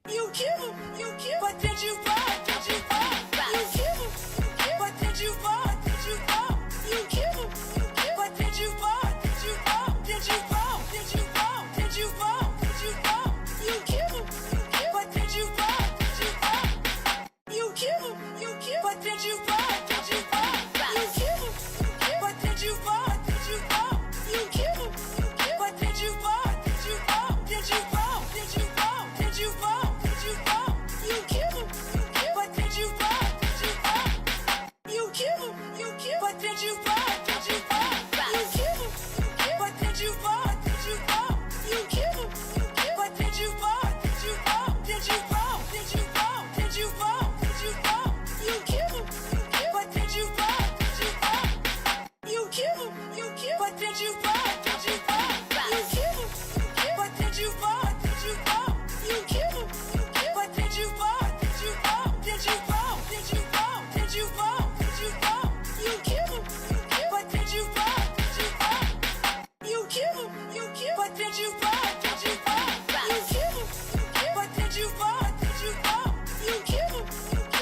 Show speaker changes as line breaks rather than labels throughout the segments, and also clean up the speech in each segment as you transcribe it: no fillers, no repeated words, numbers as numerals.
You cute, but did you buy? Did you buy? You cute, but did you buy? Did you buy? You cute, but did you buy? Did you buy? Did you buy? Did you buy? Did you buy? Did you buy? You cute, but did you buy? Did you buy? You cute, but did you buy? Did you buy? You cute, but did you buy? Did you buy? You cute, but did you buy? Did you buy? Did you buy? Did you buy? Did you buy? Did you buy? You cute, but did you buy? Did you buy? You cute, but did you buy? Did you buy? You cute, but did you buy? Did you buy? You cute, but did you buy? Did you buy? Did you buy? Did you buy? Did you buy? Did you buy? You cute, but did you buy? Did you buy? You cute, but did you buy? Did you buy? You cute, but did you buy? Did you buy? You cute, but did you buy? Did you buy? Did you buy? Did you buy? Did you buy? Did you buy? You cute,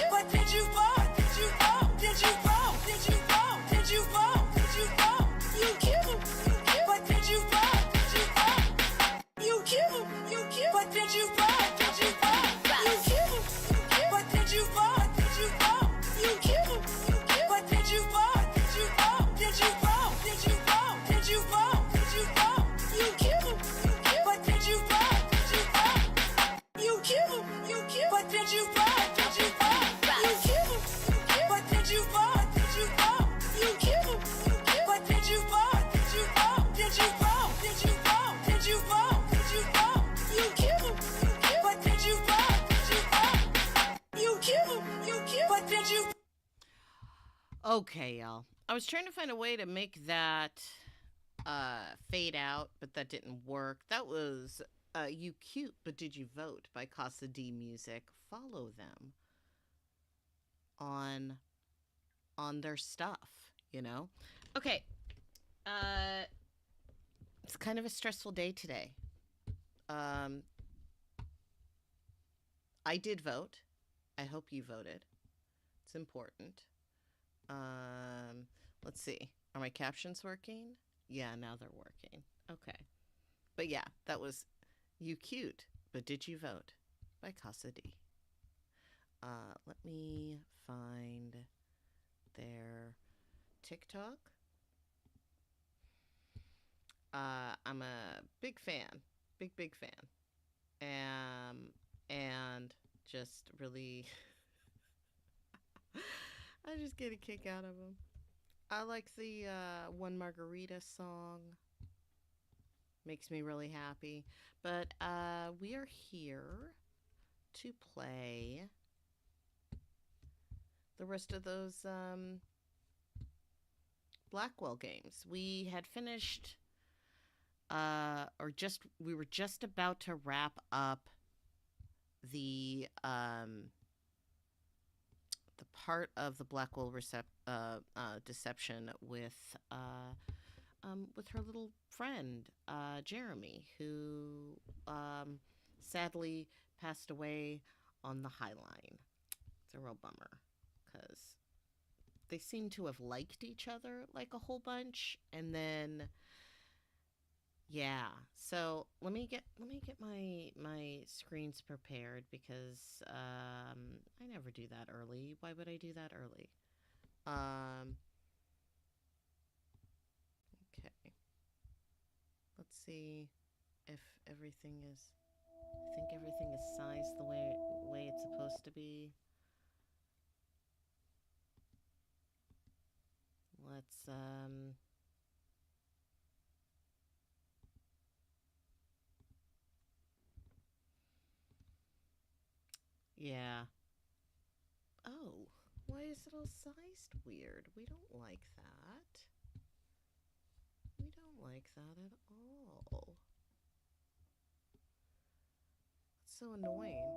but did you buy? Did you buy? You cute, but did you buy? Did you buy? You cute, but did you buy? Did you buy? You cute, but did you buy? Did you buy? Did you buy? Did you buy? Did you buy? Did you buy? You cute, but did you buy? Did you buy? You cute, but did you buy? Did you buy? You cute, but did you buy? Did you buy? You cute, but did you buy? Did you buy? Did you buy? Did you buy? Did you buy? Did you buy? You cute, but did you buy? Did you buy? You cute, but did you buy? Did you buy? You cute, but did you buy? Did you buy? You cute, but did you buy? Did you buy? Did you buy? Did you buy? Did you buy? Did you buy? You cute, but did you buy? Did you buy? You cute, but did you?
Okay, y'all. I was trying to find a way to make that fade out, but that didn't work. That was You Cute, But Did You Vote by Casa D Music. Follow them on their stuff, you know? Okay. It's kind of a stressful day today. I did vote. I hope you voted. It's important. Let's see. Are my captions working? Yeah, now they're working. Okay. But yeah, that was You Cute, But Did You Vote by Casa D. Let me find their TikTok. I'm a big fan. Big fan. And just really I just get a kick out of them. I like the One Margarita song. Makes me really happy. But we are here to play the rest of those Blackwell games. We had finished we were just about to wrap up the part of the Blackwell deception with her little friend Jeremy, who sadly passed away on the High Line. It's a real bummer because they seem to have liked each other like a whole bunch, and then yeah. So let me get my screens prepared because I never do that early. Why would I do that early? Okay. Let's see if everything is. I think everything is sized the way it's supposed to be. Let's yeah. Oh, why is it all sized weird? We don't like that. We don't like that at all. It's so annoying.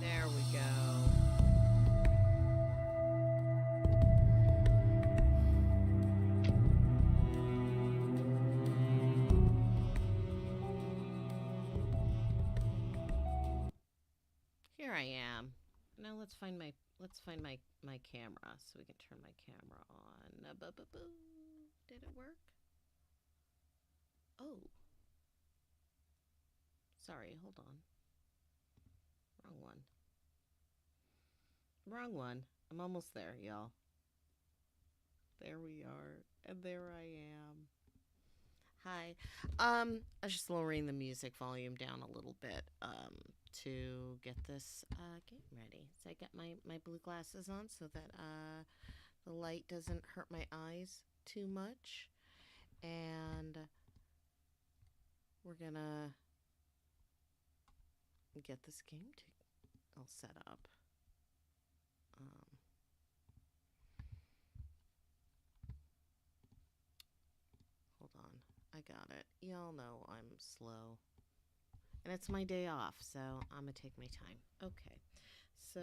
There we go. I am. Now let's find my camera so we can turn my camera on. Did it work? Oh. Sorry, hold on. Wrong one. Wrong one. I'm almost there, y'all. There we are. And there I am. Hi. I was just lowering the music volume down a little bit to get this game ready. So I got my blue glasses on so that the light doesn't hurt my eyes too much. And we're gonna get this game all set up. Hold on. I got it. Y'all know I'm slow. And it's my day off, so I'm gonna take my time. Okay. So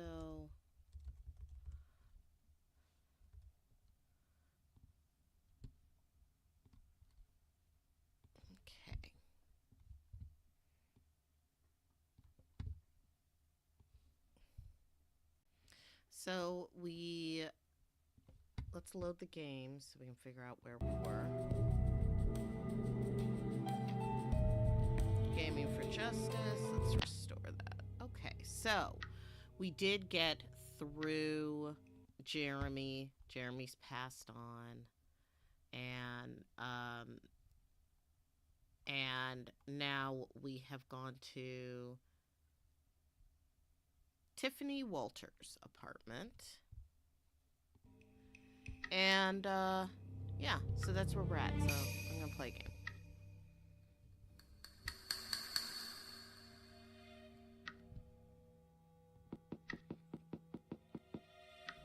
okay. So let's load the game so we can figure out where we were. Gaming4Justice. Let's restore that. Okay, so we did get through Jeremy. Jeremy's passed on, and now we have gone to Tiffany Walters' apartment. And yeah, so that's where we're at. So I'm gonna play a game.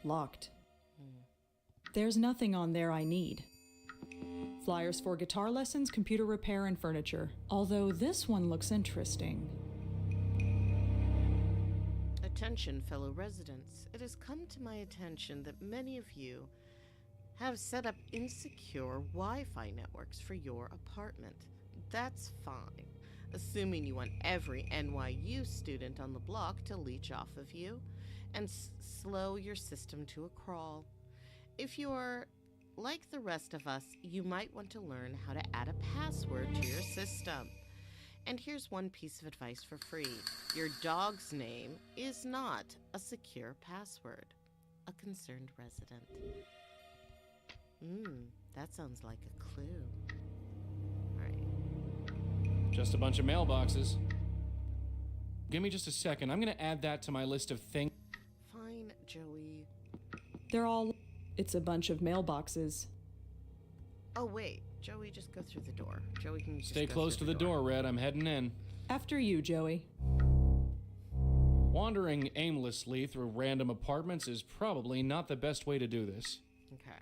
Locked. There's nothing on there I need. Flyers for guitar lessons, computer repair, and furniture. Although this one looks interesting.
Attention, fellow residents. It has come to my attention that many of you have set up insecure Wi-Fi networks for your apartment. That's fine, assuming you want every NYU student on the block to leech off of you and slow your system to a crawl. If you're like the rest of us, you might want to learn how to add a password to your system. And here's one piece of advice for free. Your dog's name is not a secure password. A concerned resident. That sounds like a clue. All right.
Just a bunch of mailboxes. Give me just a second. I'm gonna add that to my list of things.
Fine, Joey.
They're all... It's a bunch of mailboxes.
Oh, wait. Joey, just go through the door. Joey can just
Stay
go
close to
through
the door, Red. I'm heading in.
After you, Joey.
Wandering aimlessly through random apartments is probably not the best way to do this.
Okay.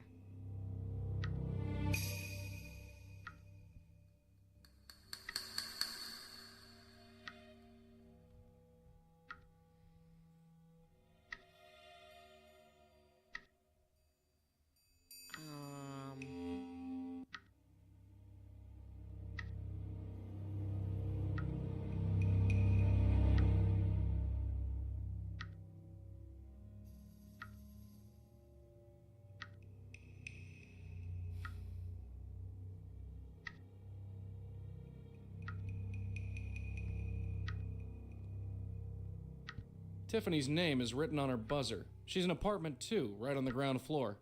Tiffany's name is written on her buzzer. She's in apartment 2, right on the ground floor.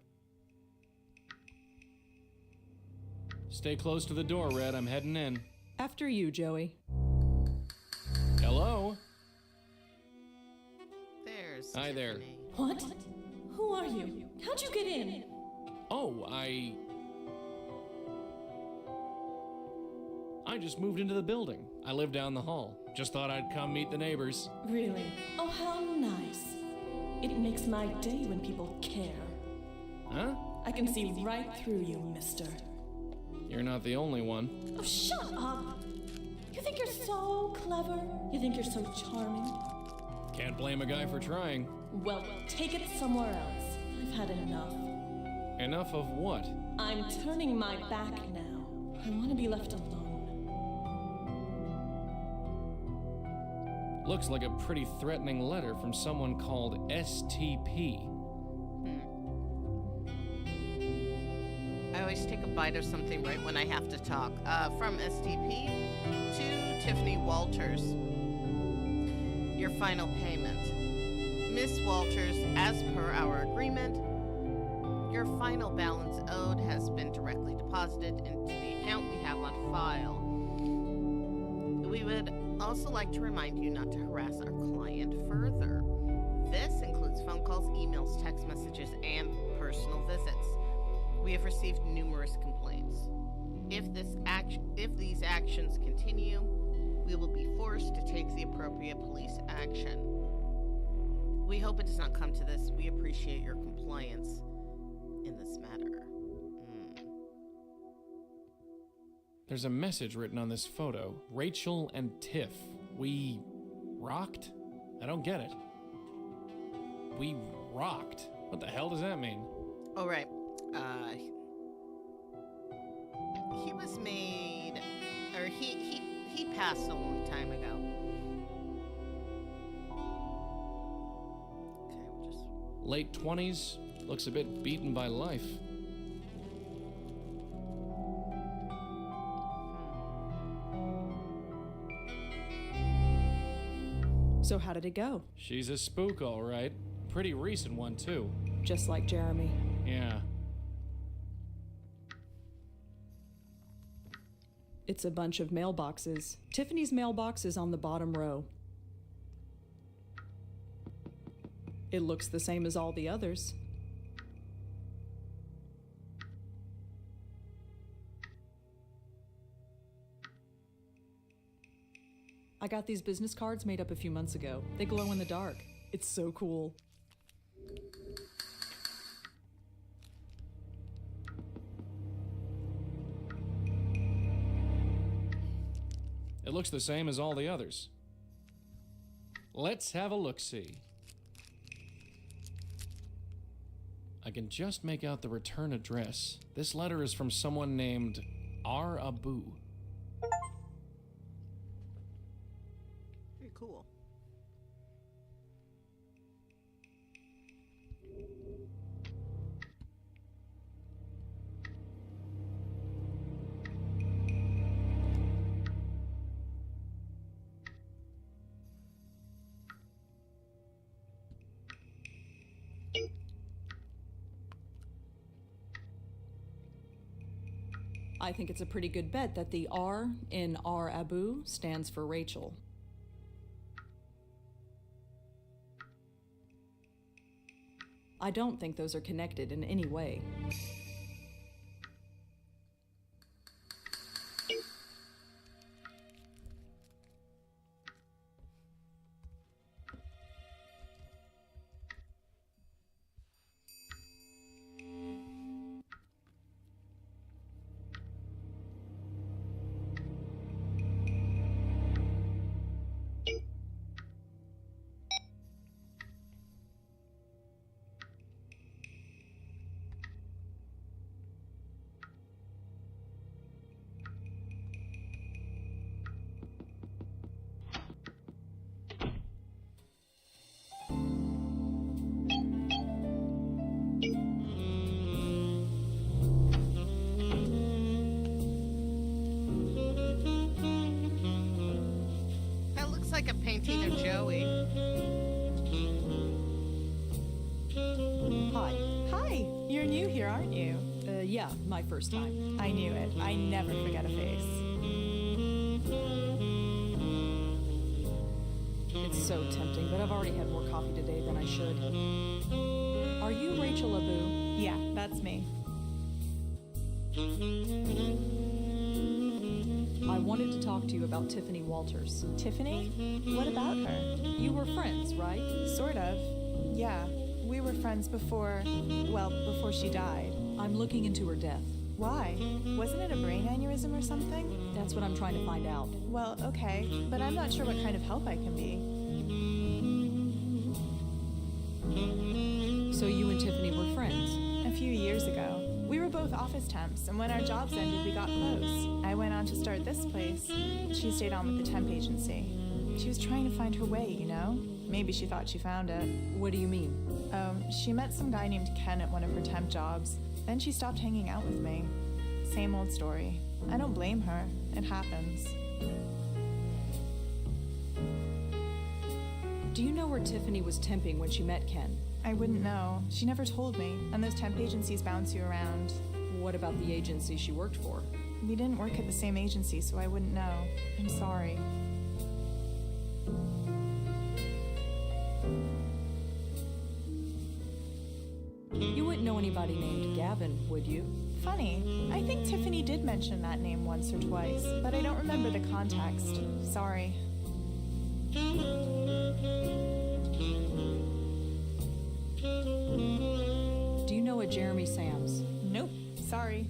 Stay close to the door, Red. I'm heading in.
After you, Joey.
Hello?
There's
Hi there.
Tiffany.
What? Who are you? How'd you get in?
Oh, I just moved into the building. I live down the hall. Just thought I'd come meet the neighbors.
Really? Oh, how nice. It makes my day when people care.
Huh?
I can see right through you, mister.
You're not the only one.
Oh, shut up! You think you're so clever? You think you're so charming?
Can't blame a guy for trying.
Well, take it somewhere else. I've had enough.
Enough of what?
I'm turning my back now. I want to be left alone.
Looks like a pretty threatening letter from someone called STP.
I always take a bite of something right when I have to talk. From STP to Tiffany Walters. Your final payment. Miss Walters, as per our agreement, your final balance owed has been directly deposited into the account we have on file. We would also like to remind you not to harass our client further. This includes phone calls, emails, text messages, and personal visits. We have received numerous complaints. If these actions continue, we will be forced to take the appropriate police action. We hope it does not come to this. We appreciate your compliance in this matter.
There's a message written on this photo. Rachel and Tiff. We rocked? I don't get it. We rocked? What the hell does that mean?
Oh, right. He was made, or he passed a long time ago. Okay, we'll just...
Late 20s, looks a bit beaten by life.
So how did it go?
She's a spook, all right. Pretty recent one, too.
Just like Jeremy.
Yeah.
It's a bunch of mailboxes. Tiffany's mailbox is on the bottom row. It looks the same as all the others. I got these business cards made up a few months ago. They glow in the dark. It's so cool.
It looks the same as all the others. Let's have a look-see. I can just make out the return address. This letter is from someone named R. Abu.
Very cool.
I think it's a pretty good bet that the R in R Abu stands for Rachel. I don't think those are connected in any way.
Like a painting of Joey.
Hi.
Hi, you're new here, aren't you?
Yeah, my first time.
I knew it. I never forget a face.
It's so tempting, but I've already had more coffee today than I should. Are you Rachel Abu?
Yeah, that's me.
I wanted to talk to you about Tiffany Walters.
Tiffany? What about her?
You were friends, right?
Sort of. Yeah, we were friends before she died.
I'm looking into her death.
Why? Wasn't it a brain aneurysm or something?
That's what I'm trying to find out.
Well, okay, but I'm not sure what kind of help I can be.
So you and Tiffany were friends?
A few years ago. We were both office temps, and when our jobs ended, we got close. I went on to start this place. She stayed on with the temp agency. She was trying to find her way, you know? Maybe she thought she found it.
What do you mean?
She met some guy named Ken at one of her temp jobs. Then she stopped hanging out with me. Same old story. I don't blame her. It happens.
Do you know where Tiffany was temping when she met Ken?
I wouldn't know. She never told me. And those temp agencies bounce you around.
What about the agency she worked for?
We didn't work at the same agency, so I wouldn't know. I'm sorry.
You wouldn't know anybody named Gavin, would you?
Funny. I think Tiffany did mention that name once or twice, but I don't remember the context. Sorry.
Do you know a Jeremy Sams?
Nope. Sorry.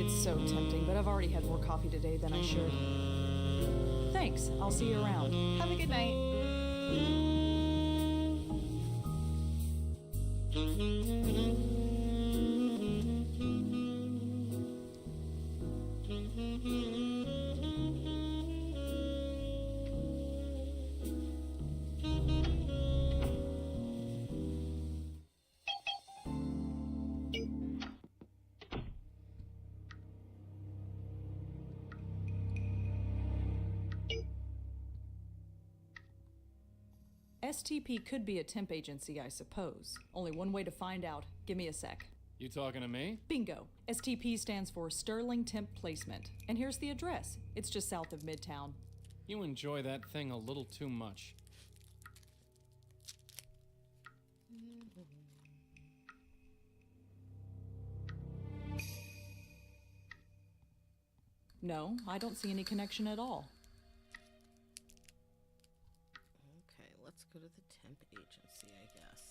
It's so tempting, but I've already had more coffee today than I should. Thanks. I'll see you around.
Have a good night.
STP could be a temp agency, I suppose. Only one way to find out. Give me a sec.
You talking to me?
Bingo. STP stands for Sterling Temp Placement. And here's the address. It's just south of Midtown.
You enjoy that thing a little too much.
No, I don't see any connection at all.
Okay, let's go to the temp agency, I guess.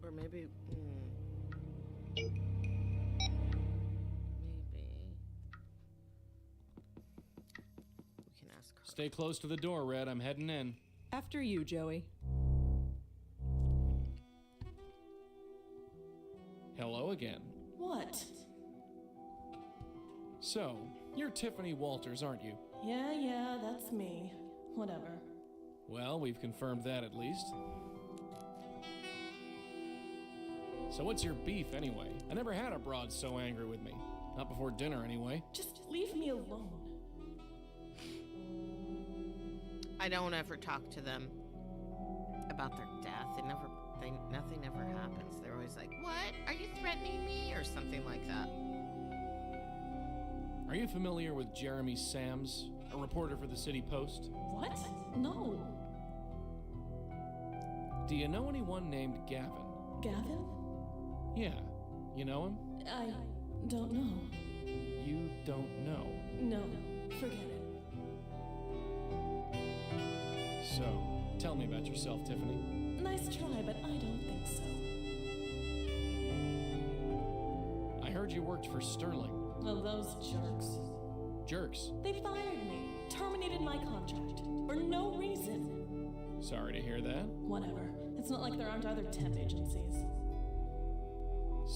Or maybe, maybe. We can ask her.
Stay close to the door, Red. I'm heading in.
After you, Joey.
Hello again.
What?
So, you're Tiffany Walters, aren't you?
Yeah, that's me. Whatever.
Well, we've confirmed that at least. So what's your beef, anyway? I never had a broad so angry with me. Not before dinner, anyway.
Just leave me alone.
I don't ever talk to them about their death. Nothing ever happens. They're always like, "What? Are you threatening me?" or something like that.
Are you familiar with Jeremy Sams, a reporter for the City Post?
What? No.
Do you know anyone named Gavin?
Gavin?
Yeah. You know him?
I don't know.
You don't know.
No, forget it.
So, tell me about yourself, Tiffany.
Nice try, but I don't think so.
I heard you worked for Sterling.
Well, those jerks.
Jerks.
They fired me, terminated my contract, for no reason.
Sorry to hear that.
Whatever. It's not like there aren't other temp agencies.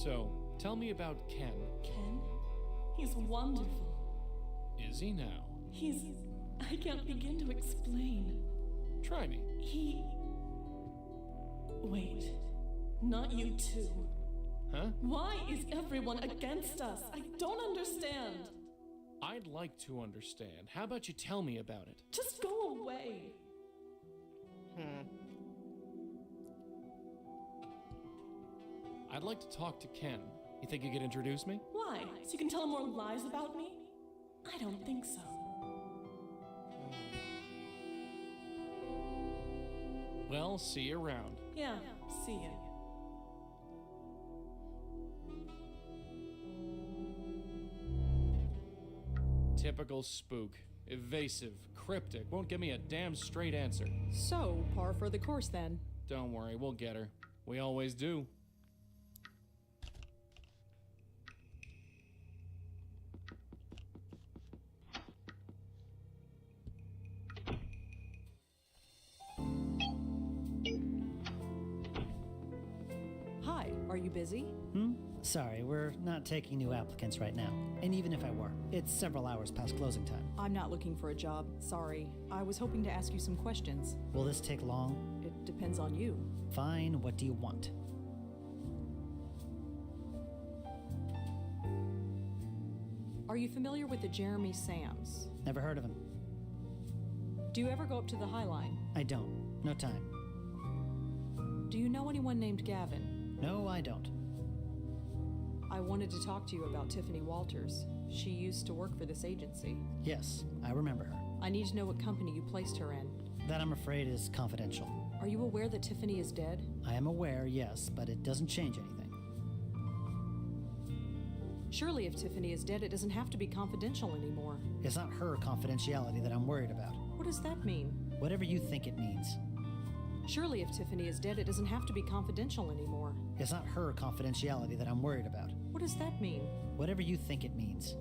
So, tell me about Ken.
Ken? He's wonderful.
Is he now?
I can't begin to explain.
Try me.
Wait. Not you too.
Huh?
Why is everyone against us? I don't understand.
I'd like to understand. How about you tell me about it?
Just go away.
I'd like to talk to Ken. You think you could introduce me?
Why? So you can tell him more lies about me? I don't think so.
Well, see you around.
Yeah, see you.
Typical spook. Evasive, cryptic, won't give me a damn straight answer.
So, par for the course then.
Don't worry, we'll get her. We always do.
Hi, are you busy?
Sorry, we're not taking new applicants right now. And even if I were, it's several hours past closing time.
I'm not looking for a job. Sorry. I was hoping to ask you some questions.
Will this take long?
It depends on you.
Fine, what do you want?
Are you familiar with the Jeremy Sams?
Never heard of him.
Do you ever go up to the High Line?
I don't. No time.
Do you know anyone named Gavin?
No, I don't.
I wanted to talk to you about Tiffany Walters. She used to work for this agency.
Yes, I remember her.
I need to know what company you placed her in.
That, I'm afraid, is confidential.
Are you aware that Tiffany is dead?
I am aware, yes, but it doesn't change anything.
Surely if Tiffany is dead, it doesn't have to be confidential anymore.
It's not her confidentiality that I'm worried about.
What does that mean?
Whatever you think it means.
Surely if Tiffany is dead, it doesn't have to be confidential anymore.
It's not her confidentiality that I'm worried about.
What does that mean?
Whatever you think it means.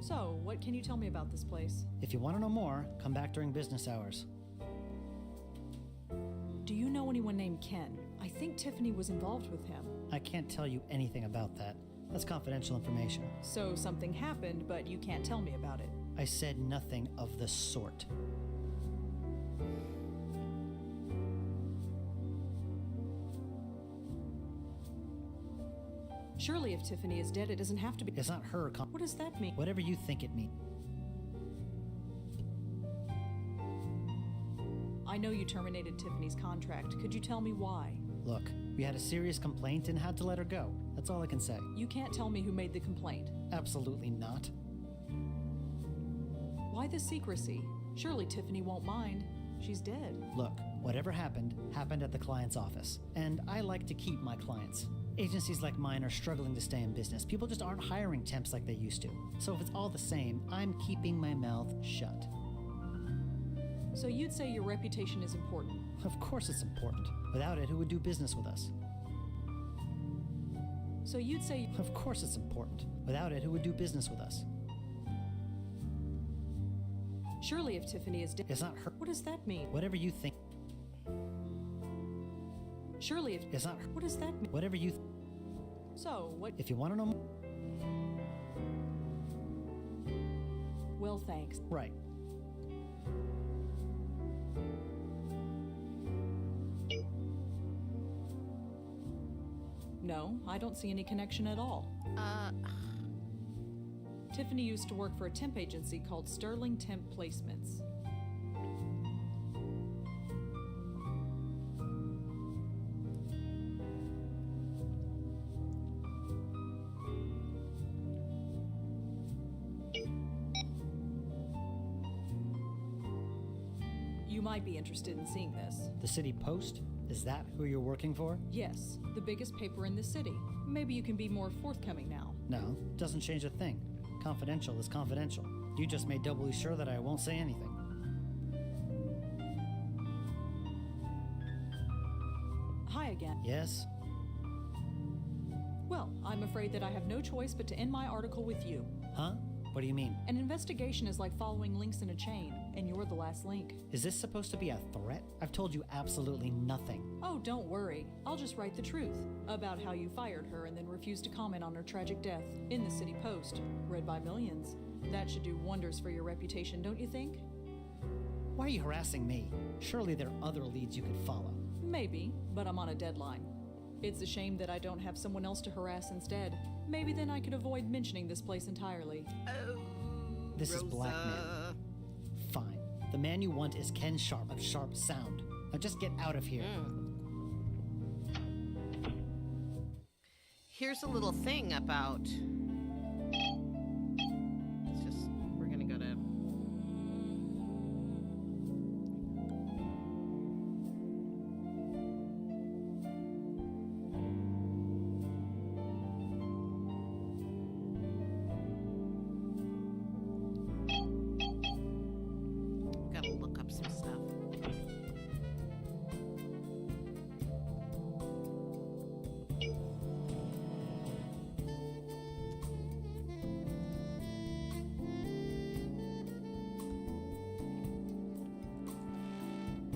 So, what can you tell me about this place?
If you want to know more, come back during business hours.
Do you know anyone named Ken? I think Tiffany was involved with him.
I can't tell you anything about that. That's confidential information.
So something happened, but you can't tell me about it.
I said nothing of the sort.
Surely if Tiffany is dead, it doesn't have to be...
It's not her
What does that mean?
Whatever you think it means.
I know you terminated Tiffany's contract. Could you tell me why?
Look, we had a serious complaint and had to let her go. That's all I can say.
You can't tell me who made the complaint.
Absolutely not.
Why the secrecy? Surely Tiffany won't mind. She's dead.
Look, whatever happened, happened at the client's office. And I like to keep my clients. Agencies like mine are struggling to stay in business. People just aren't hiring temps like they used to. So if it's all the same, I'm keeping my mouth shut.
So you'd say your reputation is important.
Of course it's important. Without it, who would do business with us?
So you'd say...
Of course it's important. Without it, who would do business with us?
Surely if Tiffany is dead...
It's not her.
What does that mean?
Whatever you think.
Surely if...
It's not her.
What does that mean?
Whatever you...
So, what...
If you want to know more.
Well, thanks.
Right.
No, I don't see any connection at all. Tiffany used to work for a temp agency called Sterling Temp Placements. You might be interested in seeing this.
The City Post? Is that who you're working for?
Yes, the biggest paper in the city. Maybe you can be more forthcoming now.
No, doesn't change a thing. Confidential is confidential. You just made doubly sure that I won't say anything.
Hi again.
Yes?
Well, I'm afraid that I have no choice but to end my article with you.
Huh? What do you mean?
An investigation is like following links in a chain, and you're the last link.
Is this supposed to be a threat? I've told you absolutely nothing.
Oh, don't worry. I'll just write the truth about how you fired her and then refused to comment on her tragic death in the City Post, read by millions. That should do wonders for your reputation, don't you think?
Why are you harassing me? Surely there are other leads you could follow.
Maybe, but I'm on a deadline. It's a shame that I don't have someone else to harass instead. Maybe then I could avoid mentioning this place entirely.
Oh,
This is blackmail. Fine. The man you want is Ken Sharp of Sharp Sound. Now just get out of here.
Here's a little thing about... It's just... We're gonna go to... Gotta look up some stuff.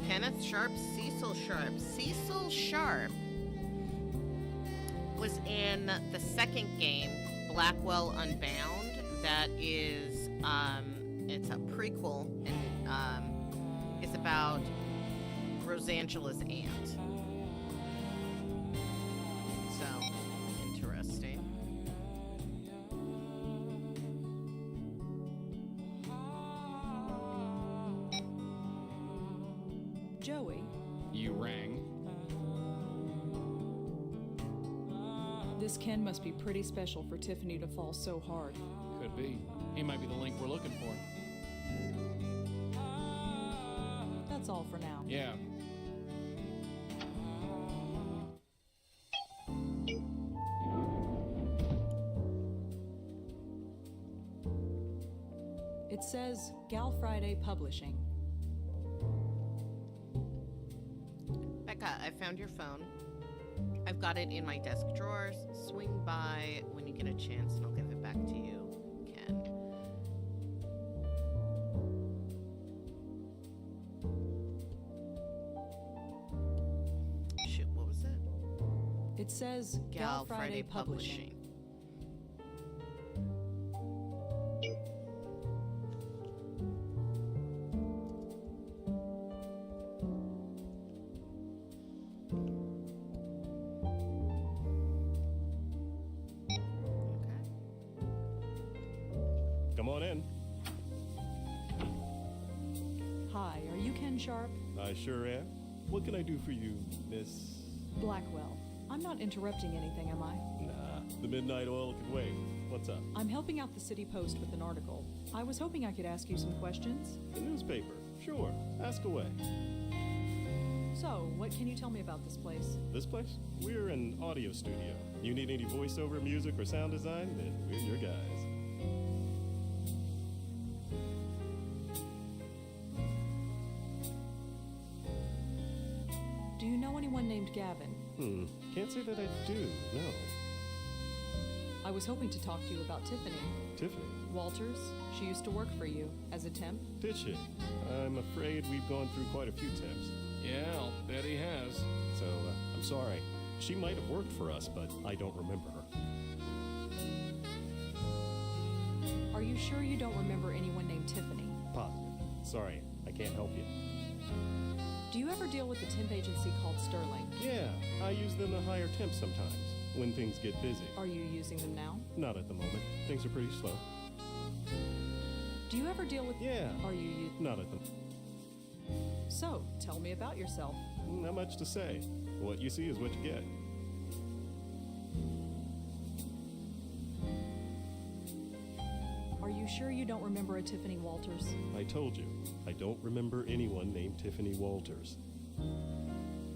Kenneth Sharp, Cecil Sharp. Cecil Sharp was in the second game, Blackwell Unbound. That is, it's a prequel, and it's about Rosangela's aunt. So, interesting.
Joey,
You rang.
this Ken must be pretty special for Tiffany to fall so hard.
Could be. He might be the link we're looking for.
That's all for now.
Yeah.
It says Gal Friday Publishing.
Becca, I found your phone. I've got it in my desk drawers. Swing by when you get a chance and I'll give it back to you, Ken. Shoot, what was it?
It says Gal Friday Publishing.
Okay.
Come on in.
Hi, are you Ken Sharp?
I sure am. What can I do for you, Miss...
Blackwell. I'm not interrupting anything, am I?
Nah, the Midnight Oil can wait. What's up?
I'm helping out the City Post with an article. I was hoping I could ask you some questions.
The newspaper. Sure. Ask away.
So, what can you tell me about this place?
This place? We're an audio studio. You need any voiceover music or sound design? Then we're your guys.
Do you know anyone named Gavin?
Can't say that I do, no.
I was hoping to talk to you about Tiffany.
Tiffany?
Walters, she used to work for you as a temp.
Did she? I'm afraid we've gone through quite a few temps.
Yeah, I'll bet he has.
So, I'm sorry. She might have worked for us, but I don't remember her.
Are you sure you don't remember anyone named Tiffany?
Positive. Sorry, I can't help you.
Do you ever deal with a temp agency called Sterling?
Yeah, I use them to hire temps sometimes, when things get busy.
Are you using them now?
Not at the moment. Things are pretty slow.
Do you ever deal with...
Yeah.
Are you...
Not at the...
So, tell me about yourself.
Not much to say. What you see is what you get.
Are you sure you don't remember a Tiffany Walters?
I told you, I don't remember anyone named Tiffany Walters.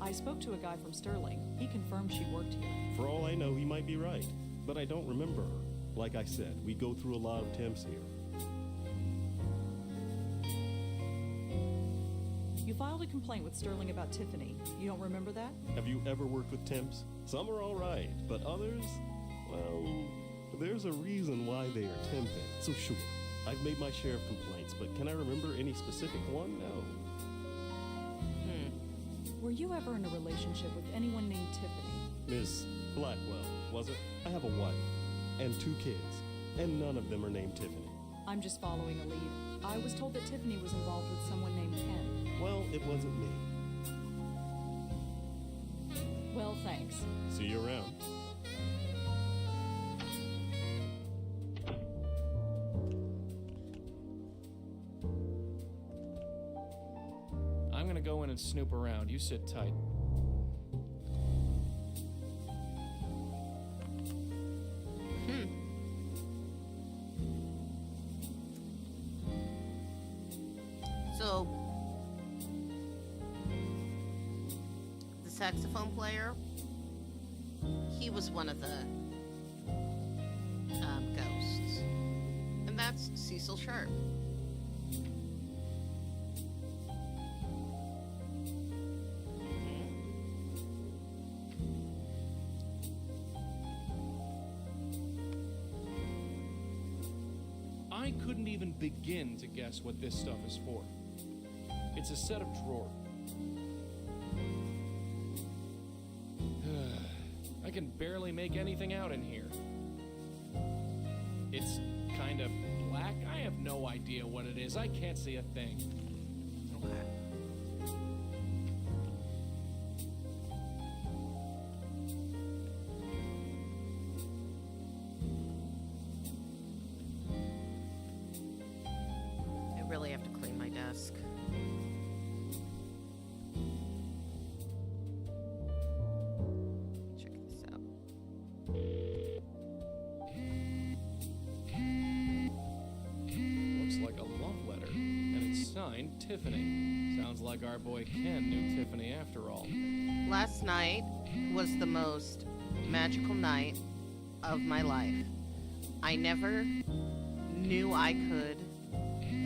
I spoke to a guy from Sterling. He confirmed she worked here.
For all I know, he might be right, but I don't remember her. Like I said, we go through a lot of temps here.
You filed a complaint with Sterling about Tiffany. You don't remember that?
Have you ever worked with temps? Some are all right, but others, well, there's a reason why they are temping. So sure, I've made my share of complaints, but can I remember any specific one? No.
Were you ever in a relationship with anyone named Tiffany?
Miss Blackwell, was it? I have a wife and 2 kids, and none of them are named Tiffany.
I'm just following a lead. I was told that Tiffany was involved with someone named Ken.
Well, it wasn't me.
Well, thanks.
See you around.
I'm gonna go in and snoop around. You sit tight.
So, the saxophone player, he was one of the ghosts. And that's Cecil Sharp.
I couldn't even begin to guess what this stuff is for. It's a set of drawers. I can barely make anything out in here. It's kind of black. I have no idea what it is. I can't see a thing.
Okay. I really have to clean my desk. Check this out.
Looks like a love letter, and it's signed Tiffany. Sounds like our boy Ken knew Tiffany after all.
Last night was the most magical night of my life. I never knew I could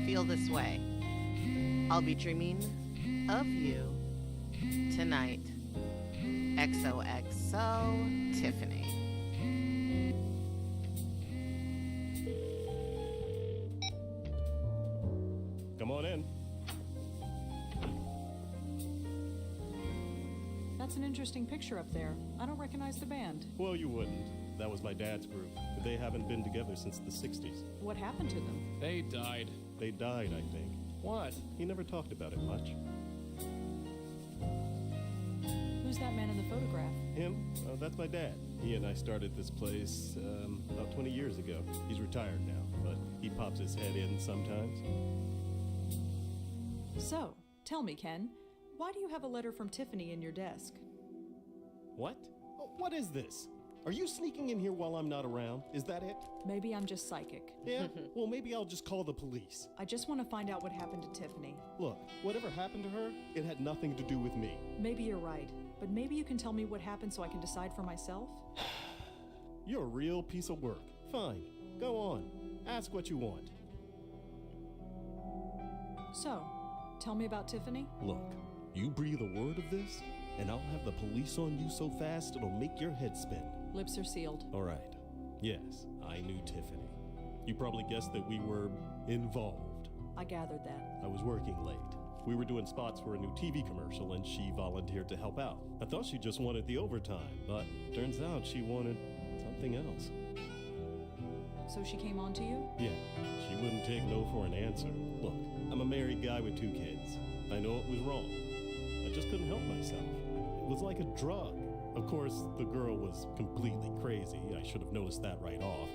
feel this way. I'll be dreaming of you tonight. XOXO, Tiffany.
Come on in.
That's an interesting picture up there. I don't recognize the band.
Well, you wouldn't. That was my dad's group. They haven't been together since the 60s.
What happened to them?
They died.
They died, I think.
What?
He never talked about it much.
Who's that man in the photograph?
Him? That's my dad. He and I started this place about 20 years ago. He's retired now, but he pops his head in sometimes.
So, tell me, Ken, why do you have a letter from Tiffany in your desk?
What? Oh, what is this? Are you sneaking in here while I'm not around? Is that it?
Maybe I'm just psychic.
Yeah? Well, maybe I'll just call the police.
I just want to find out what happened to Tiffany.
Look, whatever happened to her, it had nothing to do with me.
Maybe you're right, but maybe you can tell me what happened so I can decide for myself?
You're a real piece of work. Fine. Go on. Ask what you want.
So, tell me about Tiffany?
Look, you breathe a word of this, and I'll have the police on you so fast it'll make your head spin.
Lips are sealed.
All right. Yes, I knew Tiffany. You probably guessed that we were involved.
I gathered that.
I was working late. We were doing spots for a new TV commercial, and she volunteered to help out. I thought she just wanted the overtime, but turns out she wanted something else.
So she came on to you?
Yeah, she wouldn't take no for an answer. Look, I'm a married guy with 2 kids. I know it was wrong. I just couldn't help myself. It was like a drug. Of course, the girl was completely crazy. I should have noticed that right off.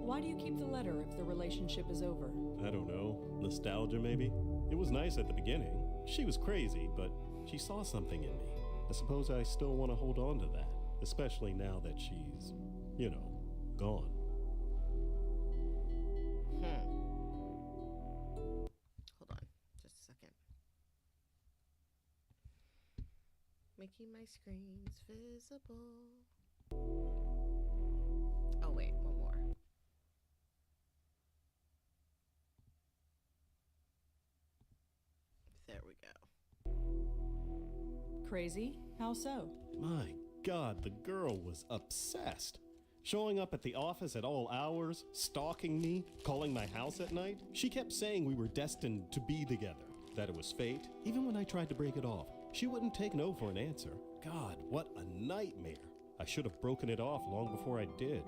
Why do you keep the letter if the relationship is over?
I don't know. Nostalgia, maybe? It was nice at the beginning. She was crazy, but she saw something in me. I suppose I still want to hold on to that, especially now that she's, gone.
Hold on, just a second. Making my screens visible. Oh wait, one more. There we go.
Crazy? How so?
My God, the girl was obsessed. Showing up at the office at all hours, stalking me, calling my house at night. She kept saying we were destined to be together, that it was fate. Even when I tried to break it off, she wouldn't take no for an answer. God, what a nightmare. I should have broken it off long before I did.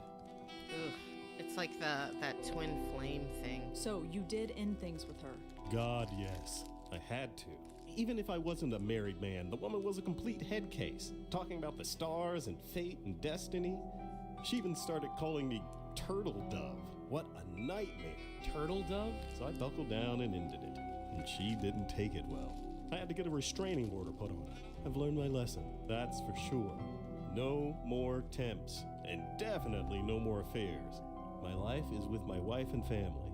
Ugh, it's like that twin flame thing.
So you did end things with her?
God, yes. I had to. Even if I wasn't a married man, the woman was a complete head case, talking about the stars and fate and destiny. She even started calling me Turtle Dove. What a nightmare.
Turtle Dove?
So I buckled down and ended it, and she didn't take it well. I had to get a restraining order put on her. I've learned my lesson, that's for sure. No more temps, and definitely no more affairs. My life is with my wife and family.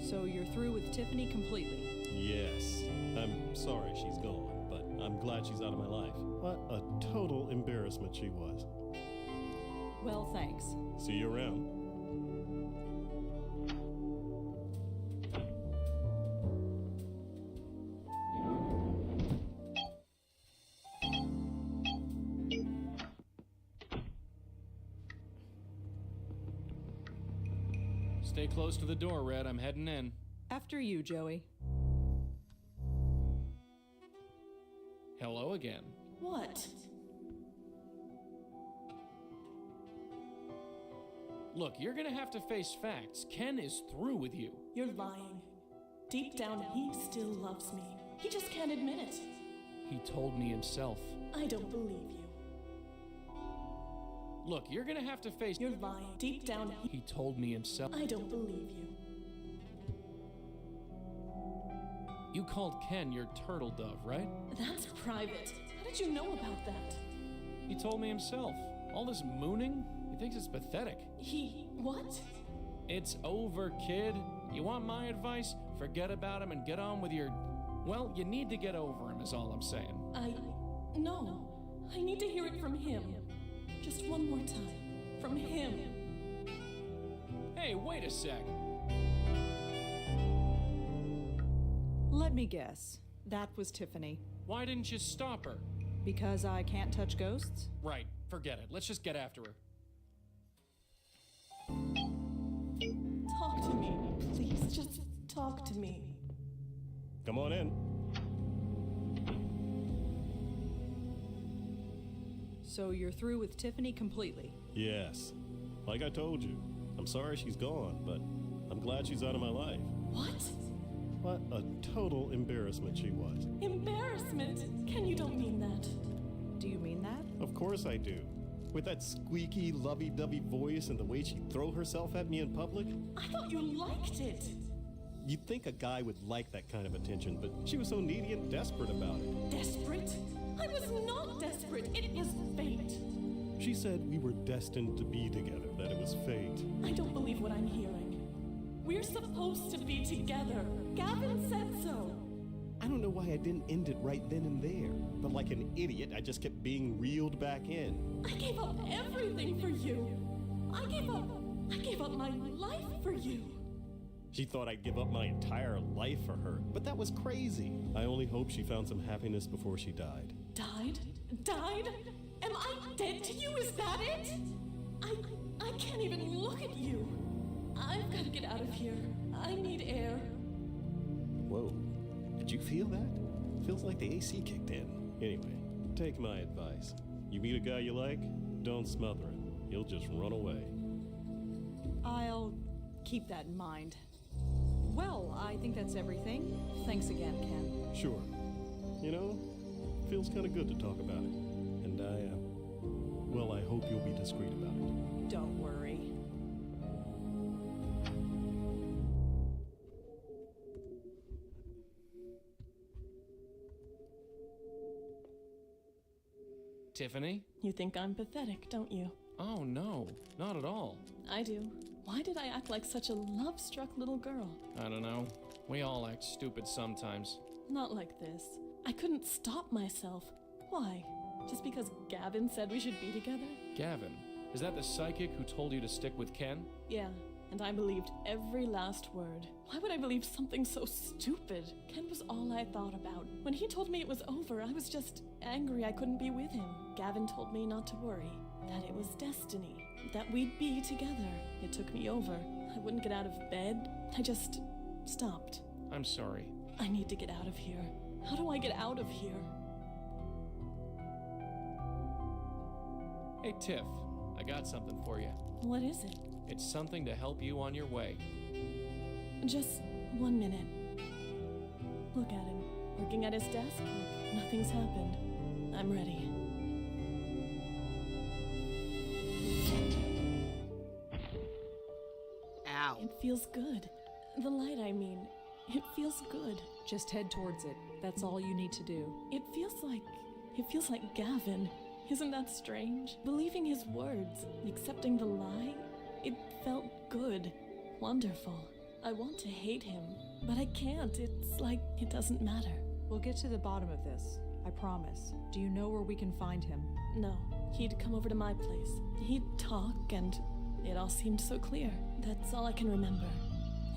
So you're through with Tiffany completely?
Yes. I'm sorry she's gone, but I'm glad she's out of my life. What a total embarrassment she was.
Well, thanks.
See you around.
Stay close to the door, Red. I'm heading in.
After you, Joey.
Hello again.
What?
Look, you're gonna have to face facts. Ken is through with you.
You're lying. Deep down, he still loves me. He just can't admit it.
He told me himself.
I don't believe you.
Look, you're gonna have to face...
You're lying. Deep down,
He told me himself.
I don't believe you.
You called Ken your turtle dove, right?
That's private. How did you know about that?
He told me himself. All this mooning? He thinks it's pathetic.
What?
It's over, kid. You want my advice? Forget about him and get on with your... Well, you need to get over him is all I'm saying.
No. I need to hear it from him. Just one more time. From him.
Hey, wait a sec.
Let me guess. That was Tiffany.
Why didn't you stop her?
Because I can't touch ghosts?
Right, forget it. Let's just get after her.
Talk to me. Please, just talk to me.
Come on in.
So you're through with Tiffany completely?
Yes. Like I told you, I'm sorry she's gone, but I'm glad she's out of my life.
What?
What a total embarrassment she was.
Embarrassment? Ken, you don't mean that.
Do you mean that?
Of course I do. With that squeaky, lovey-dovey voice and the way she'd throw herself at me in public.
I thought you liked it.
You'd think a guy would like that kind of attention, but she was so needy and desperate about it.
Desperate? I was not desperate. It was fate.
She said we were destined to be together, that it was fate.
I don't believe what I'm hearing. We're supposed to be together. Gavin said so.
I don't know why I didn't end it right then and there, but like an idiot, I just kept being reeled back in.
I gave up everything for you. I gave up my life for you.
She thought I'd give up my entire life for her, but that was crazy. I only hope she found some happiness before she died.
Died? Died? Am I dead to you? Is that it? I can't even look at you. I've got to get out of here. I need air.
Whoa, did you feel that? Feels like the AC kicked in. Anyway, take my advice. You meet a guy you like, don't smother him. He'll just run away.
I'll keep that in mind. Well, I think that's everything. Thanks again, Ken.
Sure. You know, feels kind of good to talk about it. And well, I hope you'll be discreet about it.
Don't worry.
Tiffany?
You think I'm pathetic, don't you?
Oh, no. Not at all.
I do. Why did I act like such a love-struck little girl?
I don't know. We all act stupid sometimes.
Not like this. I couldn't stop myself. Why? Just because Gavin said we should be together?
Gavin? Is that the psychic who told you to stick with Ken?
Yeah, and I believed every last word. Why would I believe something so stupid? Ken was all I thought about. When he told me it was over, I was just angry I couldn't be with him. Gavin told me not to worry, that it was destiny, that we'd be together. It took me over. I wouldn't get out of bed. I just stopped.
I'm sorry.
I need to get out of here. How do I get out of here?
Hey, Tiff. I got something for you.
What is it?
It's something to help you on your way.
Just 1 minute. Look at him, working at his desk like nothing's happened. I'm ready.
Ow.
It feels good. The light, I mean. It feels good.
Just head towards it. That's all you need to do.
It feels like Gavin. Isn't that strange? Believing his words, accepting the lie, it felt good. Wonderful. I want to hate him, but I can't. It's like it doesn't matter.
We'll get to the bottom of this. I promise. Do you know where we can find him?
No. He'd come over to my place. He'd talk, and it all seemed so clear. That's all I can remember.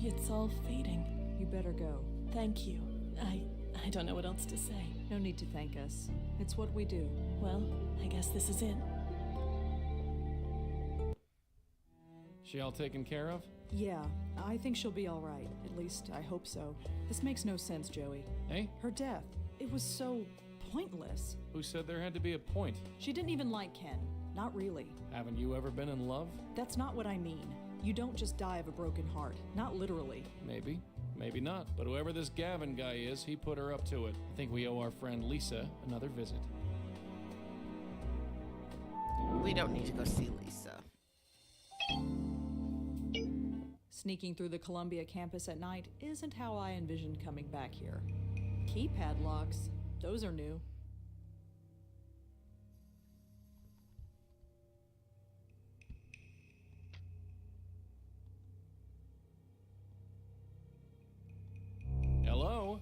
It's all fading.
You better go.
Thank you. I don't know what else to say.
No need to thank us. It's what we do.
Well, I guess this is it.
She all taken care of?
Yeah, I think she'll be all right. At least, I hope so. This makes no sense, Joey.
Hey?
Her death. It was so pointless.
Who said there had to be a point?
She didn't even like Ken. Not really.
Haven't you ever been in love?
That's not what I mean. You don't just die of a broken heart. Not literally.
Maybe. Maybe not. But whoever this Gavin guy is, he put her up to it. I think we owe our friend Lisa another visit.
We don't need to go see Lisa.
Sneaking through the Columbia campus at night isn't how I envisioned coming back here. Keypad locks. Those are new.
Hello?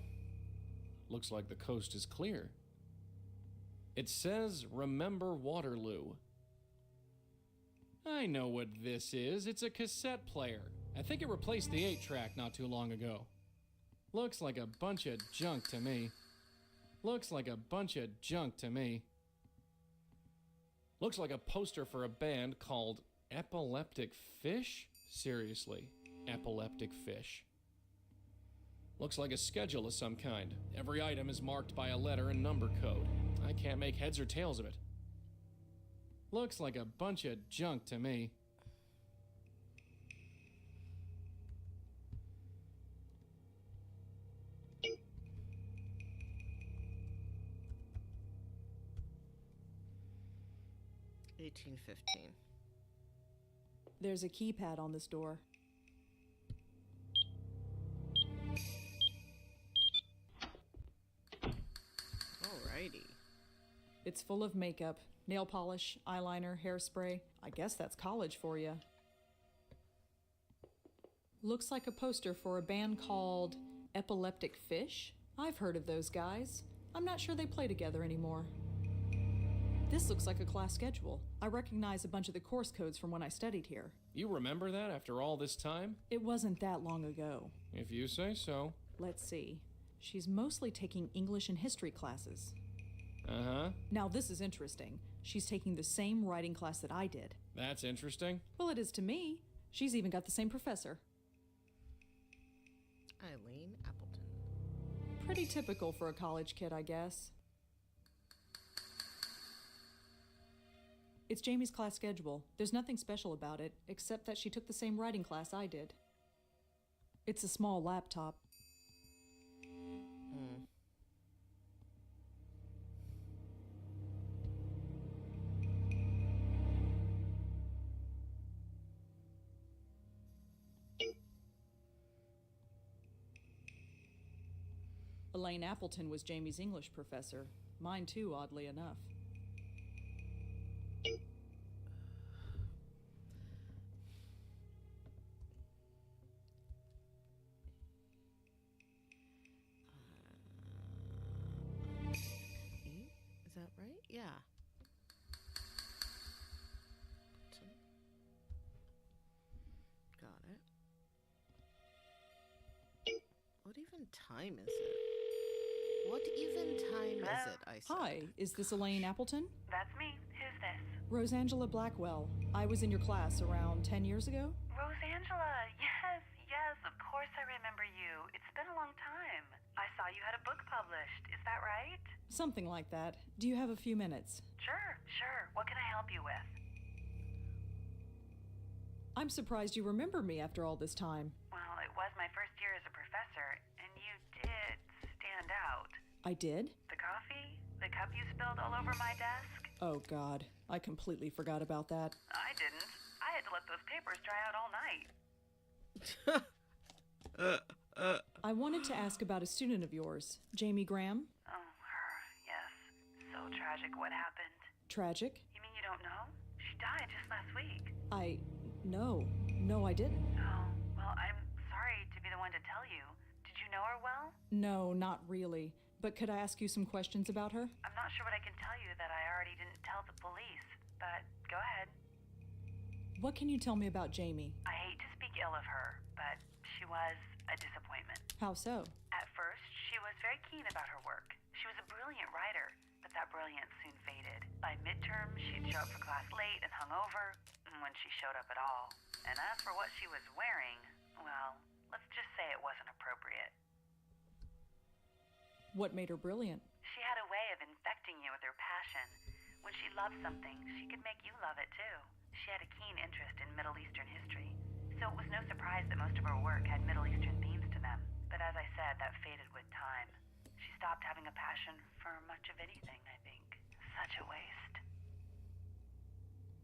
Looks like the coast is clear. It says, remember Waterloo. I know what this is. It's a cassette player. I think it replaced the 8-track not too long ago. Looks like a bunch of junk to me. Looks like a bunch of junk to me. Looks like a poster for a band called Epileptic Fish? Seriously, Epileptic Fish. Looks like a schedule of some kind. Every item is marked by a letter and number code. I can't make heads or tails of it. Looks like a bunch of junk to me.
$18.15.
There's a keypad on this door.
Alrighty.
It's full of makeup, nail polish, eyeliner, hairspray. I guess that's college for you. Looks like a poster for a band called Epileptic Fish. I've heard of those guys. I'm not sure they play together anymore. This looks like a class schedule. I recognize a bunch of the course codes from when I studied here.
You remember that after all this time?
It wasn't that long ago.
If you say so.
Let's see. She's mostly taking English and history classes.
Uh-huh.
Now this is interesting. She's taking the same writing class that I did.
That's interesting.
Well, it is to me. She's even got the same professor.
Eileen Appleton.
Pretty typical for a college kid, I guess. It's Jamie's class schedule. There's nothing special about it, except that she took the same writing class I did. It's a small laptop. Elaine Appleton was Jamie's English professor. Mine too, oddly enough.
Is that right? Yeah. Got it. What even time is it? What even time is it, I said?
Hi, is this Elaine Appleton?
That's me. Who's this?
Rosangela Blackwell. I was in your class around 10 years ago.
Rosangela. Yes, of course I remember you. It's been a long time. I saw you had a book published. Is that right?
Something like that. Do you have a few minutes?
Sure. What can I help you with?
I'm surprised you remember me after all this time.
Well, it was my first year as a professor, and you did stand out.
I did?
The coffee? The cup you spilled all over my desk?
Oh God, I completely forgot about that.
I didn't. I had to let those papers dry out all night.
I wanted to ask about a student of yours, Jamie Graham.
Oh, her. Yes. So tragic what happened.
Tragic?
You mean you don't know? She died just last week.
No, I didn't.
Oh, well, I'm sorry to be the one to tell you. Did you know her well?
No, not really. But could I ask you some questions about her?
I'm not sure what I can tell you that I already didn't tell the police, but go ahead.
What can you tell me about Jamie?
I hate to speak ill of her, but she was a disappointment.
How so?
At first, she was very keen about her work. She was a brilliant writer, but that brilliance soon faded. By midterm, she'd show up for class late and hungover, and when she showed up at all, And as for what she was wearing, well, let's just say it wasn't appropriate.
What made her brilliant?
She had a way of infecting you with her passion. When she loved something, she could make you love it too. She had a keen interest in Middle Eastern history, so it was no surprise that most of her work had Middle Eastern themes to them. But as I said, that faded with time. She stopped having a passion for much of anything, I think. Such a waste.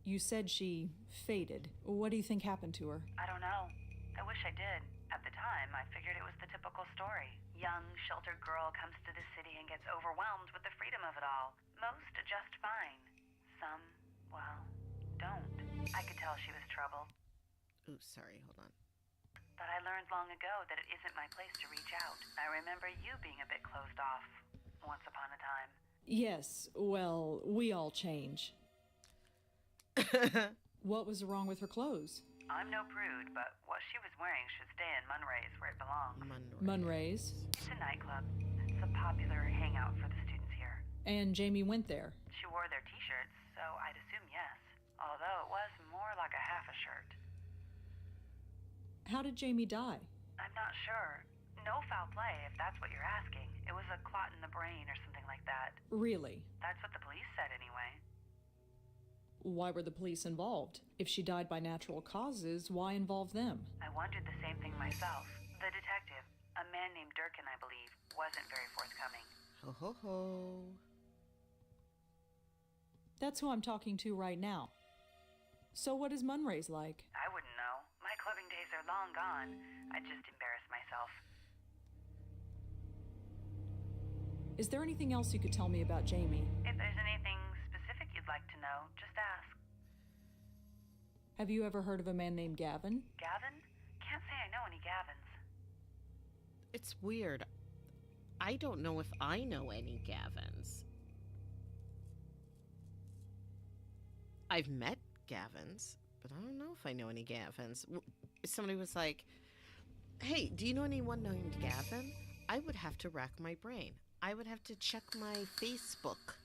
You said she faded. What do you think happened to her?
I don't know. I wish I did. At the time, I figured it was the typical story. Young, sheltered girl comes to the city and gets overwhelmed with the freedom of it all. Most adjust fine. Some, well, don't. I could tell she was trouble.
Ooh, sorry, hold on.
But I learned long ago that it isn't my place to reach out. I remember you being a bit closed off once upon a time.
Yes, well, we all change. What was wrong with her clothes?
I'm no prude, but what she was wearing should stay in Munray's where it belongs.
Munray's?
It's a nightclub. It's a popular hangout for the students here.
And Jamie went there.
She wore their t-shirts, so I'd assume yes. Although it was more like a half a shirt.
How did Jamie die?
I'm not sure. No foul play, if that's what you're asking. It was a clot in the brain or something like that.
Really?
That's what the police said anyway.
Why were the police involved? If she died by natural causes, why involve them?
I wondered the same thing myself. The detective, a man named Durkin, I believe, wasn't very forthcoming.
Ho ho ho.
That's who I'm talking to right now. So what is Munray's like?
I wouldn't know. My clubbing days are long gone. I'd just embarrass myself.
Is there anything else you could tell me about Jamie?
If there's anything specific you'd like to know, just ask.
Have you ever heard of a man named Gavin?
Gavin? Can't say I know any Gavins.
It's weird. I don't know if I know any Gavins. I've met Gavins, but I don't know if I know any Gavins. Somebody was like, hey, do you know anyone named Gavin? I would have to rack my brain. I would have to check my Facebook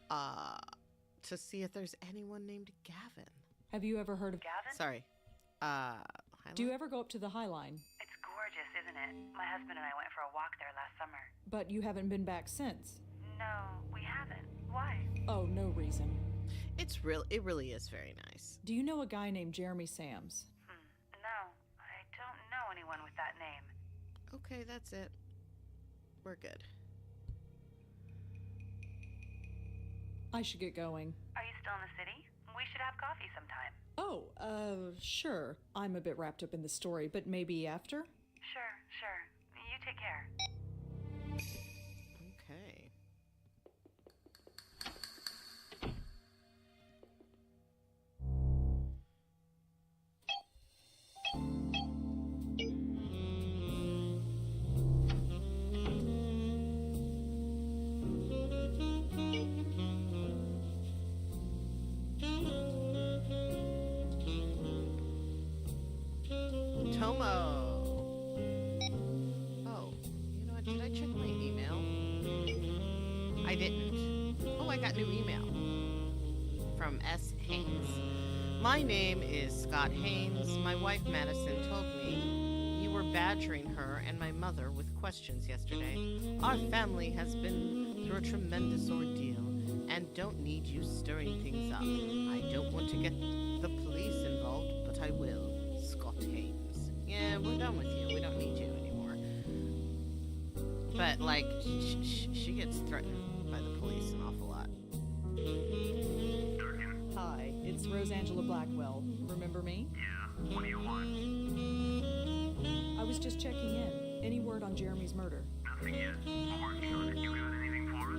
to see if there's anyone named Gavin.
Have you ever heard of...
Gavin?
Sorry.
Do you ever go up to the High Line?
It's gorgeous, isn't it? My husband and I went for a walk there last summer.
But you haven't been back since.
No, we haven't. Why?
Oh, no reason.
It really is very nice.
Do you know a guy named Jeremy Sams?
No, I don't know anyone with that name.
Okay, that's it. We're good.
I should get going.
Are you still in the city? We should have coffee sometime.
Oh, sure. I'm a bit wrapped up in the story, but maybe after?
Sure. You take care.
Okay. I didn't. Oh, I got new email from S. Haynes. My name is Scott Haynes. My wife Madison told me you were badgering her and my mother with questions yesterday. Our family has been through a tremendous ordeal and don't need you stirring things up. I don't want to get the police involved, but I will. Scott Haynes. Yeah, we're done with you. We don't need you anymore. But, like, she gets threatened by the police an awful lot.
Hi, it's Rosangela Blackwell. Remember me?
Yeah, what do you want?
I was just checking in. Any word on Jeremy's murder?
Nothing yet. We're working on it. You got anything for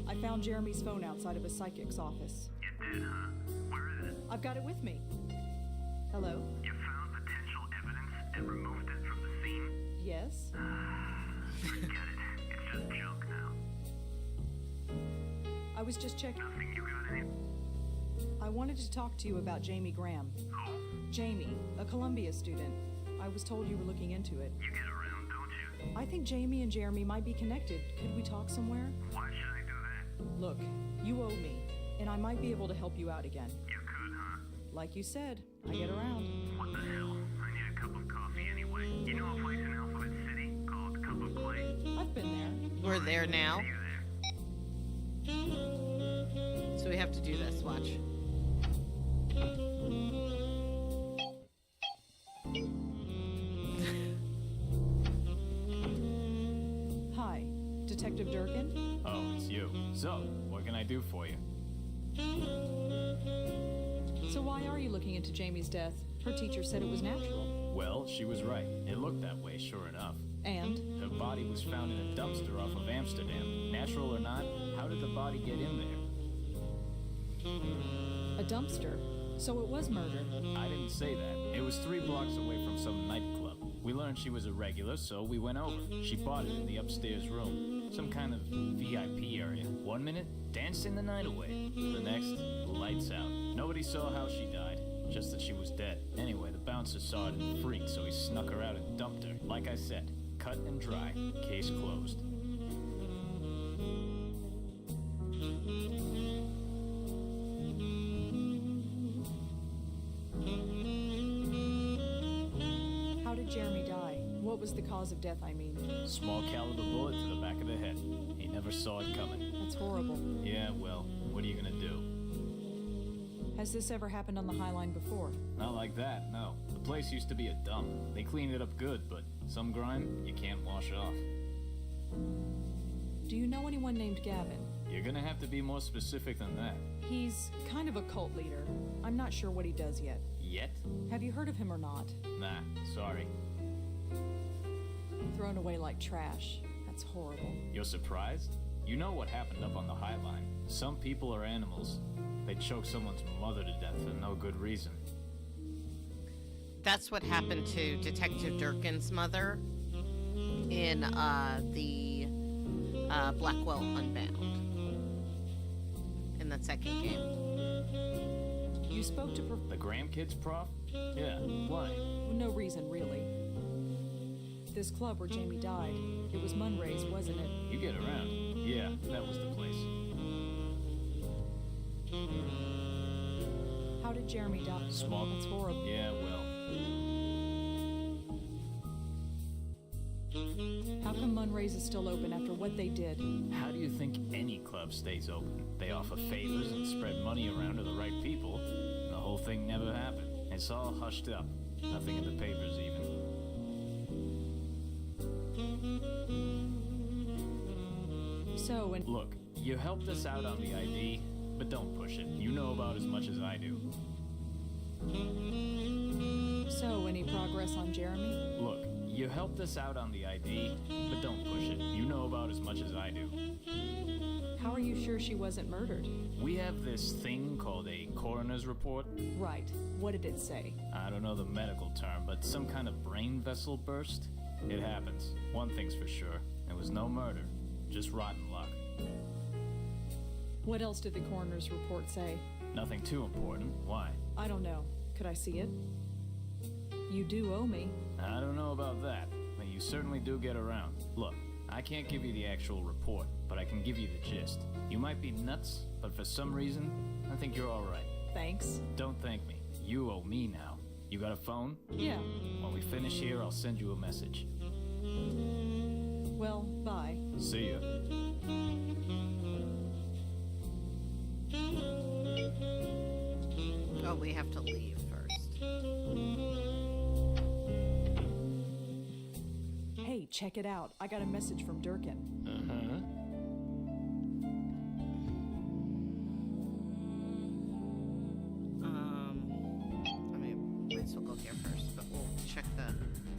us?
I found Jeremy's phone outside of a psychic's office.
You did, huh? Where is it?
I've got it with me. Hello?
You found potential evidence and removed it from the scene?
Yes?
Forget it. It's just junk now.
I was just checking.
Nothing. You got any?
I wanted to talk to you about Jamie Graham.
Who?
Jamie, a Columbia student. I was told you were looking into it.
You get around, don't you?
I think Jamie and Jeremy might be connected. Could we talk somewhere?
Why should I do that?
Look, you owe me. and I might be able to help you out again.
You could, huh?
Like you said, I get around.
What the hell? I need a cup of coffee anyway. You know a place in Alphabet City called Cup of Clay?
I've been there.
We're there now.
See you there.
So we have to do this. Watch.
Hi, Detective Durkin?
Oh, it's you. So, what can I do for you?
So why are you looking into Jamie's death? Her teacher said it was natural.
Well, she was right. It looked that way, sure enough.
And?
Her body was found in a dumpster off of Amsterdam. Natural or not, how did the body get in there?
A dumpster. So it was murder.
I didn't say that. It was 3 blocks away from some nightclub. We learned she was a regular, so we went over. She bought it in the upstairs room. Some kind of VIP area. 1 minute, dancing the night away. The next, lights out. Nobody saw how she died. Just that she was dead. Anyway, the bouncer saw it and freaked, so he snuck her out and dumped her. Like I said, cut and dry. Case closed.
How did Jeremy die? What was the cause of death, I mean?
Small caliber bullet to the back of the head. He never saw it coming.
That's horrible.
Yeah, well, what are you gonna do?
Has this ever happened on the High Line before?
Not like that, no. The place used to be a dump. They cleaned it up good, but some grime, you can't wash off.
Do you know anyone named Gavin?
You're gonna have to be more specific than that.
He's kind of a cult leader. I'm not sure what he does yet.
Yet?
Have you heard of him or not?
Nah, sorry.
Thrown away like trash. That's horrible.
You're surprised? You know what happened up on the High Line. Some people are animals. They choke someone's mother to death for no good reason.
That's what happened to Detective Durkin's mother in the Blackwell Unbound. In that second game.
You spoke to
The grandkids prof? Yeah, why?
No reason, really. This club where Jamie died, it was Munray's, wasn't it?
You get around. Yeah, that was the place.
How did Jeremy die?
Small.
That's horrible.
Yeah, well.
How come Munray's is still open after what they did?
How do you think any club stays open? They offer favors and spread money around to the right people. The whole thing never happened. It's all hushed up. Nothing in the papers even.
So, and
Look, you helped us out on the ID, but don't push it. You know about as much as I do.
so, any progress on Jeremy?
Look, you helped us out on the ID, but don't push it. You know about as much as I do.
How are you sure she wasn't murdered?
We have this thing called a coroner's report.
Right. What did it say?
I don't know the medical term, but some kind of brain vessel burst? It happens. One thing's for sure. There was no murder. Just rotten luck.
What else did the coroner's report say?
Nothing too important. Why?
I don't know. Could I see it? You do owe me.
I don't know about that, but you certainly do get around. Look, I can't give you the actual report, but I can give you the gist. You might be nuts, but for some reason, I think you're alright.
Thanks.
Don't thank me. You owe me now. You got a phone?
Yeah.
When we finish here, I'll send you a message.
Well, bye.
See ya.
Oh, we have to leave first.
Hey, check it out. I got a message from Durkin.
Uh-huh.
I mean, might as well go here first, but we'll check the...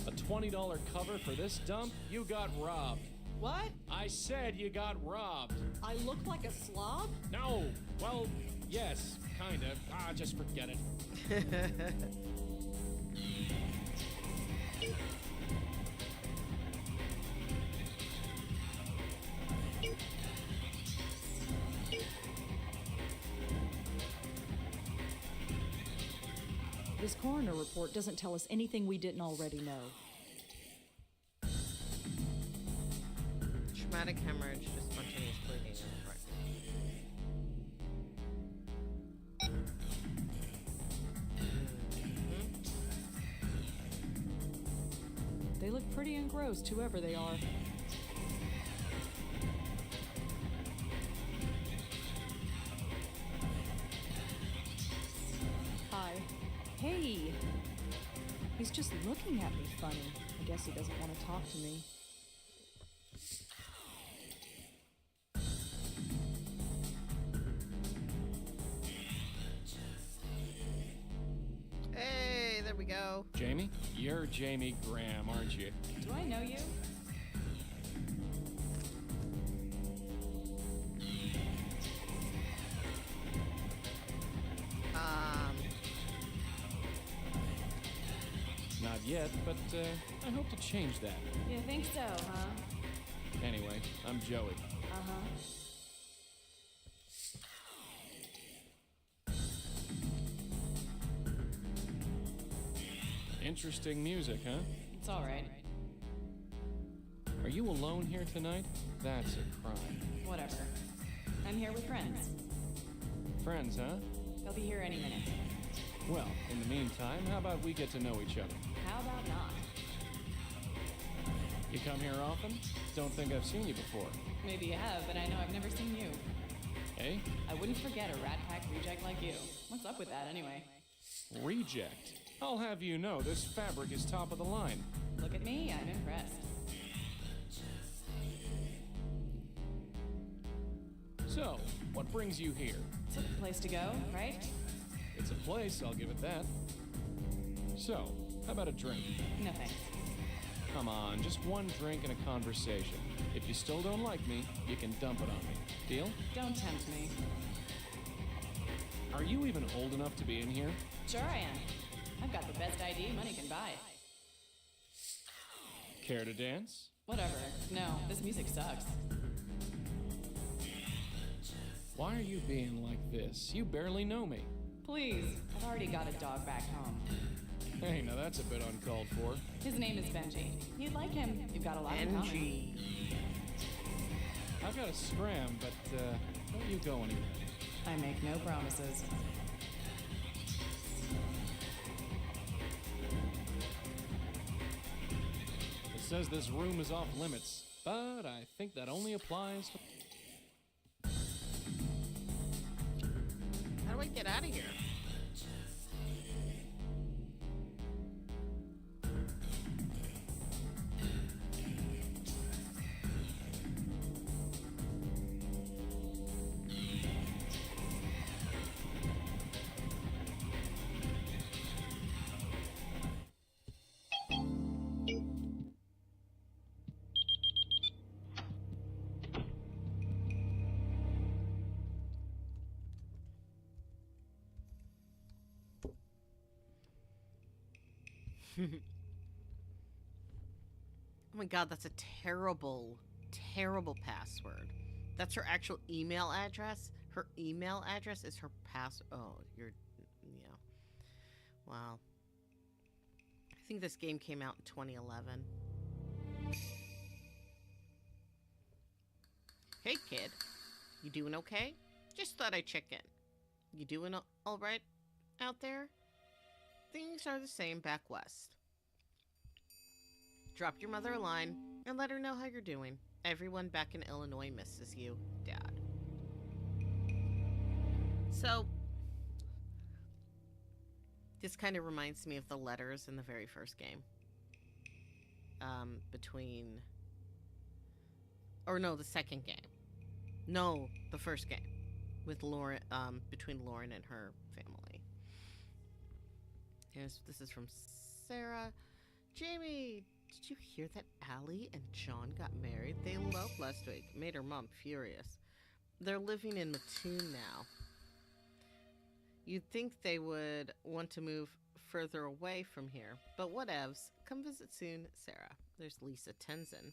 A $20 cover for this dump? You got robbed.
What?
I said you got robbed.
I look like a slob?
No. Well, yes, kind of. Just forget it.
This coroner report doesn't tell us anything we didn't already know.
Traumatic hemorrhage, just spontaneous bleeding in the
look pretty engrossed, whoever they are. Hi. Hey! He's just looking at me funny. I guess he doesn't want to talk to me.
Hey, there we go.
Jamie? You're Jamie Graham, aren't you?
Do I know you?
Not yet, but I hope to change that.
You think so, huh?
Anyway, I'm Joey.
Uh-huh.
Interesting music, huh?
It's alright.
Are you alone here tonight? That's a crime.
Whatever. I'm here with friends.
Friends, huh?
They'll be here any minute.
Well, in the meantime, how about we get to know each other?
How about not?
You come here often? Don't think I've seen you before.
Maybe you have, but I know I've never seen you.
Hey?
I wouldn't forget a Rat Pack reject like you. What's up with that, anyway?
Reject? I'll have you know, this fabric is top of the line.
Look at me, I'm impressed.
So, what brings you here?
It's a place to go, right?
It's a place, I'll give it that. So, how about a drink?
No thanks.
Come on, just one drink and a conversation. If you still don't like me, you can dump it on me. Deal?
Don't tempt me.
Are you even old enough to be in here?
Sure I am. I've got the best ID money can buy.
Care to dance?
Whatever. No, this music sucks.
Why are you being like this? You barely know me.
Please, I've already got a dog back home.
Hey, now that's a bit uncalled for.
His name is Benji. You'd like him. You've got a lot in common.
Benji.
I've got a scram, but don't you go anywhere.
I make no promises.
It says this room is off limits, but I think that only applies to...
How do I get out of here? Oh my god, that's a terrible, terrible password. That's her actual email address? Her email address is her Oh, yeah. Wow. I think this game came out in 2011. Hey, kid. You doing okay? Just thought I'd check in. You doing all right out there? Things are the same back west. Drop your mother a line and let her know how you're doing. Everyone back in Illinois misses you, Dad. So, this kind of reminds me of the letters in the very first game. The second game. No, the first game. With Lauren, between Lauren and her family. This is from Sarah. Jamie, did you hear that Allie and John got married? They eloped last week. Made her mom furious. They're living in Mattoon now. You'd think they would want to move further away from here, but whatevs. Come visit soon, Sarah. There's Lisa Tenzin.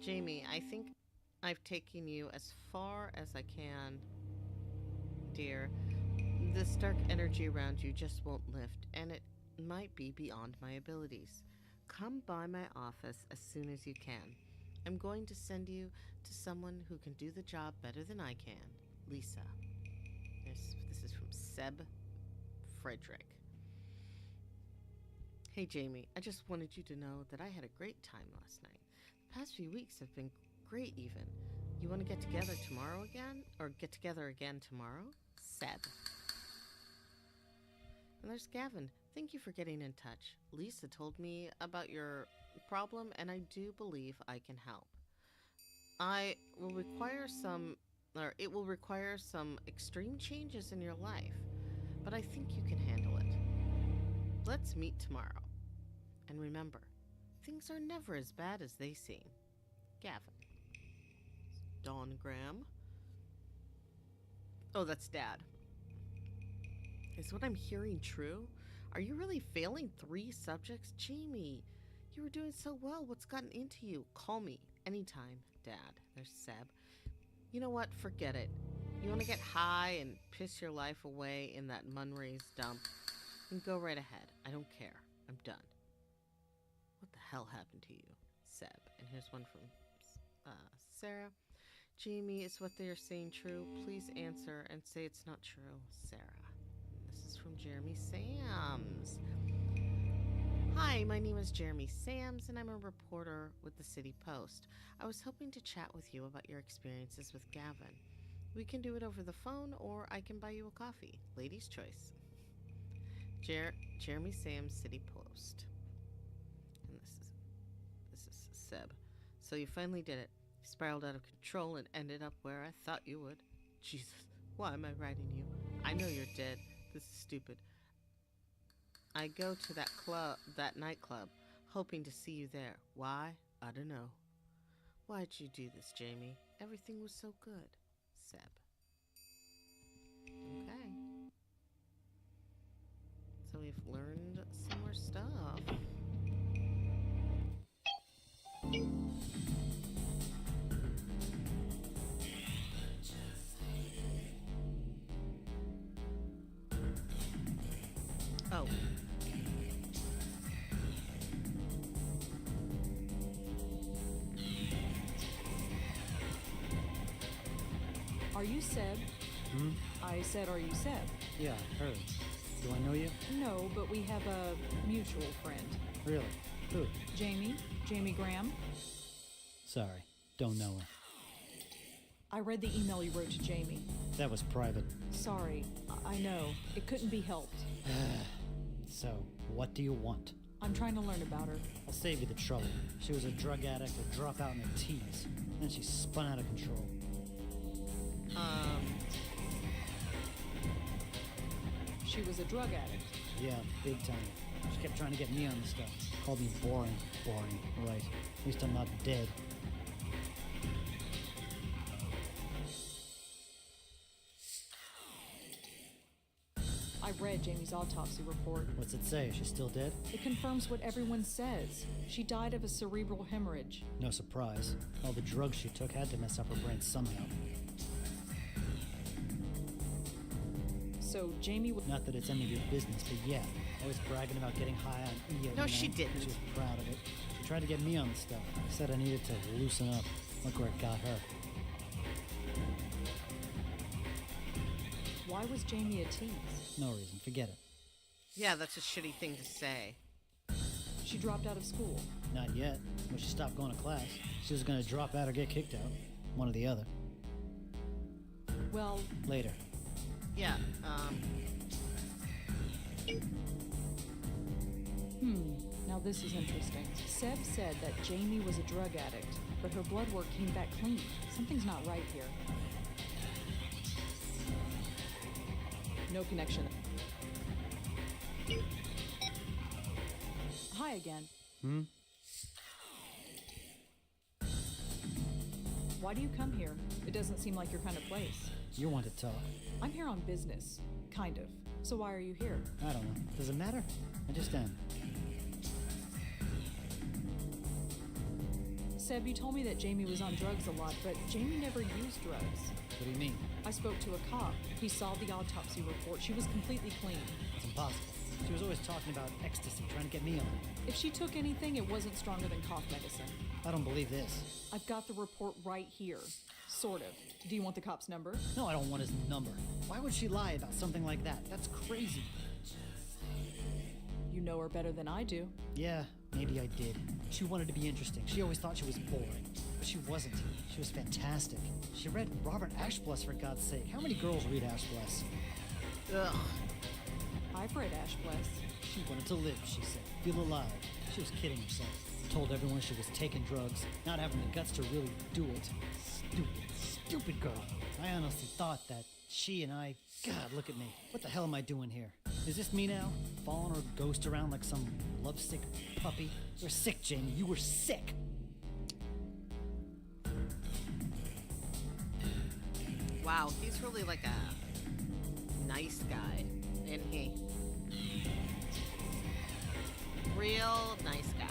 Jamie, I think I've taken you as far as I can, dear. This dark energy around you just won't lift, and it might be beyond my abilities. Come by my office as soon as you can. I'm going to send you to someone who can do the job better than I can. Lisa. This is from Seb Frederick. Hey, Jamie, I just wanted you to know that I had a great time last night. The past few weeks have been great, even. You want to get together tomorrow again? Or get together again tomorrow? Seb. And there's Gavin. Thank you for getting in touch. Lisa told me about your problem, and I do believe I can help. It will require some extreme changes in your life, but I think you can handle it. Let's meet tomorrow. And remember, things are never as bad as they seem. Gavin. Dawn Graham. Oh, that's Dad. Is what I'm hearing true? Are you really failing 3 subjects? Jamie, you were doing so well. What's gotten into you? Call me anytime, Dad. There's Seb. You know what? Forget it. You want to get high and piss your life away in that Munray's dump? Then go right ahead. I don't care. I'm done. What the hell happened to you, Seb? And here's one from Sarah. Jamie, is what they are saying true? Please answer and say it's not true, Sarah. This is from Jeremy Sams. Hi, my name is Jeremy Sams, and I'm a reporter with the City Post. I was hoping to chat with you about your experiences with Gavin. We can do it over the phone, or I can buy you a coffee. Ladies' choice. Jeremy Sams, City Post. And this is Seb. So you finally did it. You spiraled out of control and ended up where I thought you would. Jesus, why am I writing you? I know you're dead. This is stupid. I go to that nightclub, hoping to see you there. Why? I don't know. Why'd you do this, Jamie? Everything was so good. Seb. Okay. So we've learned some more stuff. Oh.
Are you Seb? I said, are you Seb?
Yeah, heard. Do I know you?
No, but we have a mutual friend.
Really? Who?
Jamie? Jamie Graham?
Sorry, don't know her.
I read the email you wrote to Jamie.
That was private.
Sorry, I know. It couldn't be helped.
So, what do you want?
I'm trying to learn about her.
I'll save you the trouble. She was a drug addict, a dropout in her teens. Then she spun out of control.
She was a drug addict.
Yeah, big time. She kept trying to get me on the stuff. Called me boring. Boring, right. At least I'm not dead.
I read Jamie's autopsy report.
What's it say? She's still dead?
It confirms what everyone says. She died of a cerebral hemorrhage.
No surprise. All the drugs she took had to mess up her brain somehow.
So Jamie would...
Not that it's any of your business, but yeah. Always bragging about getting high on EO.
No, she didn't.
She was proud of it. She tried to get me on the stuff. Said I needed to loosen up. Look where it got her.
Why was Jamie a tease?
No reason. Forget it.
Yeah, that's a shitty thing to say.
She dropped out of school.
Not yet. When she stopped going to class, she was going to drop out or get kicked out. One or the other.
Well...
Later.
Yeah,
Now this is interesting. Seb said that Jamie was a drug addict, but her blood work came back clean. Something's not right here. No connection. Hi again. Why do you come here? It doesn't seem like your kind of place.
You want to talk.
I'm here on business. Kind of. So why are you here?
I don't know. Does it matter? I just am.
Seb, you told me that Jamie was on drugs a lot, but Jamie never used drugs.
What do you mean?
I spoke to a cop. He saw the autopsy report. She was completely clean.
It's impossible. She was always talking about ecstasy, trying to get me on it.
If she took anything, it wasn't stronger than cough medicine.
I don't believe this.
I've got the report right here. Sort of. Do you want the cop's number?
No, I don't want his number. Why would she lie about something like that? That's crazy.
You know her better than I do.
Yeah, maybe I did. She wanted to be interesting. She always thought she was boring. But she wasn't. She was fantastic. She read Robert Ashbless, for God's sake. How many girls read Ashbless?
Ugh.
I've read Ashbless.
She wanted to live, she said. Feel alive. She was kidding herself. Told everyone she was taking drugs, not having the guts to really do it. Stupid girl. I honestly thought that she and I... God, look at me. What the hell am I doing here? Is this me now? Following her ghost around like some lovesick puppy? You're sick, Jamie. You were sick.
Wow, he's really like a nice guy, isn't he? Real nice guy.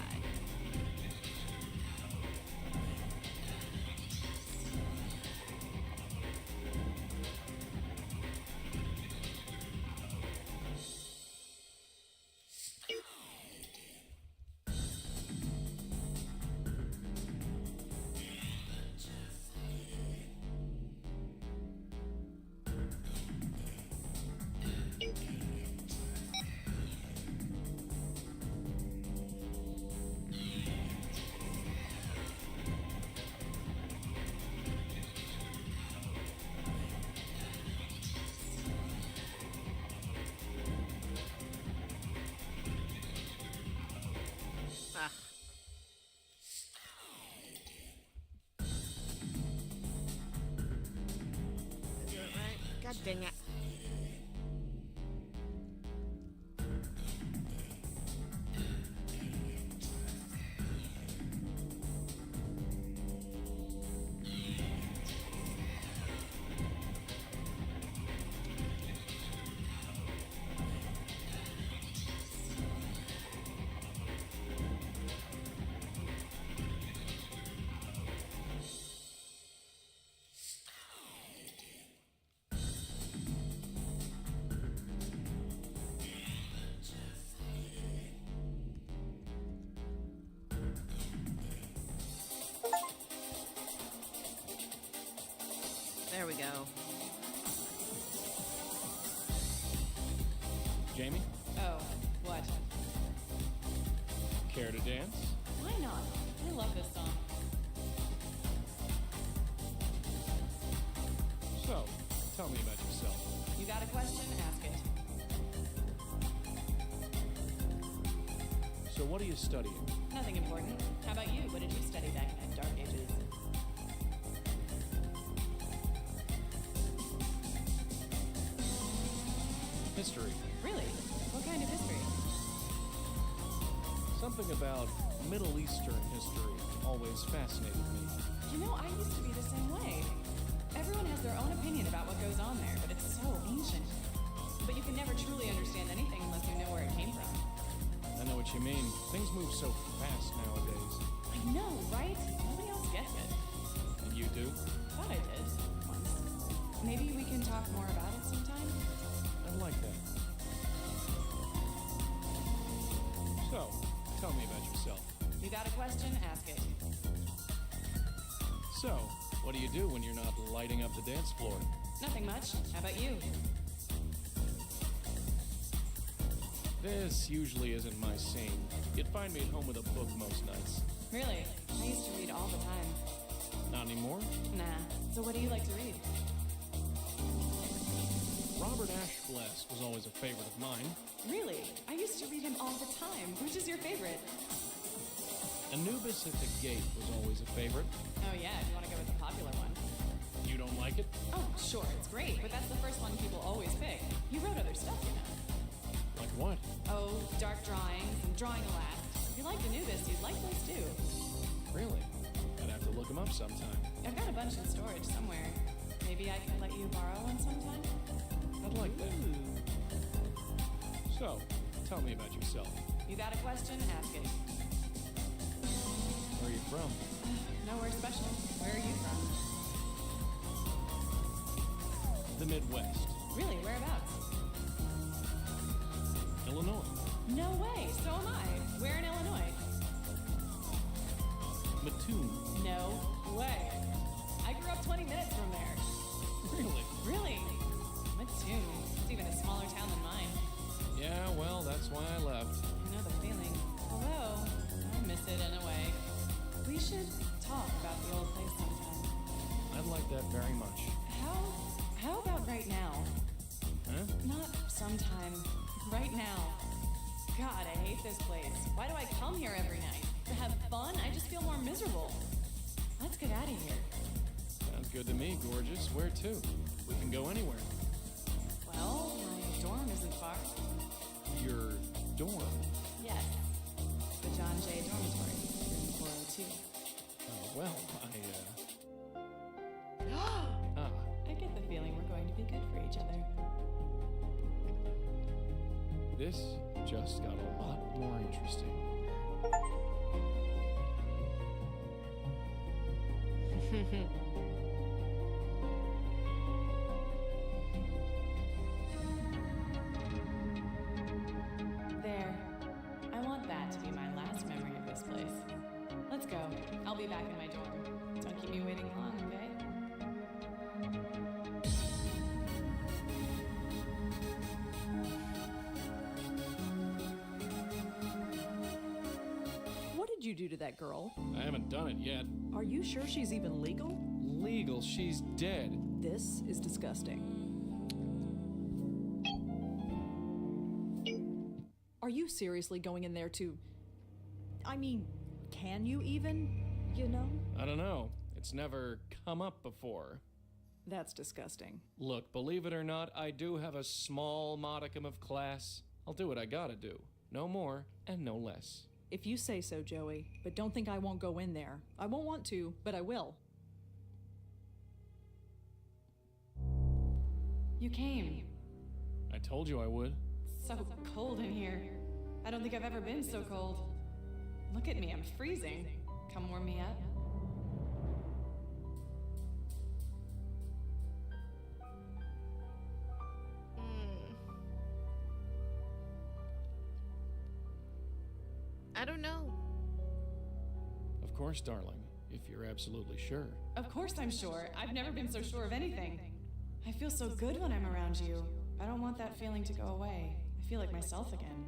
Ah. Is that right? God dang it. There we go.
Jamie,
Oh, what?
care to dance?
Why not? I love this song.
So, tell me about yourself.
You got a question? Ask it.
So, what are you studying?
Nothing important. How about you? What did you study back in the Dark Ages?
History.
Really? What kind of history?
Something about Middle Eastern history always fascinated me.
You know, I used to be the same way. Everyone has their own opinion about what goes on there, but it's so ancient. But you can never truly understand anything unless you know where it came from.
I know what you mean. Things move so fast nowadays.
I know, right? Nobody else gets it.
And you do?
Thought I did. Once. Maybe we can talk more about it sometime?
I'd like that. So, tell me about yourself.
You got a question? Ask it.
So, what do you do when you're not lighting up the dance floor?
Nothing much. How about you?
This usually isn't my scene. You'd find me at home with a book most nights.
Really? I used to read all the time.
Not anymore?
Nah. So what do you like to read?
Robert Ashbless was always a favorite of mine.
Really? I used to read him all the time. Which is your favorite?
Anubis at the Gate was always a favorite.
Oh yeah, if you want to go with the popular one.
You don't like it?
Oh, sure, it's great, but that's the first one people always pick. He wrote other stuff, you know.
Like what?
Oh, dark drawings and drawing a last. If you liked Anubis, you'd like those too.
Really? I'd have to look them up sometime.
I've got a bunch in storage somewhere. Maybe I could let you borrow one sometime?
I'd like that. So, tell me about yourself.
You got a question? Ask it.
Where are you from?
Nowhere special. Where are you from?
The Midwest.
Really? Whereabouts?
Illinois.
No way. So am I. Where in Illinois?
Mattoon.
No way. I grew up 20 minutes from there.
Really?
Really? Mattoon. It's even a smaller town than mine.
Yeah, well, that's why I left.
know the feeling. Although, I miss it in a way. We should talk about the old place sometime.
I'd like that very much.
How about right now?
Huh?
Not sometime. Right now. God, I hate this place. Why do I come here every night? To have fun? I just feel more miserable. Let's get out of here.
Sounds good to me, gorgeous. Where to? We can go anywhere.
Well, my dorm isn't far.
Your dorm?
Yes. The John Jay Dormitory. Room 402.
Well,
I get the feeling we're going to be good for each other.
This just got a lot more interesting.
There. I want that to be my last memory of this place. Let's go. I'll be back in my dorm. Don't keep me waiting long, okay?
What did you do to that girl?
I haven't done it yet.
Are you sure she's even legal?
Legal, she's dead.
This is disgusting. Are you seriously going in there to... I mean, can you even, you know?
I don't know. It's never come up before.
That's disgusting.
Look, believe it or not, I do have a small modicum of class. I'll do what I gotta do. No more and no less.
If you say so, Joey, but don't think I won't go in there. I won't want to, but I will.
You came.
I told you I would.
So cold in here. I don't think I've ever been so cold. Look at me, I'm freezing. Come warm me up.
I don't know.
Of course, darling, if you're absolutely sure.
Of course I'm sure. I've never been so sure of anything. I feel so good when I'm around you. I don't want that feeling to go away. I feel like myself again.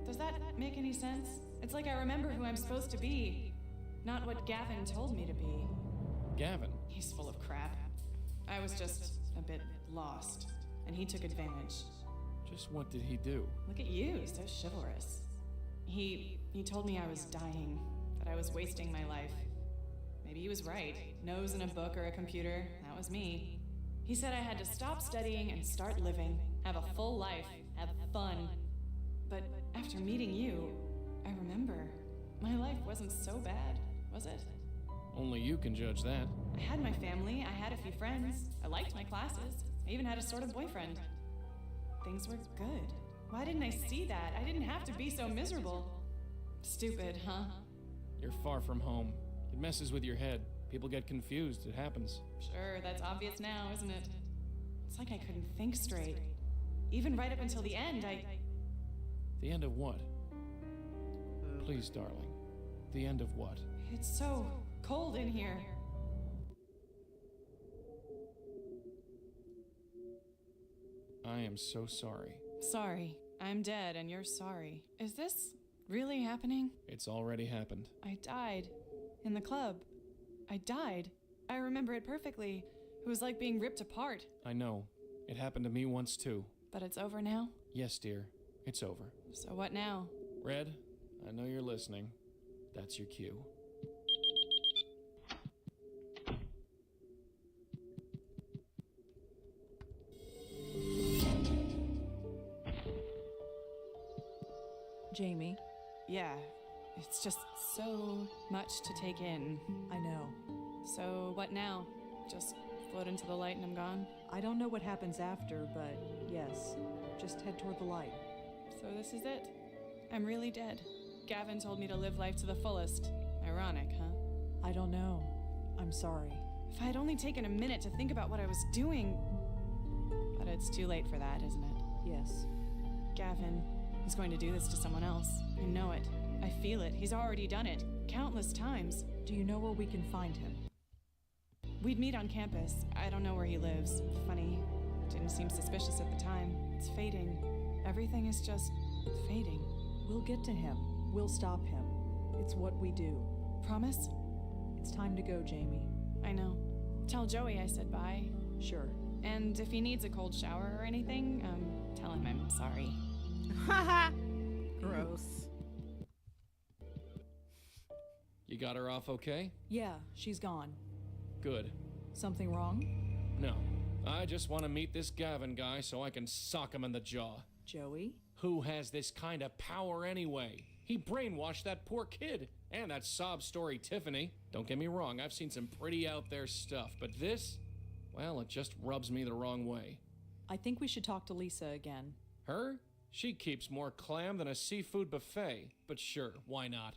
Does that make any sense? It's like I remember who I'm supposed to be, not what Gavin told me to be.
Gavin?
He's full of crap. I was just a bit lost, and he took advantage.
Just what did he do?
Look at you, so chivalrous. He told me I was dying, that I was wasting my life. Maybe he was right. Nose in a book or a computer, that was me. He said I had to stop studying and start living, have a full life, have fun. But after meeting you, I remember, my life wasn't so bad, was it?
Only you can judge that.
I had my family, I had a few friends, I liked my classes, I even had a sort of boyfriend. Things were good. Why didn't I see that? I didn't have to be so miserable. Stupid, huh?
You're far from home. It messes with your head. People get confused. It happens.
Sure, that's obvious now, isn't it? It's like I couldn't think straight. Even right up until the end,
The end of what? Please, darling. The end of what?
It's so cold in here.
I am so sorry.
Sorry. I'm dead and you're sorry. Is this really happening?
It's already happened.
I died. In the club. I died. I remember it perfectly. It was like being ripped apart.
I know. It happened to me once too.
But it's over now?
Yes, dear. It's over.
So what now?
Red, I know you're listening. That's your cue.
Jamie.
Yeah. It's just so much to take in.
I know.
So what now? Just float into the light and I'm gone?
I don't know what happens after, but yes, just head toward the light.
So this is it. I'm really dead. Gavin told me to live life to the fullest. Ironic, huh?
I don't know. I'm sorry.
If I had only taken a minute to think about what I was doing. But it's too late for that, isn't it?
Yes.
Gavin, he's going to do this to someone else. I know it. I feel it. He's already done it. Countless times.
Do you know where we can find him?
We'd meet on campus. I don't know where he lives. Funny. Didn't seem suspicious at the time. It's fading. Everything is just fading.
We'll get to him. We'll stop him. It's what we do.
Promise?
It's time to go, Jamie.
I know. Tell Joey I said bye.
Sure.
And if he needs a cold shower or anything, tell him I'm sorry.
Haha. Gross.
You got her off okay?
Yeah, she's gone.
Good.
Something wrong?
No. I just want to meet this Gavin guy so I can sock him in the jaw.
Joey?
Who has this kind of power anyway? He brainwashed that poor kid. And that sob story Tiffany. Don't get me wrong, I've seen some pretty out there stuff, but this, well, it just rubs me the wrong way.
I think we should talk to Lisa again.
Her? She keeps more clam than a seafood buffet. But sure, why not?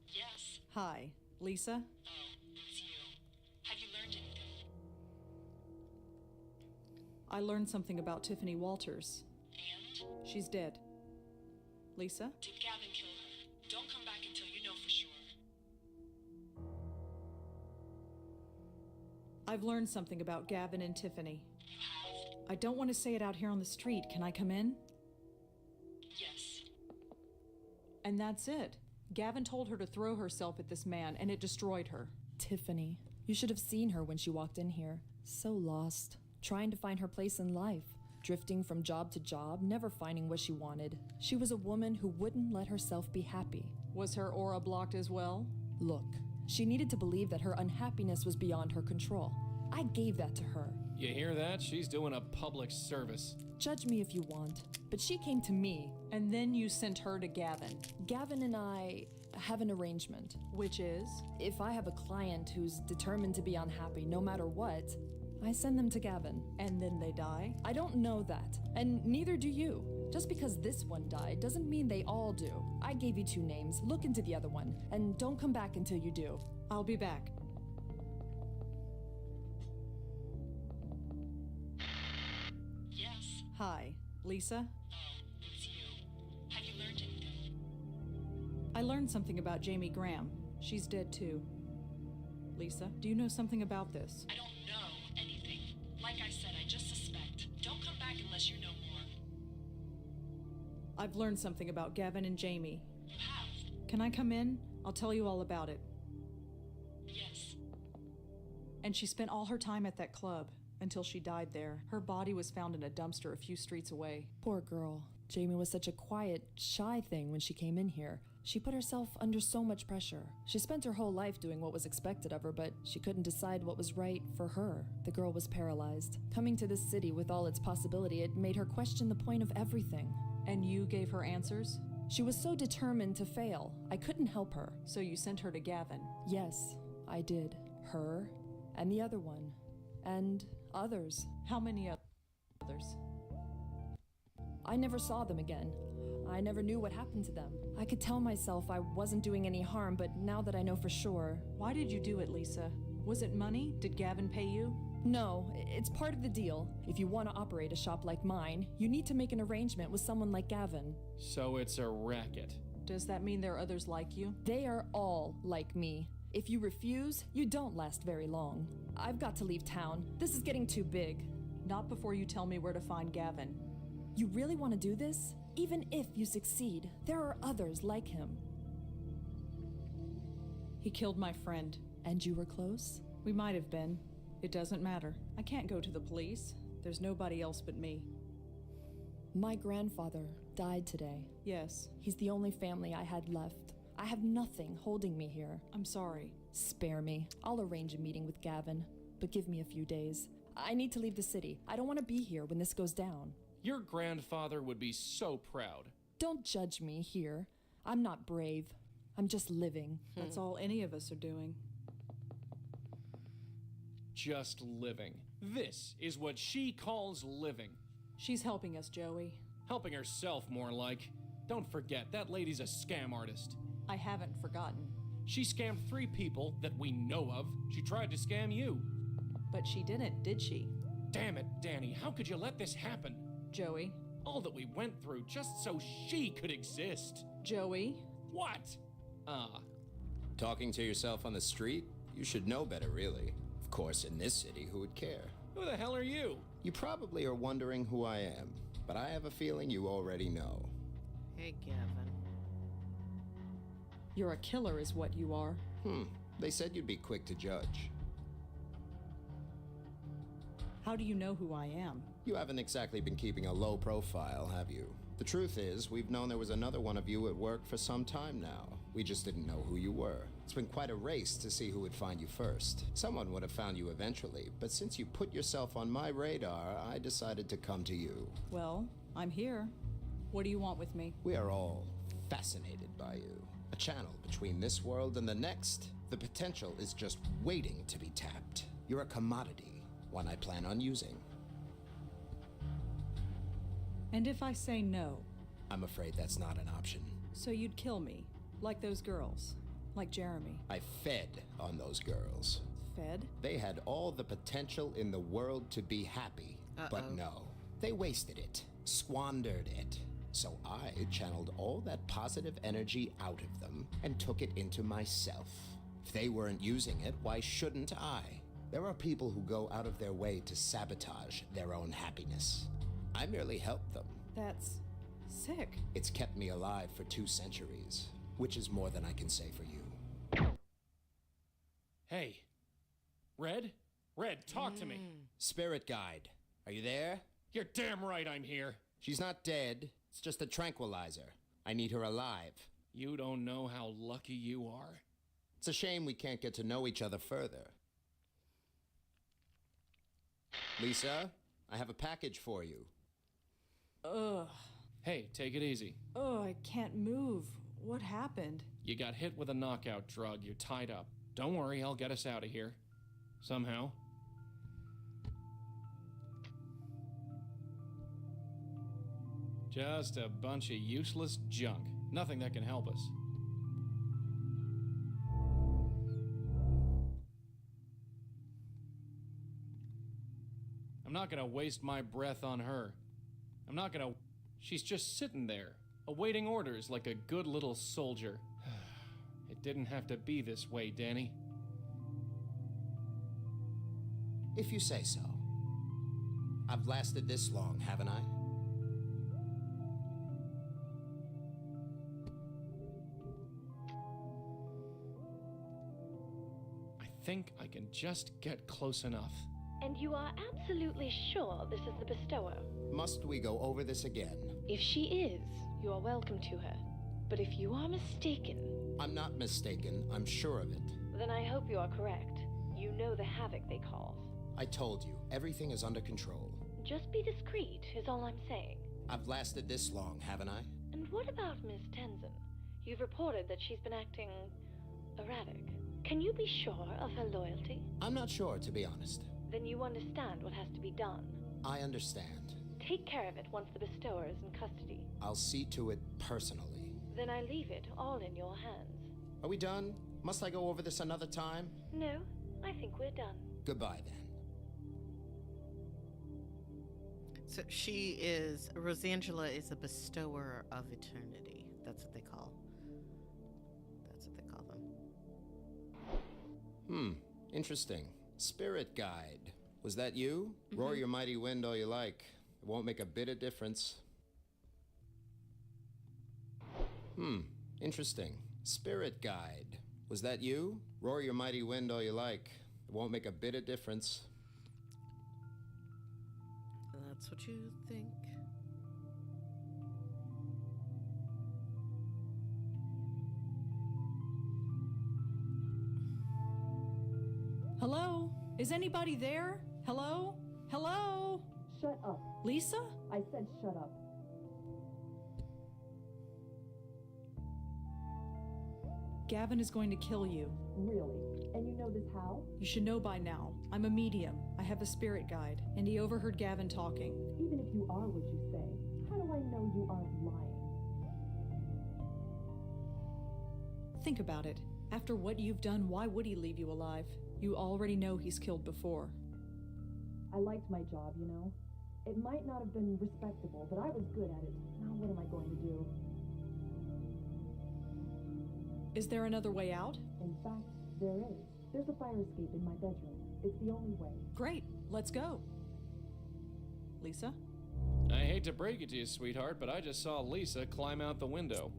Yes.
Hi, Lisa?
Oh, it's you. Have you learned anything?
I learned something about Tiffany Walters.
And?
She's dead. Lisa?
Did Gavin kill her? Don't come back until you know for sure.
I've learned something about Gavin and Tiffany.
You have?
I don't want to say it out here on the street. Can I come in?
Yes.
And that's it. Gavin told her to throw herself at this man, and it destroyed her.
Tiffany. You should have seen her when she walked in here. So lost. Trying to find her place in life. Drifting from job to job, never finding what she wanted. She was a woman who wouldn't let herself be happy.
Was her aura blocked as well?
Look, she needed to believe that her unhappiness was beyond her control. I gave that to her.
You hear that? She's doing a public service.
Judge me if you want, but she came to me.
And then you sent her to Gavin.
Gavin and I have an arrangement.
Which is?
If I have a client who's determined to be unhappy no matter what, I send them to Gavin.
And then they die?
I don't know that, and neither do you. Just because this one died doesn't mean they all do. I gave you 2 names. Look into the other one, and don't come back until you do.
I'll be back.
Yes.
Hi, Lisa?
Oh, it's you. Have you learned anything?
I learned something about Jamie Graham. She's dead too. Lisa, do you know something about this?
I don't know anything. Like I said, I just suspect. Don't come back unless you know more.
I've learned something about Gavin and Jamie.
You have?
Can I come in? I'll tell you all about it.
Yes.
And she spent all her time at that club until she died there. Her body was found in a dumpster a few streets away.
Poor girl. Jamie was such a quiet, shy thing when she came in here. She put herself under so much pressure. She spent her whole life doing what was expected of her, but she couldn't decide what was right for her. The girl was paralyzed. Coming to this city with all its possibility, it made her question the point of everything.
And you gave her answers?
She was so determined to fail. I couldn't help her.
So you sent her to Gavin?
Yes, I did. Her, and the other one. And others.
How many others?
I never saw them again. I never knew what happened to them. I could tell myself I wasn't doing any harm, but now that I know for sure...
Why did you do it, Lisa? Was it money? Did Gavin pay you?
No, it's part of the deal. If you want to operate a shop like mine, you need to make an arrangement with someone like Gavin.
So it's a racket.
Does that mean there are others like you?
They are all like me. If you refuse, you don't last very long. I've got to leave town. This is getting too big.
Not before you tell me where to find Gavin.
You really want to do this? Even if you succeed, there are others like him.
He killed my friend.
And you were close?
We might have been. It doesn't matter. I can't go to the police. There's nobody else but me.
My grandfather died today.
Yes.
He's the only family I had left. I have nothing holding me here.
I'm sorry.
Spare me. I'll arrange a meeting with Gavin, but give me a few days. I need to leave the city. I don't want to be here when this goes down.
Your grandfather would be so proud.
Don't judge me here. I'm not brave. I'm just living.
That's all any of us are doing.
Just living. This is what she calls living.
She's helping us, Joey.
Helping herself, more like. Don't forget, that lady's a scam artist.
I haven't forgotten.
She scammed 3 people that we know of. She tried to scam you.
But she didn't, did she?
Damn it, Danny, how could you let this happen?
Joey.
All that we went through just so she could exist.
Joey.
What?
Talking to yourself on the street? You should know better, really. Of course, in this city, who would care?
Who the hell are you?
You probably are wondering who I am, but I have a feeling you already know.
Hey, Gavin.
You're a killer is what you are.
They said you'd be quick to judge.
How do you know who I am?
You haven't exactly been keeping a low profile, have you? The truth is, we've known there was another one of you at work for some time now. We just didn't know who you were. It's been quite a race to see who would find you first. Someone would have found you eventually, but since you put yourself on my radar, I decided to come to you.
Well, I'm here. What do you want with me?
We are all fascinated by you. A channel between this world and the next. The potential is just waiting to be tapped. You're a commodity, one I plan on using.
And if I say no?
I'm afraid that's not an option.
So you'd kill me, like those girls, like Jeremy.
I fed on those girls.
Fed?
They had all the potential in the world to be happy, but no. They wasted it, squandered it. So I channeled all that positive energy out of them and took it into myself. If they weren't using it, why shouldn't I? There are people who go out of their way to sabotage their own happiness. I merely helped them.
That's sick.
It's kept me alive for 2 centuries, which is more than I can say for you.
Hey. Red? Red, talk to me.
Spirit guide, are you there?
You're damn right I'm here.
She's not dead. It's just a tranquilizer. I need her alive.
You don't know how lucky you are.
It's a shame we can't get to know each other further. Lisa, I have a package for you.
Ugh.
Hey, take it easy.
Ugh, I can't move. What happened?
You got hit with a knockout drug. You're tied up. Don't worry, I'll get us out of here. Somehow. Just a bunch of useless junk. Nothing that can help us. I'm not gonna waste my breath on her. She's just sitting there, awaiting orders like a good little soldier. It didn't have to be this way, Danny.
If you say so. I've lasted this long, haven't I?
I think I can just get close enough.
And you are absolutely sure this is the bestower?
Must we go over this again?
If she is, you are welcome to her. But if you are mistaken...
I'm not mistaken, I'm sure of it.
Then I hope you are correct. You know the havoc they cause.
I told you, everything is under control.
Just be discreet, is all I'm saying.
I've lasted this long, haven't I?
And what about Miss Tenzin? You've reported that she's been acting... erratic. Can you be sure of her loyalty?
I'm not sure, to be honest.
Then you understand what has to be done.
I understand.
Take care of it once the bestower is in custody.
I'll see to it personally.
Then I leave it all in your hands.
Are we done? Must I go over this another time?
No, I think we're done.
Goodbye, then.
So Rosangela is a bestower of eternity. That's what they call them.
Interesting. Spirit guide. Was that you? Roar your mighty wind all you like. It won't make a bit of difference. Interesting. Spirit guide. Was that you? Roar your mighty wind all you like. It won't make a bit of difference.
That's what you think.
Hello? Is anybody there? Hello? Hello?
Shut up.
Lisa?
I said shut up.
Gavin is going to kill you.
Really? And you know this how?
You should know by now. I'm a medium. I have a spirit guide, and he overheard Gavin talking.
Even if you are what you say, how do I know you aren't lying?
Think about it. After what you've done, why would he leave you alive? You already know he's killed before.
I liked my job, you know. It might not have been respectable, but I was good at it. Now what am I going to do?
Is there another way out?
In fact, there is. There's a fire escape in my bedroom. It's the only way.
Great, let's go. Lisa?
I hate to break it to you, sweetheart, but I just saw Lisa climb out the window.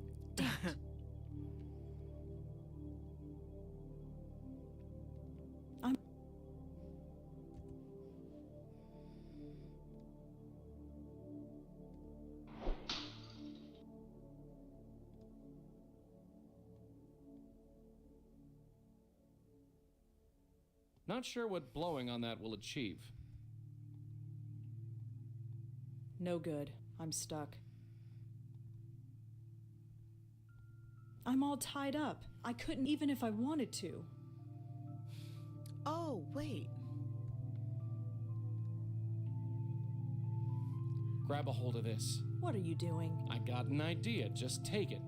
Not sure what blowing on that will achieve.
No good. I'm stuck. I'm all tied up. I couldn't even if I wanted to.
Oh, wait.
Grab a hold of this.
What are you doing?
I got an idea. Just take it.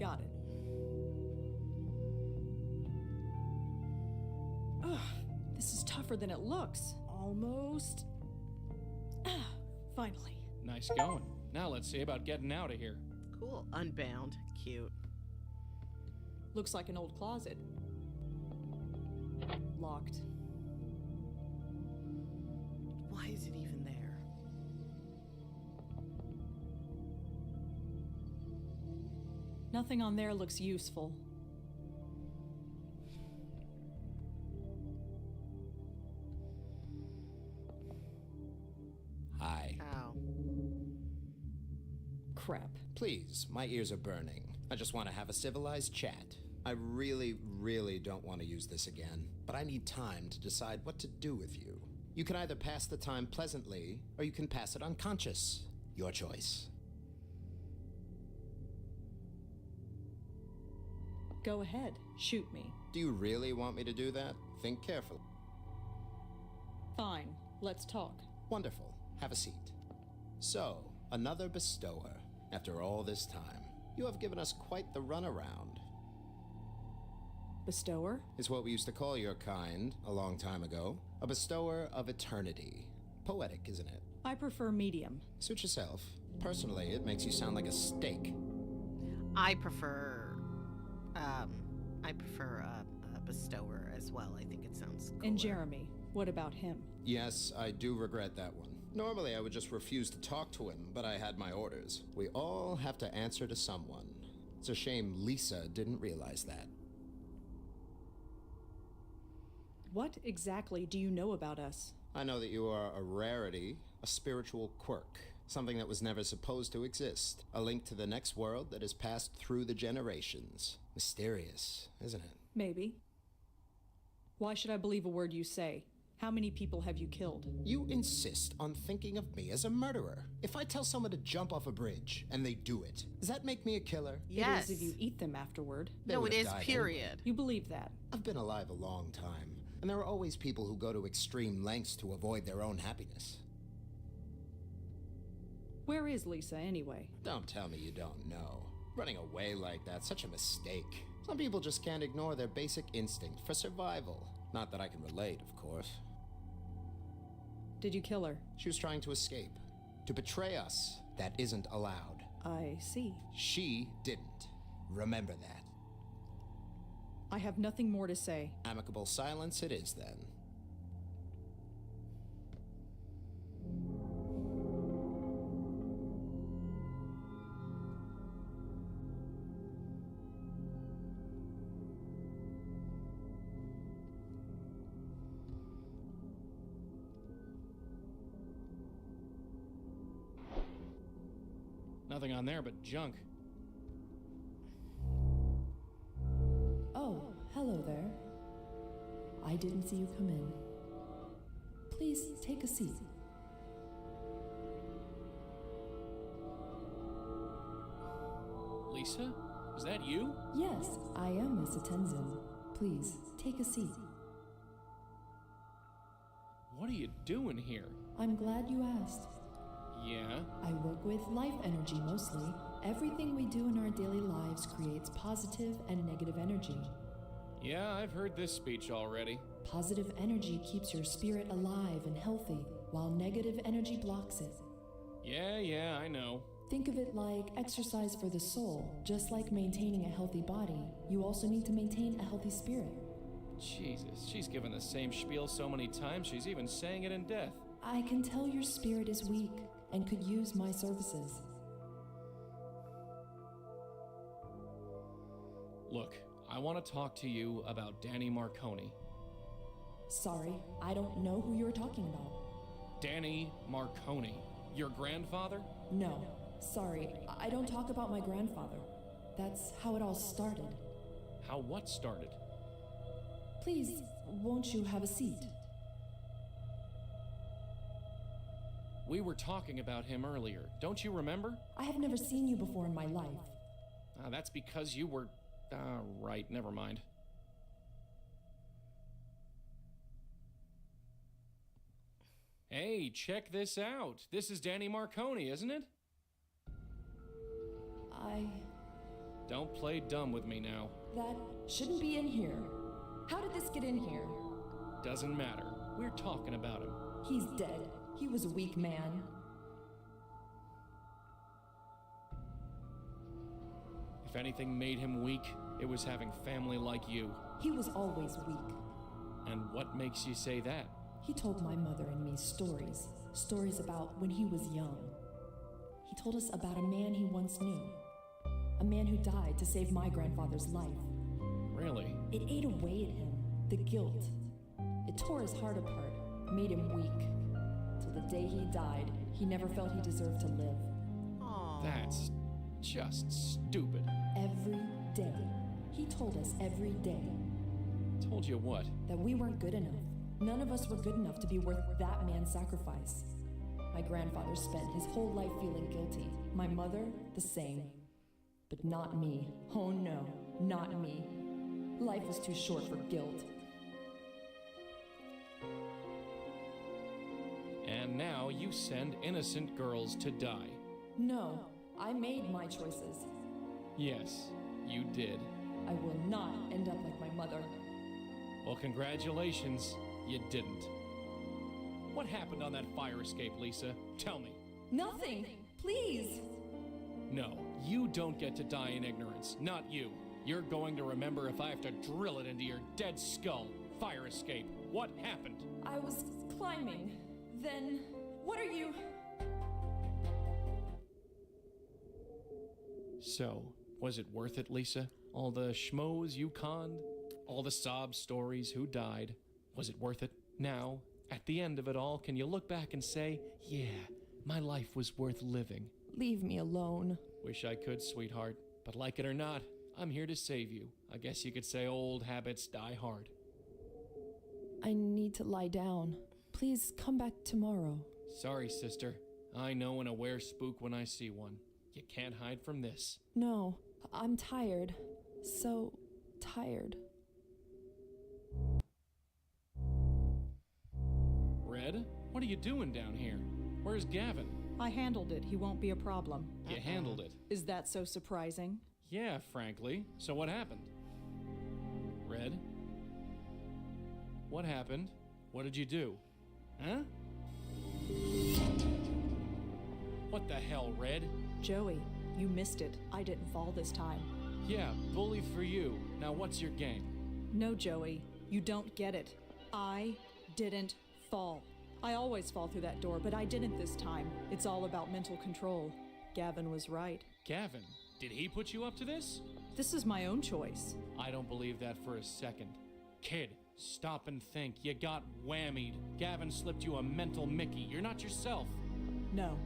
Got it. Ugh, this is tougher than it looks. Almost. Finally.
Nice going. Now let's see about getting out of here.
Cool. Unbound. Cute.
Looks like an old closet. Locked.
Why is it even there?
Nothing on there looks useful.
Hi.
Ow.
Crap.
Please, my ears are burning. I just want to have a civilized chat. I really, really don't want to use this again, but I need time to decide what to do with you. You can either pass the time pleasantly, or you can pass it unconscious. Your choice.
Go ahead. Shoot me.
Do you really want me to do that? Think carefully.
Fine. Let's talk.
Wonderful. Have a seat. So, another bestower. After all this time, you have given us quite the runaround.
Bestower?
Is what we used to call your kind a long time ago. A bestower of eternity. Poetic, isn't it?
I prefer medium.
Suit yourself. Personally, it makes you sound like a steak.
I prefer a bestower as well. I think it sounds cooler.
And Jeremy, what about him?
Yes, I do regret that one. Normally, I would just refuse to talk to him, but I had my orders. We all have to answer to someone. It's a shame Lisa didn't realize that.
What exactly do you know about us?
I know that you are a rarity, a spiritual quirk, something that was never supposed to exist, a link to the next world that has passed through the generations. Mysterious, isn't it?
Maybe. Why should I believe a word you say? How many people have you killed?
You insist on thinking of me as a murderer. If I tell someone to jump off a bridge and they do it, does that make me a killer?
Yes.
It is if you eat them afterward.
They
No, it
would have
is,
died
period.
anyway.
You believe that?
I've been alive a long time, and there are always people who go to extreme lengths to avoid their own happiness.
Where is Lisa, anyway?
Don't tell me you don't know. Running away like that's such a mistake. Some people just can't ignore their basic instinct for survival. Not that I can relate, of course.
Did you kill her?
She was trying to escape. To betray us, that isn't allowed.
I see.
She didn't. Remember that.
I have nothing more to say.
Amicable silence it is, then.
Nothing on there but junk.
Oh, hello there. I didn't see you come in. Please take a seat.
Lisa? Is that you?
Yes, I am Mr. Tenzin. Please take a seat.
What are you doing here?
I'm glad you asked.
Yeah?
I work with life energy mostly. Everything we do in our daily lives creates positive and negative energy.
Yeah, I've heard this speech already.
Positive energy keeps your spirit alive and healthy, while negative energy blocks it.
Yeah, I know.
Think of it like exercise for the soul. Just like maintaining a healthy body, you also need to maintain a healthy spirit.
Jesus, she's given the same spiel so many times, she's even saying it in death.
I can tell your spirit is weak and could use my services.
Look, I want to talk to you about Danny Marconi.
Sorry, I don't know who you're talking about.
Danny Marconi. Your grandfather?
No, sorry, I don't talk about my grandfather. That's how it all started.
How what started?
Please, won't you have a seat?
We were talking about him earlier. Don't you remember?
I have never seen you before in my life.
That's because you were... right, never mind. Hey, check this out. This is Danny Marconi, isn't it?
Don't
play dumb with me now.
That shouldn't be in here. How did this get in here?
Doesn't matter. We're talking about him.
He's dead. He was a weak man.
If anything made him weak, it was having family like you.
He was always weak.
And what makes you say that?
He told my mother and me stories. Stories about when he was young. He told us about a man he once knew. A man who died to save my grandfather's life.
Really?
It ate away at him. The guilt. It tore his heart apart, made him weak. Till the day he died, he never felt he deserved to live.
Aww.
That's just stupid.
Every day. He told us every day.
Told you what?
That we weren't good enough. None of us were good enough to be worth that man's sacrifice. My grandfather spent his whole life feeling guilty. My mother, the same. But not me. Oh no, not me. Life was too short for guilt.
And now you send innocent girls to die.
No, I made my choices.
Yes, you did.
I will not end up like my mother.
Well, congratulations, you didn't. What happened on that fire escape, Lisa? Tell me.
Nothing! Please!
No, you don't get to die in ignorance. Not you. You're going to remember if I have to drill it into your dead skull. Fire escape. What happened?
I was climbing. Then, what are you...
So, was it worth it, Lisa? All the schmoes you conned? All the sob stories, who died? Was it worth it? Now, at the end of it all, can you look back and say, yeah, my life was worth living?
Leave me alone.
Wish I could, sweetheart. But like it or not, I'm here to save you. I guess you could say old habits die hard.
I need to lie down. Please come back tomorrow.
Sorry, sister. I know an aware spook when I see one. You can't hide from this.
No, I'm tired. So tired.
Red, what are you doing down here? Where's Gavin?
I handled it. He won't be a problem.
You handled it.
Is that so surprising?
Yeah, frankly. So what happened? Red? What happened? What did you do? Huh? What the hell, Red?
Joey, you missed it. I didn't fall this time.
Yeah, bully for you. Now what's your game?
No, Joey, you don't get it. I didn't fall. I always fall through that door, but I didn't this time. It's all about mental control. Gavin was right.
Gavin? Did he put you up to this?
This is my own choice.
I don't believe that for a second. Kid, stop and think. You got whammied. Gavin slipped you a mental Mickey. You're not yourself.
No.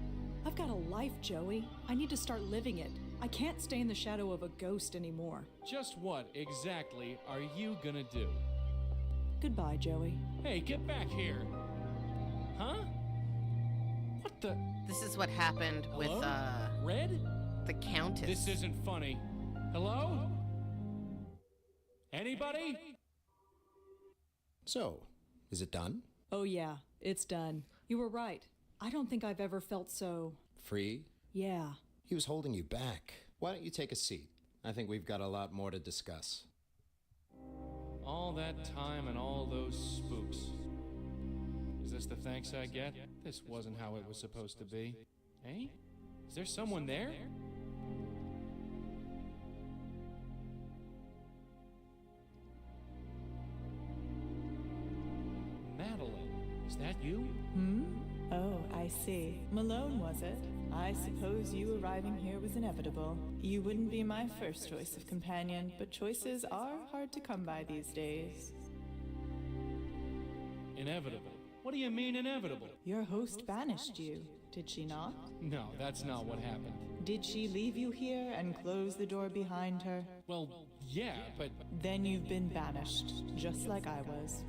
I've got a life, Joey. I need to start living it. I can't stay in the shadow of a ghost anymore.
Just what exactly are you gonna do?
Goodbye, Joey.
Hey, get back here. Huh? What the?
This is what happened with,
Red?
the Countess.
This isn't funny. Hello? Anybody?
So, is it done?
Oh yeah, it's done. You were right. I don't think I've ever felt so...
Free?
Yeah.
He was holding you back. Why don't you take a seat? I think we've got a lot more to discuss.
All that time and all those spooks. Is this the thanks I get? This wasn't how it was supposed to be. Hey? Is there someone there? Madeline, is that you?
Oh, I see. Malone, was it? I suppose you arriving here was inevitable. You wouldn't be my first choice of companion, but choices are hard to come by these days.
Inevitable? What do you mean inevitable?
Your host banished you, did she not?
No, that's not what happened.
Did she leave you here and close the door behind her?
Well, yeah, but...
Then you've been banished, just like I was.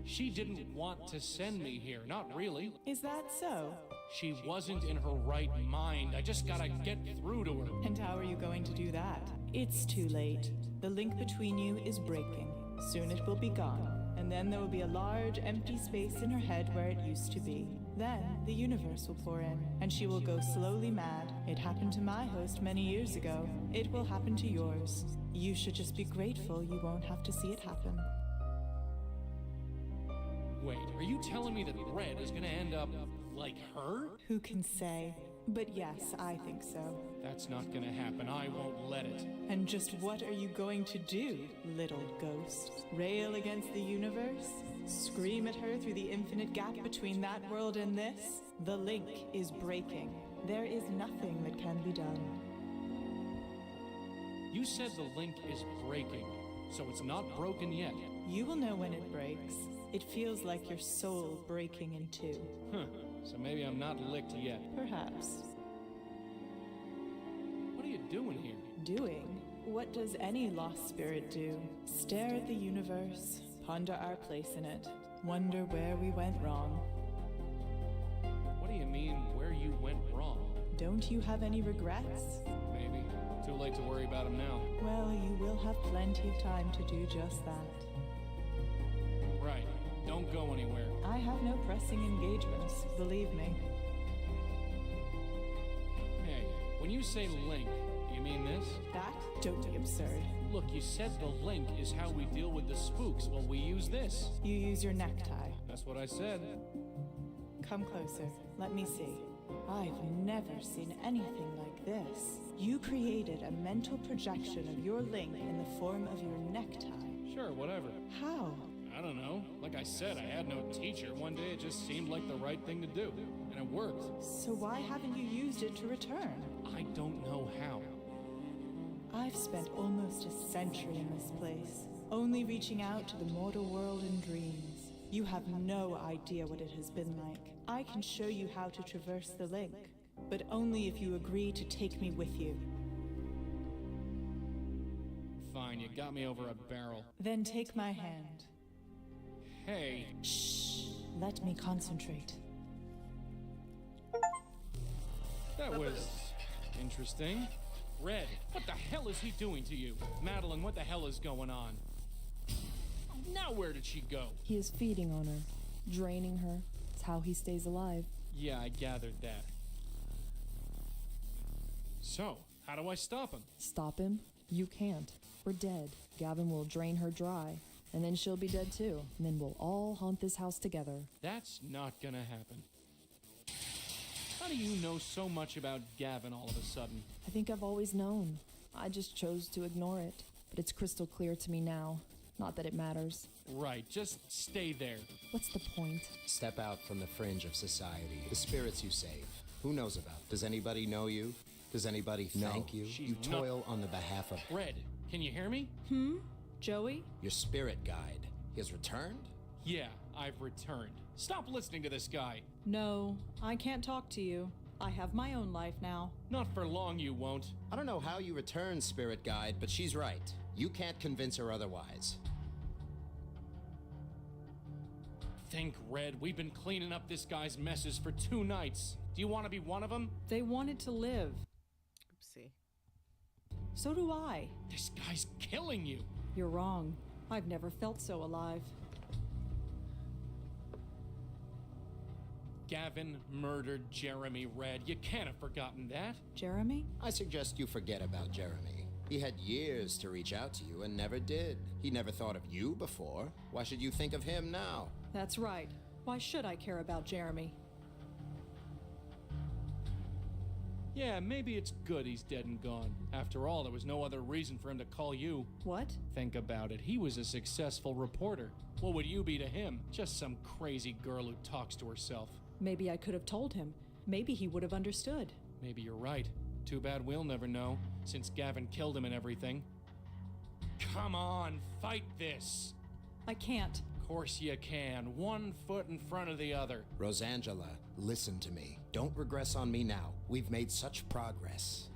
She didn't want to send me here, not really.
Is that so?
She wasn't in her right mind. I just gotta get through to her.
And how are you going to do that? It's too late. The link between you is breaking. Soon it will be gone. And then there will be a large, empty space in her head where it used to be. Then the universe will pour in, and she will go slowly mad. It happened to my host many years ago. It will happen to yours. You should just be grateful you won't have to see it happen.
Wait, are you telling me that Red is gonna end up like her?
Who can say? But yes, I think so.
That's not gonna happen. I won't let it.
And just what are you going to do, little ghost? Rail against the universe? Scream at her through the infinite gap between that world and this? The link is breaking. There is nothing that can be done.
You said the link is breaking, so it's not broken yet.
You will know when it breaks. It feels like your soul breaking in two.
Huh. So maybe I'm not licked yet.
Perhaps.
What are you doing here?
Doing? What does any lost spirit do? Stare at the universe, ponder our place in it, wonder where we went wrong.
What do you mean, where you went wrong?
Don't you have any regrets?
Maybe. Too late to worry about them now.
Well, you will have plenty of time to do just that.
Right. Don't go anywhere.
I have no pressing engagements, believe me.
Hey, when you say link, you mean this?
That? Don't be absurd.
Look, you said the link is how we deal with the spooks. Well, we use this.
You use your necktie.
That's what I said.
Come closer. Let me see. I've never seen anything like this. You created a mental projection of your link in the form of your necktie.
Sure, whatever.
How?
I don't know. Like I said, I had no teacher. One day it just seemed like the right thing to do. And it worked.
So why haven't you used it to return?
I don't know how.
I've spent almost a century in this place, only reaching out to the mortal world in dreams. You have no idea what it has been like. I can show you how to traverse the link, but only if you agree to take me with you.
Fine, you got me over a barrel.
Then take my hand.
Hey.
Shh. Let me concentrate.
That was interesting. Red, what the hell is he doing to you? Madeline, what the hell is going on? Now where did she go?
He is feeding on her, draining her. It's how he stays alive.
Yeah, I gathered that. So, how do I stop him?
Stop him? You can't. We're dead. Gavin will drain her dry. And then she'll be dead too. And then we'll all haunt this house together.
That's not gonna happen. How do you know so much about Gavin all of a sudden?
I think I've always known. I just chose to ignore it. But it's crystal clear to me now. Not that it matters.
Right, just stay there.
What's the point?
Step out from the fringe of society. The spirits you save. Who knows about? Does anybody know you? Does anybody thank you? You toil on the behalf of...
Red, can you hear me?
Joey?
Your spirit guide. He has returned?
Yeah, I've returned. Stop listening to this guy.
No, I can't talk to you. I have my own life now.
Not for long, you won't.
I don't know how you returned, spirit guide, but she's right. You can't convince her otherwise.
Think, Red, we've been cleaning up this guy's messes for 2 nights. Do you want to be one of them?
They wanted to live.
Oopsie.
So do I.
This guy's killing you.
You're wrong. I've never felt so alive.
Gavin murdered Jeremy Red. You can't have forgotten that.
Jeremy?
I suggest you forget about Jeremy. He had years to reach out to you and never did. He never thought of you before. Why should you think of him now?
That's right. Why should I care about Jeremy?
Yeah, maybe it's good he's dead and gone. After all, there was no other reason for him to call you.
What?
Think about it. He was a successful reporter. What would you be to him? Just some crazy girl who talks to herself.
Maybe I could have told him. Maybe he would have understood.
Maybe you're right. Too bad we'll never know, since Gavin killed him and everything. Come on, fight this!
I can't.
Of course you can. One foot in front of the other.
Rosangela, listen to me. Don't regress on me now. We've made such progress.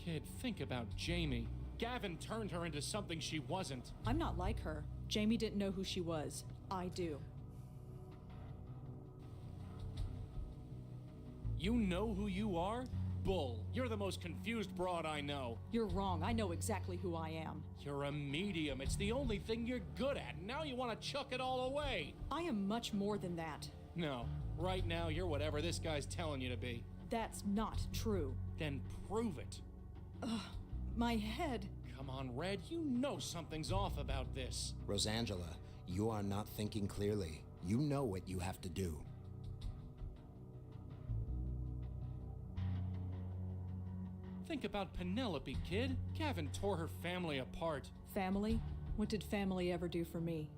Kid, think about Jamie. Gavin turned her into something she wasn't.
I'm not like her. Jamie didn't know who she was. I do.
You know who you are? Bull. You're the most confused broad I know.
You're wrong. I know exactly who I am.
You're a medium. It's the only thing you're good at. And now you want to chuck it all away.
I am much more than that.
No. Right now, you're whatever this guy's telling you to be.
That's not true.
Then prove it.
My head.
Come on, Red. You know something's off about this.
Rosangela, you are not thinking clearly. You know what you have to do.
Think about Penelope, kid. Gavin tore her family apart.
Family? What did family ever do for me?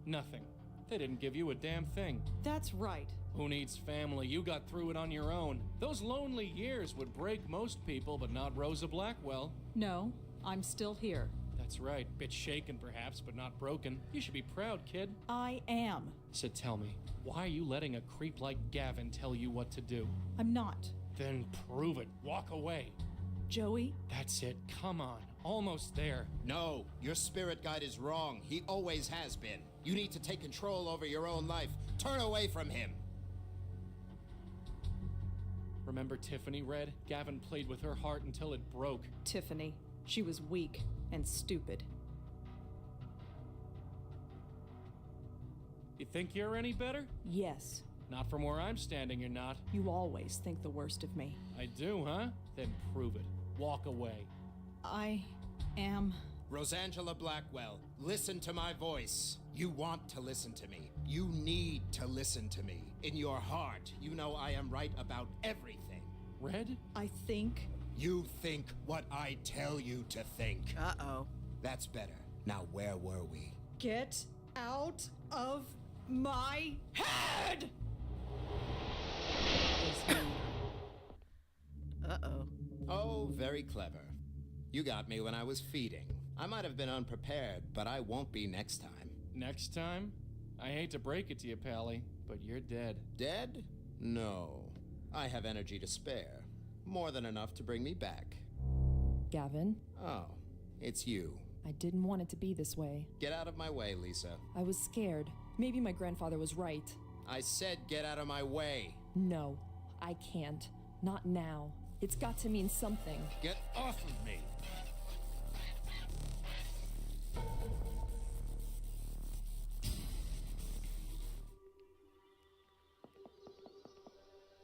Nothing. They didn't give you a damn thing.
That's right.
Who needs family? You got through it on your own. Those lonely years would break most people, but not Rosa Blackwell.
No, I'm still here.
That's right. Bit shaken, perhaps, but not broken. You should be proud, kid.
I am.
So tell me, why are you letting a creep like Gavin tell you what to do?
I'm not.
Then prove it. Walk away.
Joey?
That's it. Come on. Almost there.
No, your spirit guide is wrong. He always has been. You need to take control over your own life. Turn away from him.
Remember Tiffany, Red? Gavin played with her heart until it broke.
Tiffany. She was weak and stupid.
You think you're any better?
Yes.
Not from where I'm standing, you're not.
You always think the worst of me.
I do, huh? Then prove it. Walk away.
I am...
Rosangela Blackwell, listen to my voice. You want to listen to me. You need to listen to me. In your heart, you know I am right about everything.
Red?
I think...
You think what I tell you to think.
Uh-oh.
That's better. Now, where were we?
Get out of my head!
Uh-oh.
Oh, very clever. You got me when I was feeding. I might have been unprepared, but I won't be next time.
Next time? I hate to break it to you, Pally, but you're dead.
Dead? No. I have energy to spare. More than enough to bring me back.
Gavin?
Oh, it's you.
I didn't want it to be this way.
Get out of my way, Lisa.
I was scared. Maybe my grandfather was right.
I said get out of my way.
No, I can't. Not now. It's got to mean something.
Get off of me!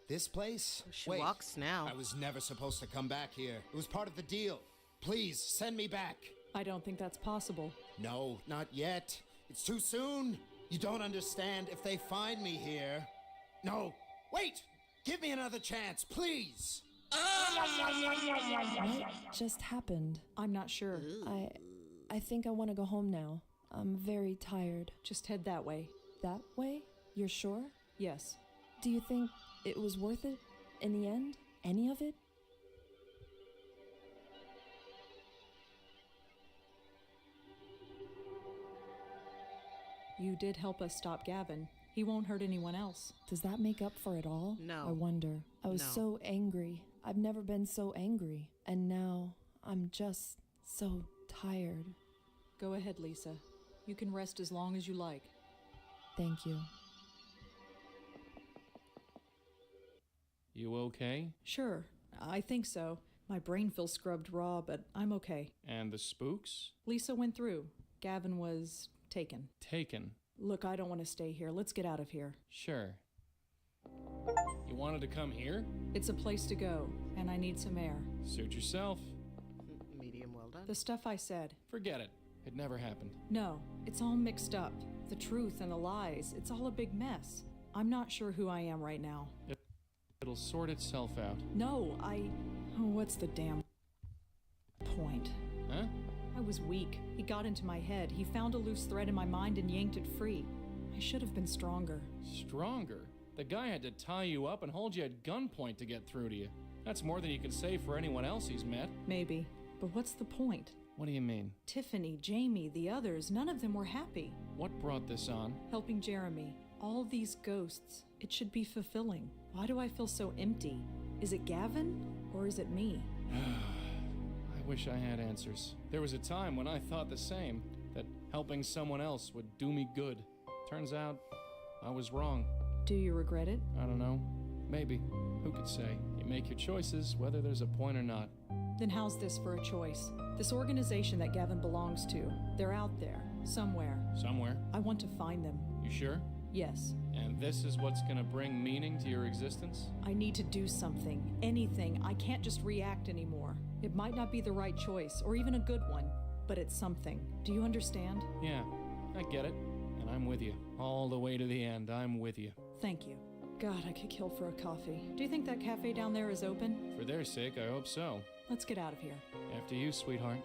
This place?
She
Wait,
walks now.
I was never supposed to come back here. It was part of the deal. Please, send me back.
I don't think that's possible.
No, not yet. It's too soon. You don't understand. If they find me here... No, wait! Give me another chance, please!
What just happened?
I'm not sure.
I think I want to go home now. I'm very tired.
Just head that way.
That way? You're sure?
Yes.
Do you think it was worth it in the end? Any of it?
You did help us stop Gavin. He won't hurt anyone else.
Does that make up for it all?
No.
I wonder. I was
No.
so angry. I've never been so angry. And now I'm just so tired.
Go ahead, Lisa. You can rest as long as you like.
Thank you.
You okay?
Sure, I think so. My brain feels scrubbed raw, but I'm okay.
And the spooks?
Lisa went through. Gavin was taken.
Taken?
Look, I don't want to stay here. Let's get out of here.
Sure. You wanted to come here?
It's a place to go, and I need some air.
Suit yourself.
Medium well done.
The stuff I said.
Forget it. It never happened.
No, it's all mixed up. The truth and the lies. It's all a big mess. I'm not sure who I am right now.
It'll sort itself out.
No, Oh, what's the damn point?
Huh?
I was weak. He got into my head. He found a loose thread in my mind and yanked it free. I should have been stronger.
Stronger? The guy had to tie you up and hold you at gunpoint to get through to you. That's more than you can say for anyone else he's met.
Maybe. But what's the point?
What do you mean?
Tiffany, Jamie, the others, none of them were happy.
What brought this on?
Helping Jeremy. All these ghosts. It should be fulfilling. Why do I feel so empty? Is it Gavin? Or is it me?
I wish I had answers. There was a time when I thought the same, that helping someone else would do me good. Turns out, I was wrong.
Do you regret it?
I don't know. Maybe. Who could say? You make your choices, whether there's a point or not.
Then how's this for a choice? This organization that Gavin belongs to, they're out there, somewhere.
Somewhere?
I want to find them.
You sure?
Yes.
And this is what's gonna bring meaning to your existence?
I need to do something. Anything. I can't just react anymore. It might not be the right choice, or even a good one, but it's something. Do you understand?
Yeah, I get it. And I'm with you. All the way to the end, I'm with you.
Thank you. God, I could kill for a coffee. Do you think that cafe down there is open?
For their sake, I hope so.
Let's get out of here.
After you, sweetheart.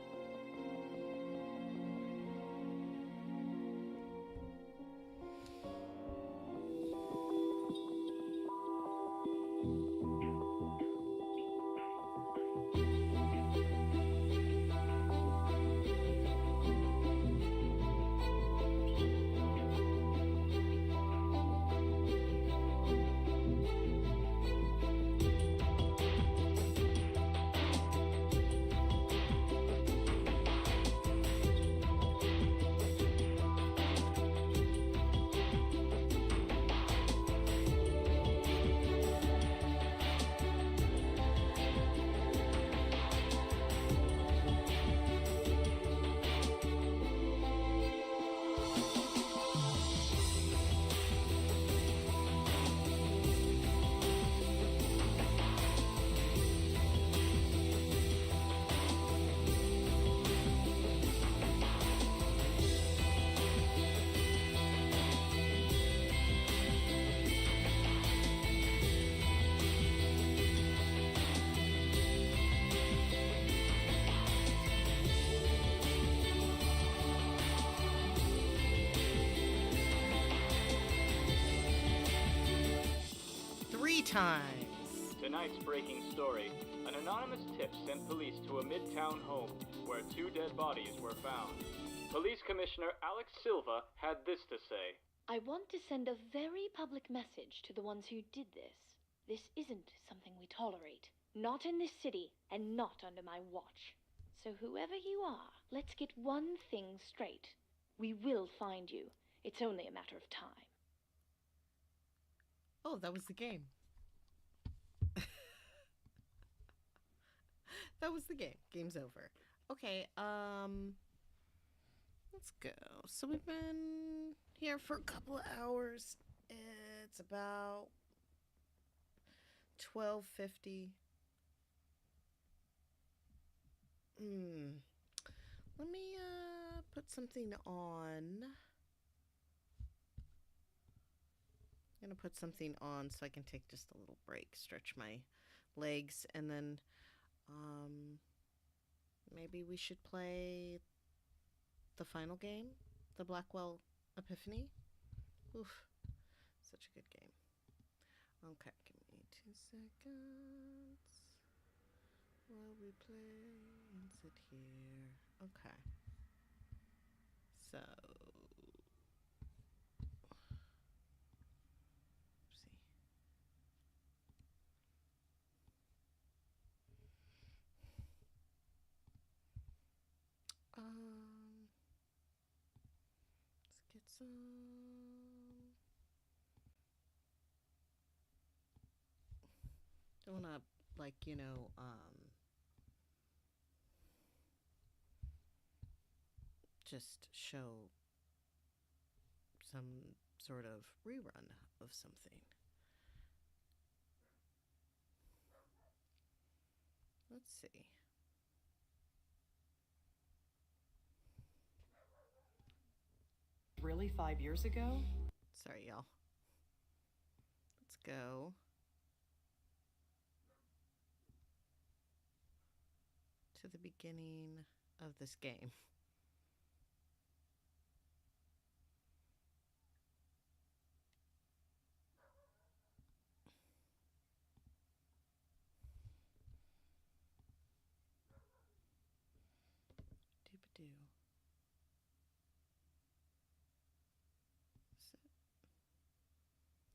Times.
Tonight's breaking story. An anonymous tip sent police to a midtown home where 2 dead bodies were found. Police Commissioner Alex Silva had this to say.
I want to send a very public message to the ones who did this. This isn't something we tolerate. Not in this city, and not under my watch. So whoever you are, let's get one thing straight. We will find you. It's only a matter of time.
Oh, that was the game. That was the game. Game's over. Okay, let's go. So we've been here for a couple of hours. It's about 12:50. Let me put something on. I'm gonna put something on so I can take just a little break, stretch my legs, and then maybe we should play the final game, the Blackwell Epiphany. Oof, such a good game. Okay, give me 2 seconds while we play and sit here. Okay, so let's get some. Don't wanna, like, you know, just show some sort of rerun of something. Let's see.
Really, 5 years ago?
Sorry, y'all. Let's go to the beginning of this game. Doop-a-doo.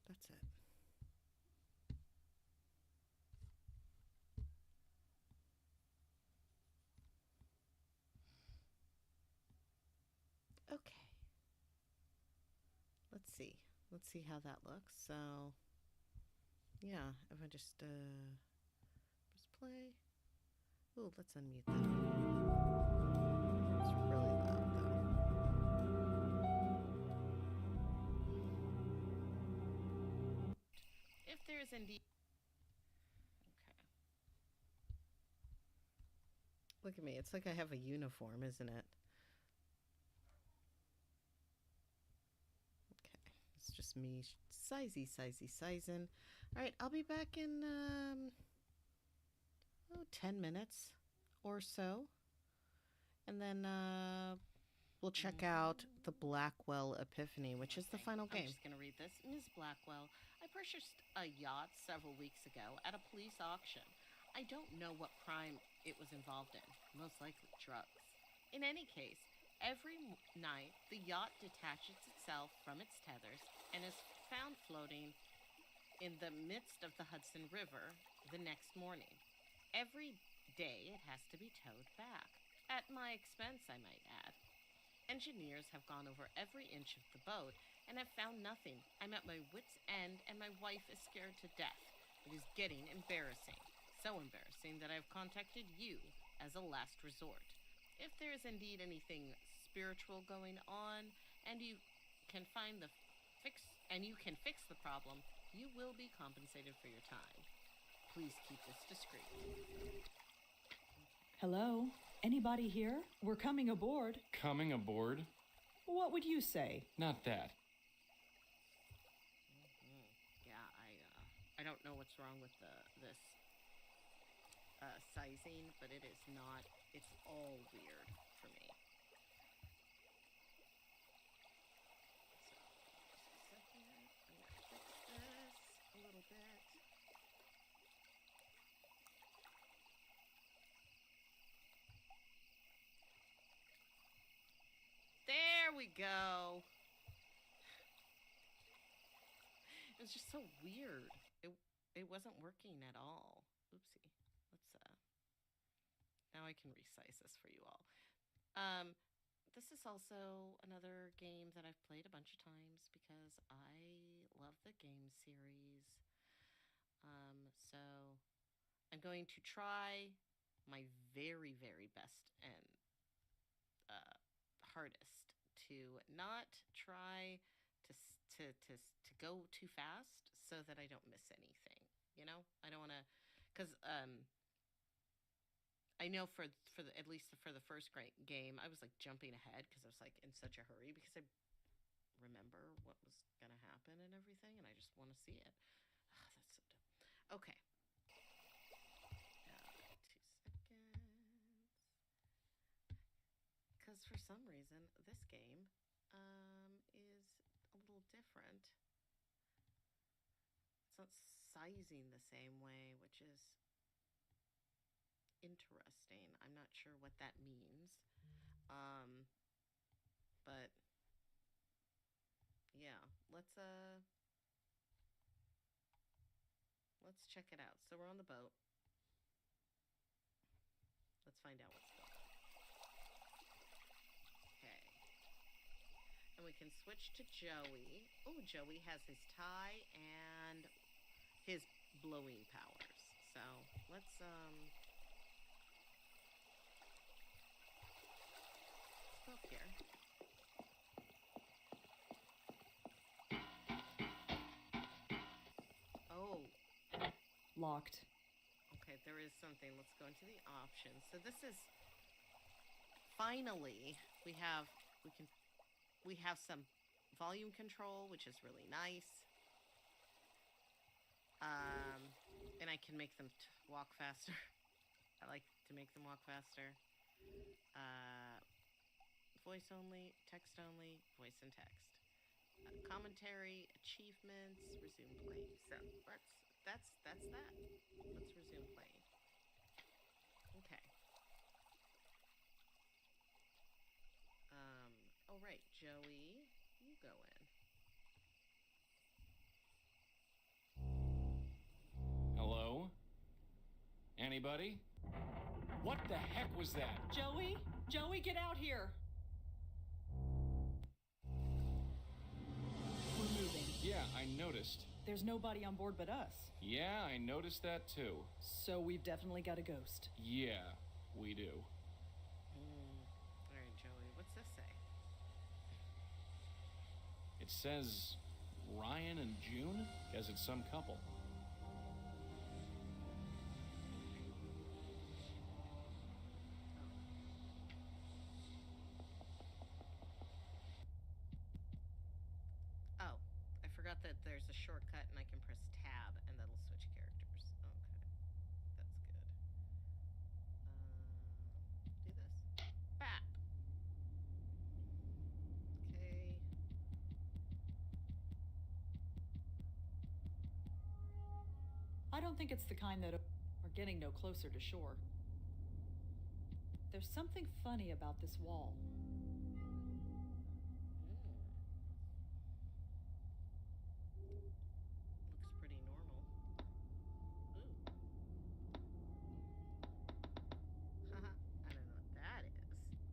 That's it. Okay. Let's see. Let's see how that looks. So, yeah, if I just press play. Ooh, let's unmute that. It's really loud though. If there is indeed. Okay. Look at me. It's like I have a uniform, isn't it? It's just me sizing. All right, I'll be back in 10 minutes or so. And then we'll check out the Blackwell Epiphany, which is the final game. I'm just going to read this. Ms. Blackwell, I purchased a yacht several weeks ago at a police auction. I don't know what crime it was involved in, most likely drugs. In any case, every night, the yacht detaches itself from its tethers and is found floating in the midst of the Hudson River the next morning. Every day, it has to be towed back. At my expense, I might add. Engineers have gone over every inch of the boat and have found nothing. I'm at my wit's end and my wife is scared to death. It is getting embarrassing. So embarrassing that I've contacted you as a last resort. If there is indeed anything spiritual going on and you can fix the problem, you will be compensated for your time. Please keep this discreet.
Hello? Anybody here? We're coming aboard.
Coming aboard?
What would you say?
Not that.
Yeah, I don't know what's wrong with this sizing, but it is not. It's all weird for me. So, just a second. I'm gonna fix this a little bit. There we go. It was just so weird. It wasn't working at all. Oopsie. Now I can resize this for you all. This is also another game that I've played a bunch of times because I love the game series. So I'm going to try my very, very best and hardest to not try to go too fast so that I don't miss anything. You know, I don't want to, because I know for at least for the first game, I was like jumping ahead because I was like in such a hurry because I remember what was gonna happen and everything, and I just want to see it. That's so dumb. Okay. 2 seconds. Because for some reason this game is a little different. It's not sizing the same way, which is interesting. I'm not sure what that means. But yeah, let's check it out. So we're on the boat. Let's find out what's going on. Okay. And we can switch to Joey. Oh, Joey has his tie and his blowing powers. So let's go up here.
locked.
Okay, there is something. Let's go into the options. So this is finally we have some volume control, which is really nice. And I can make them walk faster. I like to make them walk faster. Voice only, text only, voice and text. Commentary, achievements, resume playing. So that's that. Let's resume playing. Okay. Oh right, Joey, you go in.
Hello? Anybody? What the heck was that?
Joey? Joey, get out here! We're moving.
Yeah, I noticed.
There's nobody on board but us.
Yeah, I noticed that too.
So we've definitely got a ghost.
Yeah, we do.
Alright, Joey, what's this say?
It says Ryan and June? Guess it's some couple.
Oh, I forgot that there's a shortcut and I can press tab and that'll switch characters. Okay, that's good. Do this. Bap! Okay.
I don't think it's the kind that are getting no closer to shore. There's something funny about this wall.
Looks pretty normal. Ooh. Haha, I don't know what that is.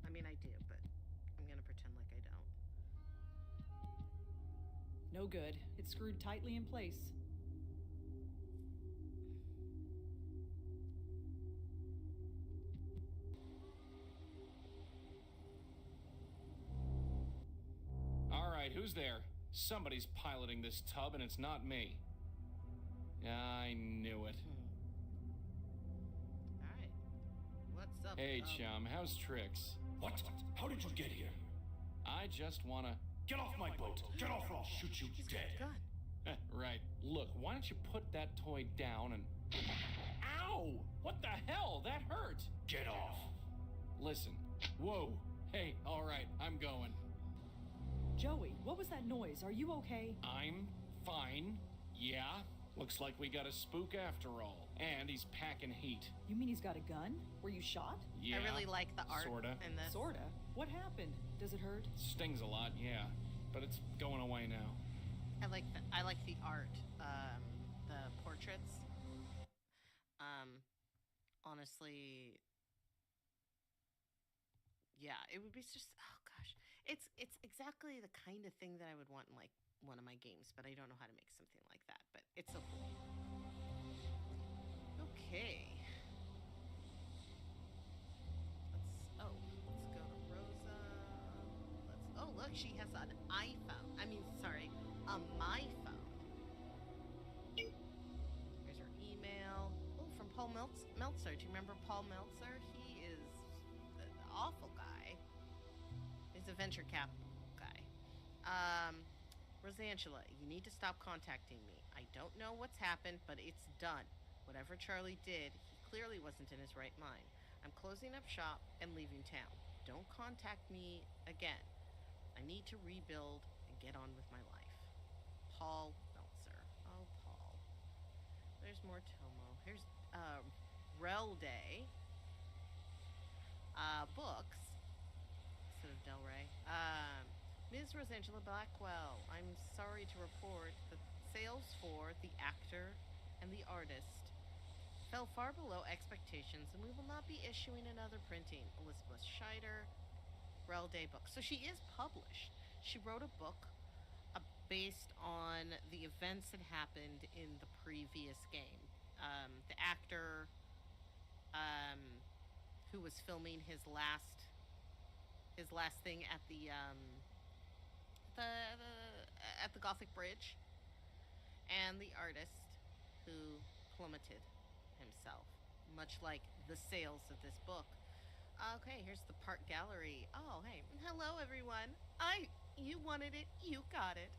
I mean, I do, but I'm gonna pretend like I don't.
No good. It's screwed tightly in place.
Alright, who's there? Somebody's piloting this tub and it's not me. I knew it.
Alright. What's up?
Hey, chum, how's Trix?
What? How did you get here?
I just wanna...
Get off my boat! Get off or I'll shoot you dead!
Gun.
Right. Look, why don't you put that toy down and... Ow! What the hell? That hurt!
Get off!
Listen. Whoa. Hey, alright, I'm going.
Joey, what was that noise? Are you okay?
I'm fine. Yeah. Looks like we got a spook after all. And he's packing heat.
You mean he's got a gun? Were you shot?
Yeah.
I really like the art
sorta.
in this.
Sorta? What happened? Does it hurt?
Stings a lot, yeah. But it's going away now.
I like the art, the portraits. Honestly, yeah, it would be just, oh gosh, it's exactly the kind of thing that I would want in like one of my games, but I don't know how to make something like that. But it's so cool. Okay. Let's go to Rosa. Oh look, she has an iPhone. I mean, sorry, my phone. Here's her email. Oh, from Paul Meltzer. Do you remember Paul Meltzer? He is an awful guy. He's a venture capital guy. Rosangela, you need to stop contacting me. I don't know what's happened, but it's done. Whatever Charlie did, he clearly wasn't in his right mind. I'm closing up shop and leaving town. Don't contact me again. I need to rebuild and get on with my life. Paul Meltzer. Oh, Paul. There's more Tomo. Here's Rel Day. Books. Instead of Del Rey. Ms. Rosangela Blackwell, I'm sorry to report that sales for The Actor and The Artist fell far below expectations, and we will not be issuing another printing. Elizabeth Scheider, Rel Day book. So she is published. She wrote a book based on the events that happened in the previous game. The actor who was filming his last thing at the Gothic Bridge, and the artist who plummeted himself, much like the sales of this book. Okay, here's the part gallery. Oh, hey. Hello, everyone. You wanted it, you got it.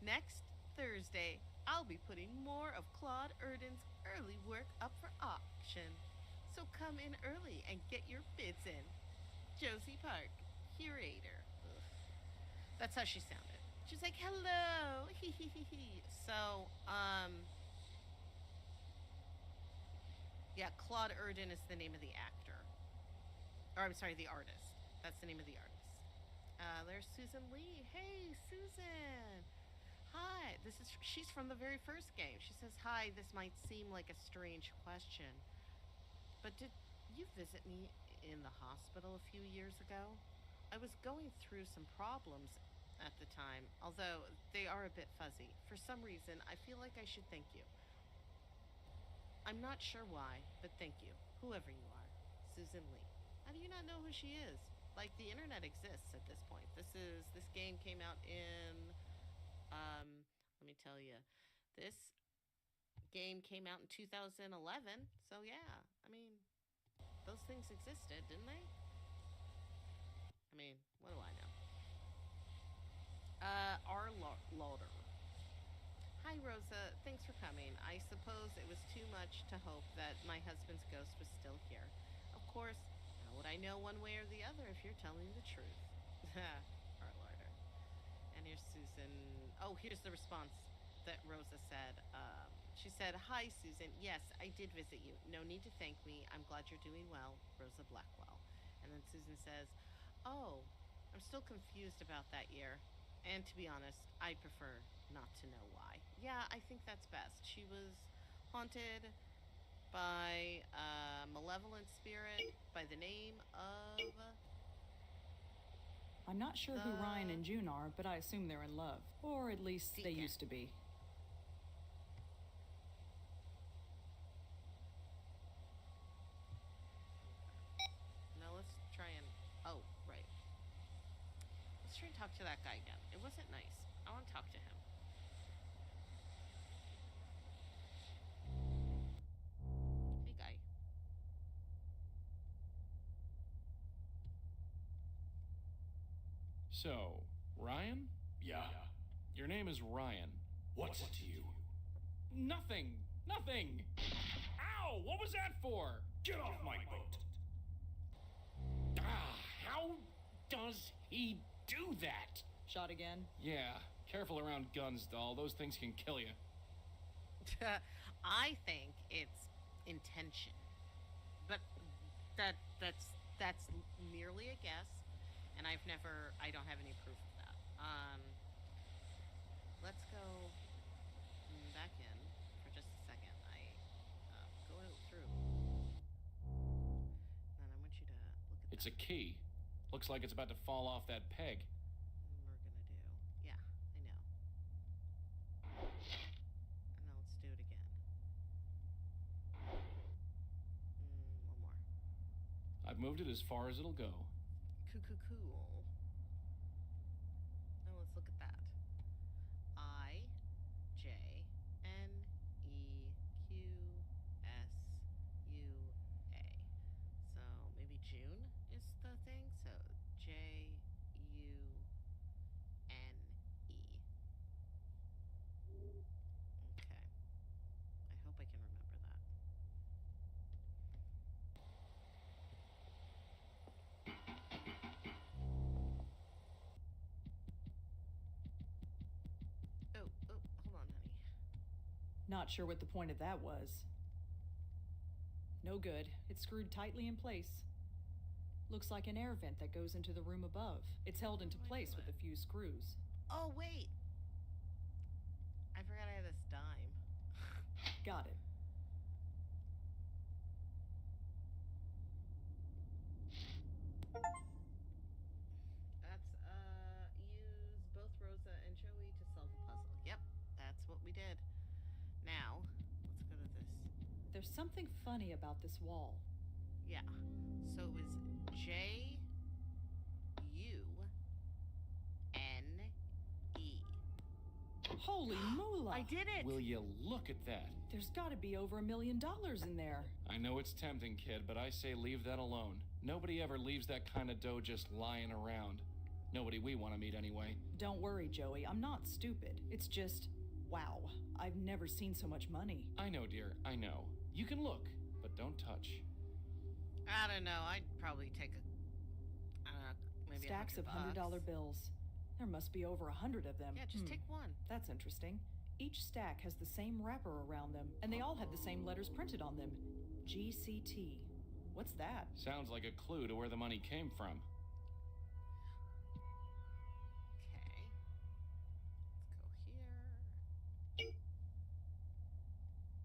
Next Thursday, I'll be putting more of Claude Erden's early work up for auction. So come in early and get your bids in. Josie Park, curator. Ugh. That's how she sounded. She's like, hello, hee hee hee hee. So, yeah, Claude Erden is the name of the actor. Or, I'm sorry, the artist. That's the name of the artist. There's Susan Lee. Hey, Susan. Hi. She's from the very first game. She says, hi, this might seem like a strange question, but did you visit me in the hospital a few years ago? I was going through some problems at the time, although they are a bit fuzzy. For some reason, I feel like I should thank you. I'm not sure why, but thank you, whoever you are. Susan Lee. How do you not know who she is? Like, the internet exists at this point. This game came out in, let me tell you, this game came out in 2011, so yeah, I mean, those things existed, didn't they? I mean, what do I know? Lauder. Hi, Rosa. Thanks for coming. I suppose it was too much to hope that my husband's ghost was still here. Of course, how would I know one way or the other if you're telling the truth? R. Lauder. And here's Susan. Oh, here's the response that Rosa said. She said, hi, Susan. Yes, I did visit you. No need to thank me. I'm glad you're doing well. Rosa Blackwell. And then Susan says, oh, I'm still confused about that year. And to be honest, I prefer not to know why. Yeah, I think that's best. She was haunted by a malevolent spirit by the name of...
I'm not sure who Ryan and June are, but I assume they're in love. Or at least they used to be.
Now let's try and... Oh, right. Let's try and talk to that guy again. It wasn't nice. I want to talk to him. Hey, guy.
So, Ryan?
Yeah.
Your name is Ryan.
What's it to you?
Nothing! Nothing! Ow! What was that for?
Get off my boat!
Ah, how does he do that?
Shot again?
Yeah, careful around guns, doll. Those things can kill you.
I think it's intention. But that's merely a guess, and I don't have any proof of that. Let's go back in for just a second. Go through. And I want you to look at
It's a key. Looks like it's about to fall off that peg.
we're gonna do. Yeah, I know. And now let's do it again. One more.
I've moved it as far as it'll go.
Cool. Now let's look at that. I-J-N-E-Q-S-U-A. So maybe June is the thing. So J-U-N-E. Okay. I hope I can remember that. Oh, hold on, honey.
Not sure what the point of that was. No good. It's screwed tightly in place. Looks like an air vent that goes into the room above. It's held into place with a few screws.
Oh, wait. I forgot I had this dime.
Got it.
That's, use both Rosa and Joey to solve a puzzle. Yep, that's what we did. Now, let's go to this.
There's something funny about this wall.
Yeah. So it was J-U-N-E.
Holy moolah!
I did it!
Will you look at that?
There's gotta be over $1 million in there.
I know it's tempting, kid, but I say leave that alone. Nobody ever leaves that kind of dough just lying around. Nobody we want to meet anyway.
Don't worry, Joey. I'm not stupid. It's just, wow. I've never seen so much money.
I know, dear. I know. You can look, but don't touch.
I don't know. I'd probably take a, I don't know, maybe
Stacks of $100 bills. There must be over 100 of them.
Yeah, just take one.
That's interesting. Each stack has the same wrapper around them, and they all have the same letters printed on them. GCT. What's that?
Sounds like a clue to where the money came from.
Okay. Let's go here.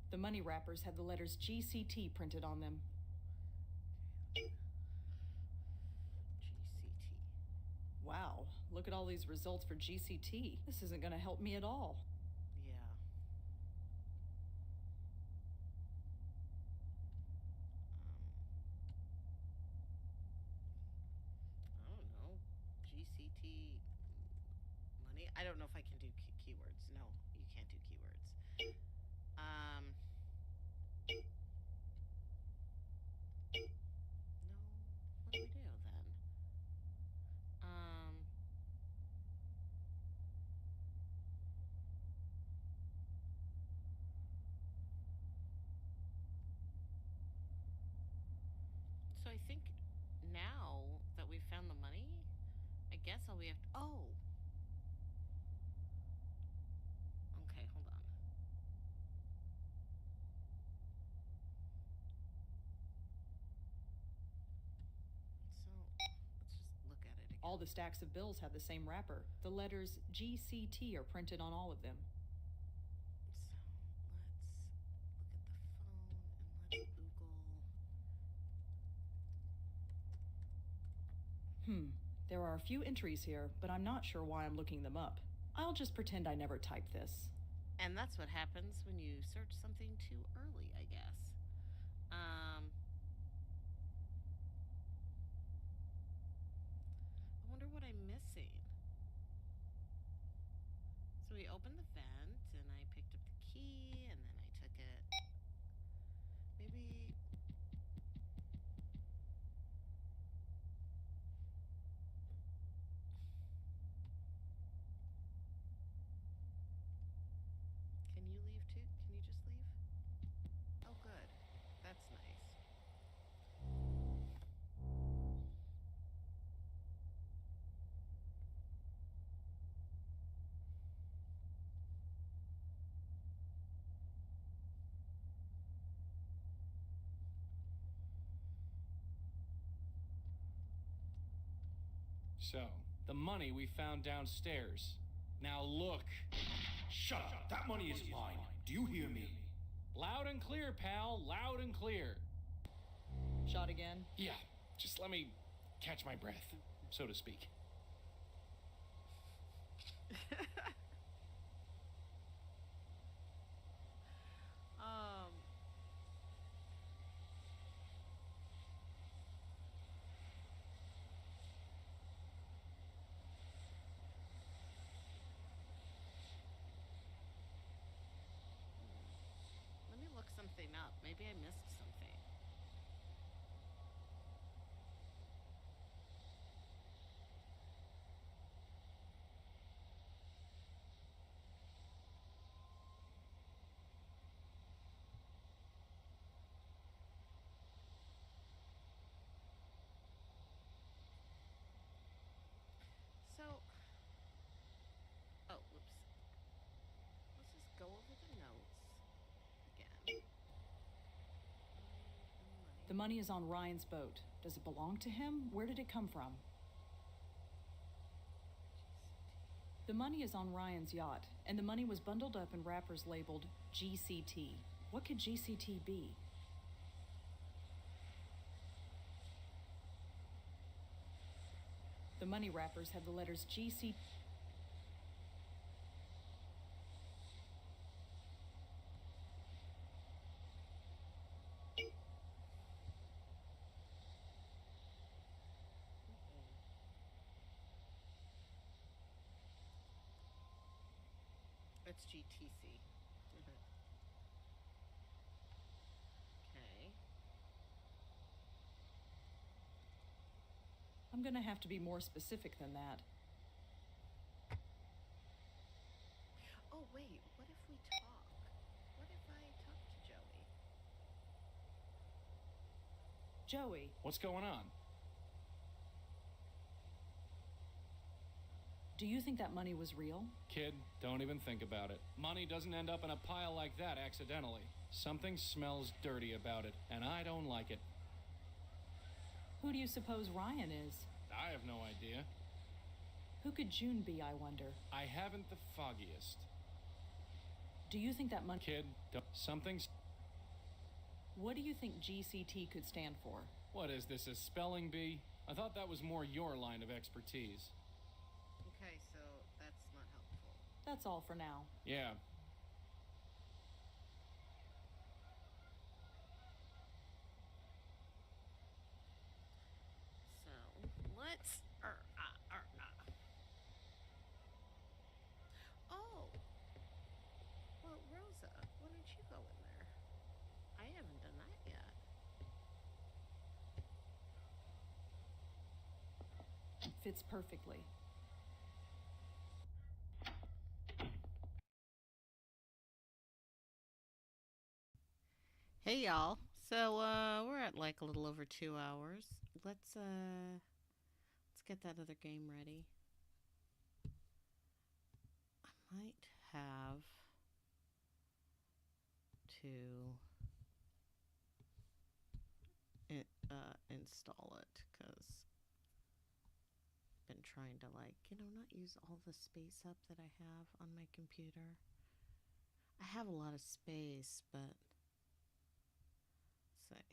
The money wrappers have the letters GCT printed on them.
GCT.
Wow, look at all these results for GCT. This isn't going to help me at all.
Yeah. I don't know. GCT money. I don't know if I can do keywords. No, you can't do keywords. No. What do we do then? So I think now that we've found the money, I guess all we have to, oh. Okay, hold on. So, let's just look at it again.
All the stacks of bills have the same wrapper. The letters GCT are printed on all of them.
So, let's look at the phone and let's Google.
There are a few entries here, but I'm not sure why I'm looking them up. I'll just pretend I never typed this.
And that's what happens when you search something too early, I guess. I wonder what I'm missing. So we opened the vent, and I picked up the key, and then I took it. Maybe... Can you leave too? Can you just leave? Oh, good. That's nice.
So, the money we found downstairs. Now look.
Shut up! That money is mine. Do you hear me?
Loud and clear, pal. Loud and clear.
Shot again?
Yeah, just let me catch my breath, so to speak.
Let me look something up. Maybe I missed something. So, oh, whoops. Let's just go over the notes again.
The money is on Ryan's boat. Does it belong to him? Where did it come from? The money is on Ryan's yacht, and the money was bundled up in wrappers labeled GCT. What could GCT be? The money wrappers have the letters GC.
It's GTC.
gonna have to be more specific than that.
Oh, wait, what if we talk? What if I talk to Joey?
Joey.
What's going on?
Do you think that money was real?
Kid, don't even think about it. Money doesn't end up in a pile like that accidentally. Something smells dirty about it, and I don't like it.
Who do you suppose Ryan is?
I have no idea.
Who could June be, I wonder?
I haven't the foggiest.
Do you think that money...
Kid, something's...
What do you think GCT could stand for?
What is this, a spelling bee? I thought that was more your line of expertise.
Okay, so that's not helpful.
That's all for now.
Yeah.
So, let's... Oh! Well, Rosa, why don't you go in there? I haven't done that yet.
Fits perfectly.
Hey y'all. So we're at like a little over 2 hours. Let's get that other game ready. I might have to install it because I've been trying to not use all the space up that I have on my computer. I have a lot of space, but say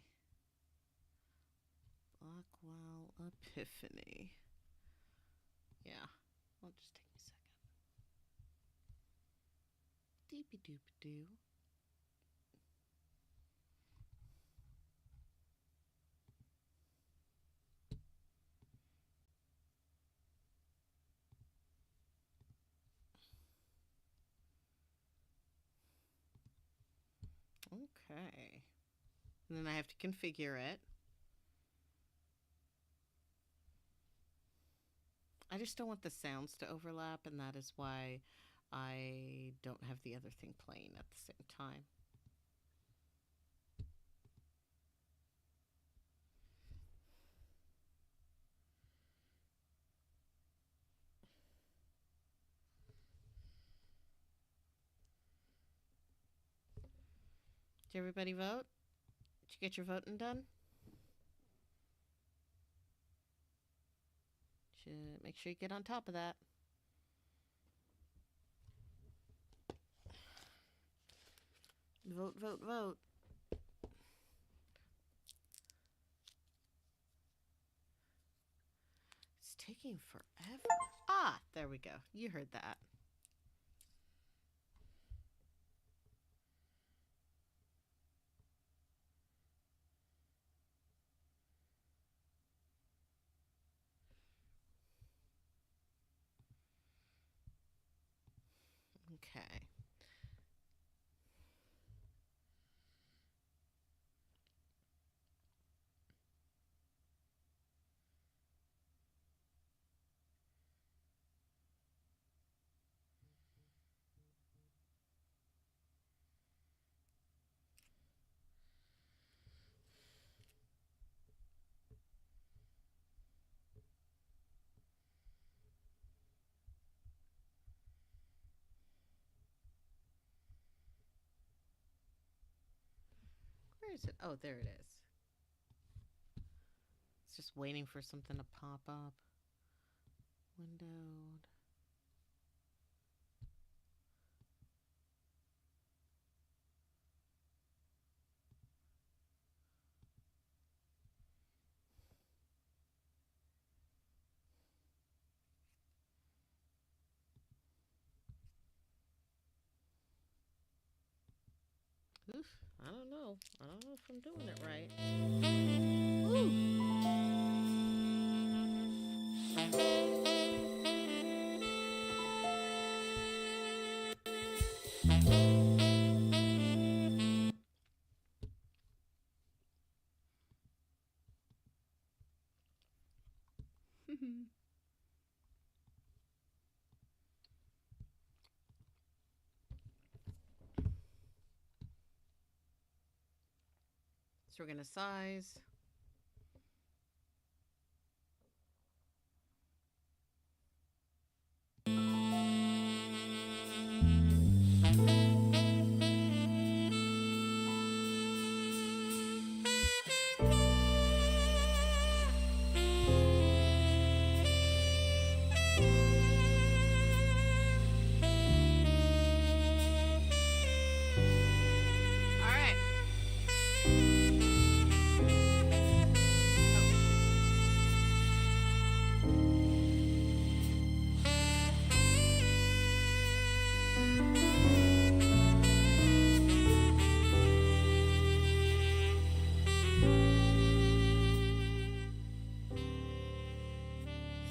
Blackwell Epiphany. Yeah, it'll just take me a second. Deepy doop doo. Okay. And then I have to configure it. I just don't want the sounds to overlap, and that is why I don't have the other thing playing at the same time. Did everybody vote? Did you get your voting done? Should make sure you get on top of that. Vote, vote, vote. It's taking forever. Ah, there we go. You heard that. Okay. Where is it? Oh, there it is. It's just waiting for something to pop up. Windowed. Oof, I don't know. I don't know if I'm doing it right. Ooh. So we're gonna size.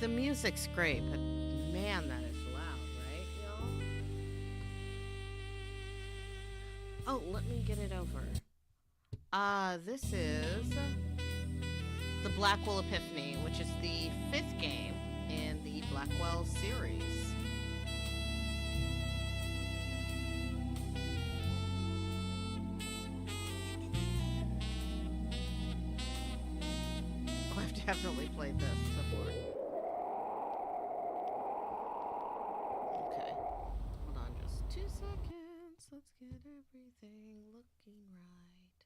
The music's great, but man, that is loud, right, y'all? Oh, let me get it over. This is the Blackwell Epiphany, which is the 5th game in the Blackwell series. Oh, I've definitely played this before. Okay, hold on just 2 seconds. Let's get everything looking right.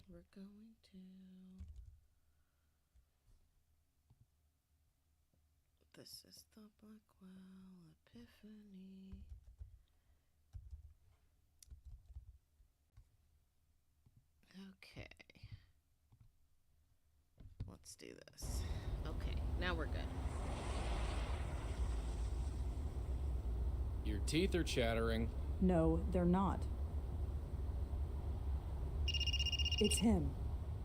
We're going to... This is the Blackwell Epiphany. Okay. Let's do this. Okay, now we're good.
Your teeth are chattering.
No, they're not. It's him.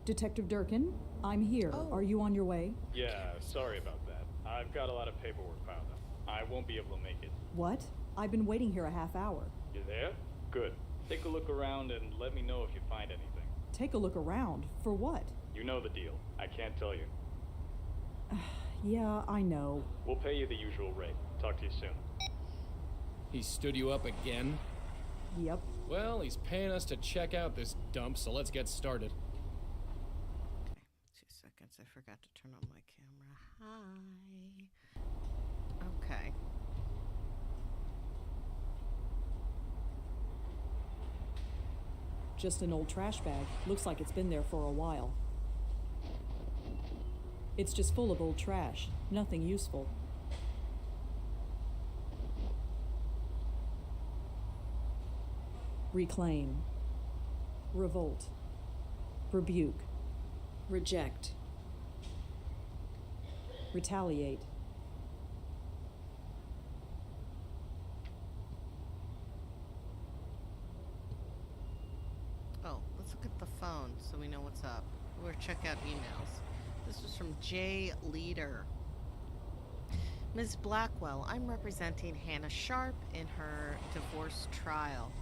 Detective Durkin, I'm here. Are you on your way?
Yeah, sorry about that. I've got a lot of paperwork piled up. I won't be able to make it.
What? I've been waiting here a half hour.
You there? Good. Take a look around and let me know if you find anything.
Take a look around? For what?
You know the deal. I can't tell you.
Yeah, I know.
We'll pay you the usual rate. Talk to you soon.
He stood you up again?
Yep.
Well, he's paying us to check out this dump, so let's get started.
Okay, 2 seconds. I forgot to turn on my camera. Hi. Okay.
Just an old trash bag. Looks like it's been there for a while. It's just full of old trash. Nothing useful. Reclaim. Revolt. Rebuke. Reject. Retaliate.
Oh, let's look at the phone so we know what's up. We'll check out emails. This was from J. Leader. Ms. Blackwell, I'm representing Hannah Sharp in her divorce trial.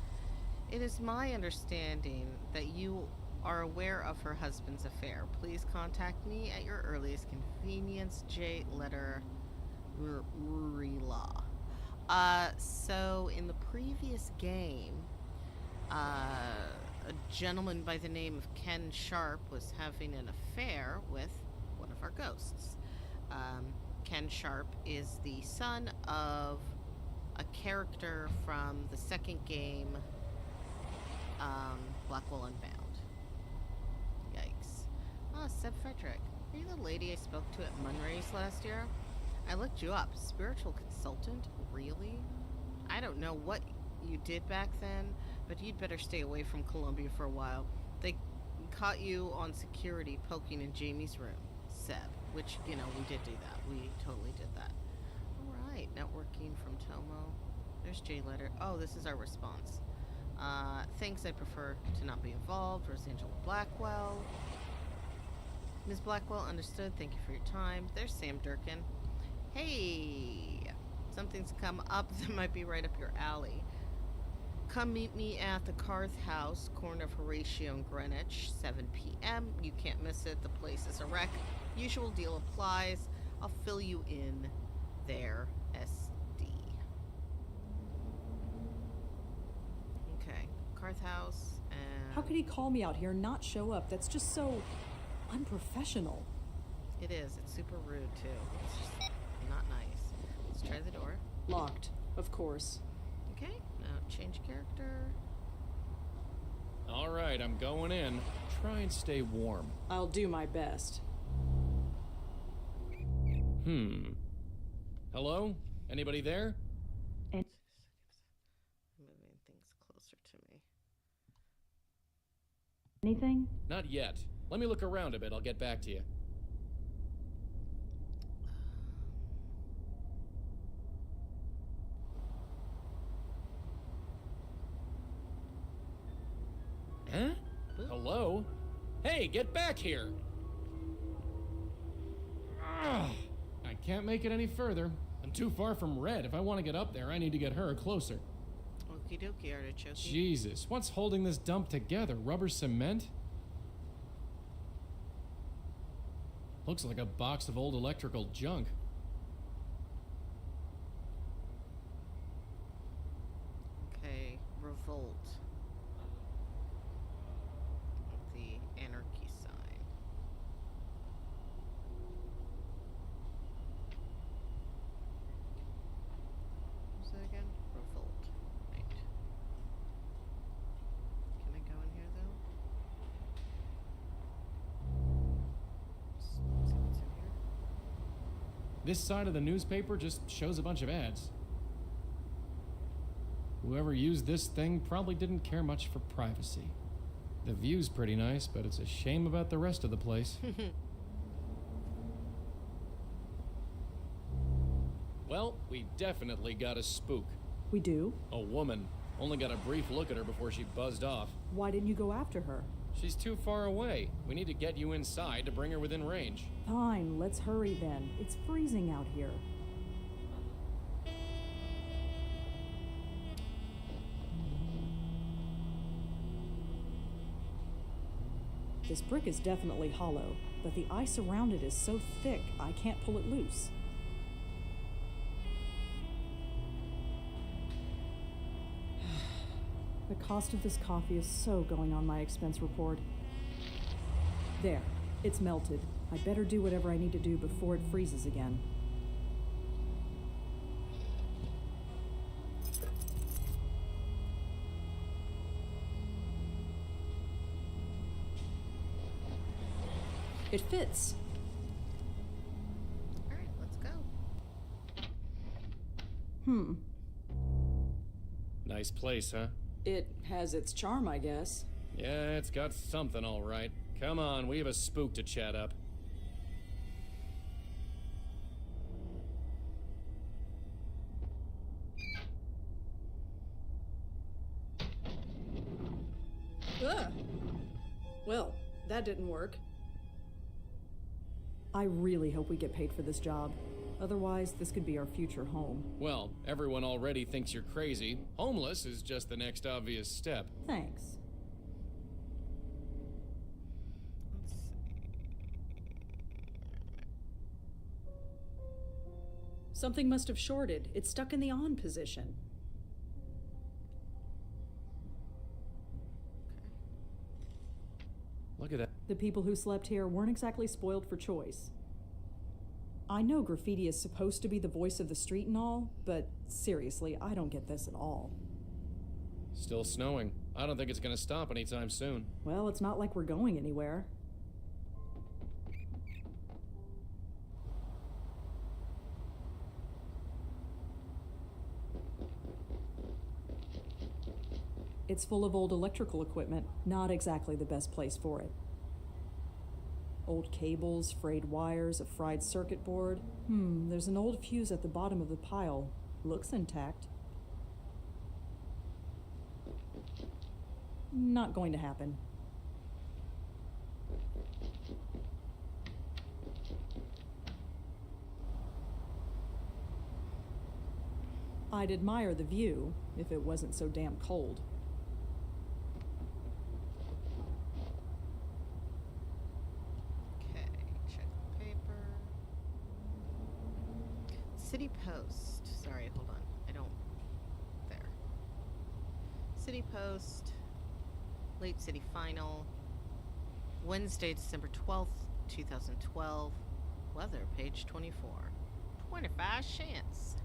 It is my understanding that you are aware of her husband's affair. Please contact me at your earliest convenience. J. Letter Rila. So in the previous game, a gentleman by the name of Ken Sharp was having an affair with one of our ghosts. Ken Sharp is the son of a character from the second game, Blackwell Unbound. Yikes. Ah, Seb Frederick. Are you the lady I spoke to at Munray's last year? I looked you up. Spiritual consultant? Really? I don't know what you did back then, but you'd better stay away from Columbia for a while. They caught you on security poking in Jamie's room, Seb, which, you know, we did do that. We totally did that. Alright, networking from Tomo. There's J-Letter. Oh, this is our response. Thanks, I prefer to not be involved. Rosangela Blackwell. Ms. Blackwell, understood. Thank you for your time. There's Sam Durkin. Hey! Something's come up that might be right up your alley. Come meet me at the Carth House, corner of Horatio and Greenwich, 7 p.m. You can't miss it. The place is a wreck. Usual deal applies. I'll fill you in there, SD. Okay, Carth House and...
How could he call me out here and not show up? That's just so unprofessional.
It is. It's super rude, too. It's just not nice. Let's try the door.
Locked, of course.
Okay, now change character.
All right, I'm going in. Try and stay warm.
I'll do my best.
Hello? Anybody there?
Moving things closer to me.
Anything?
Not yet. Let me look around a bit. I'll get back to you. Huh? Hello? Hey, get back here! Ugh, I can't make it any further. I'm too far from Red. If I want to get up there, I need to get her closer.
Okie dokie, artichoke.
Jesus, what's holding this dump together? Rubber cement? Looks like a box of old electrical junk.
Okay, revolt. The anarchy sign. What's that again? Revolt. Right. Can I go in here though? See what's in here.
This side of the newspaper just shows a bunch of ads. Whoever used this thing probably didn't care much for privacy. The view's pretty nice, but it's a shame about the rest of the place. Well, we definitely got a spook.
We do?
A woman. Only got a brief look at her before she buzzed off.
Why didn't you go after her?
She's too far away. We need to get you inside to bring her within range.
Fine, let's hurry then. It's freezing out here. This brick is definitely hollow, but the ice around it is so thick I can't pull it loose. The cost of this coffee is so going on my expense report. There, it's melted. I better do whatever I need to do before it freezes again. It fits.
All right, let's go.
Nice place, huh?
It has its charm, I guess.
Yeah, it's got something all right. Come on, we have a spook to chat up.
Ugh. Well, that didn't work. I really hope we get paid for this job. Otherwise, this could be our future home.
Well, everyone already thinks you're crazy. Homeless is just the next obvious step.
Thanks.
Let's see.
Something must have shorted. It's stuck in the on position.
Look at that.
The people who slept here weren't exactly spoiled for choice. I know graffiti is supposed to be the voice of the street and all, but seriously, I don't get this at all.
Still snowing. I don't think it's gonna stop anytime soon.
Well, it's not like we're going anywhere. It's full of old electrical equipment, not exactly the best place for it. Old cables, frayed wires, a fried circuit board. There's an old fuse at the bottom of the pile. Looks intact. Not going to happen. I'd admire the view if it wasn't so damn cold.
Okay, check the paper. City Post. Sorry, hold on. I don't. There. City Post. Late City Final. Wednesday, December 12th, 2012. Weather, page 24. 25 chance.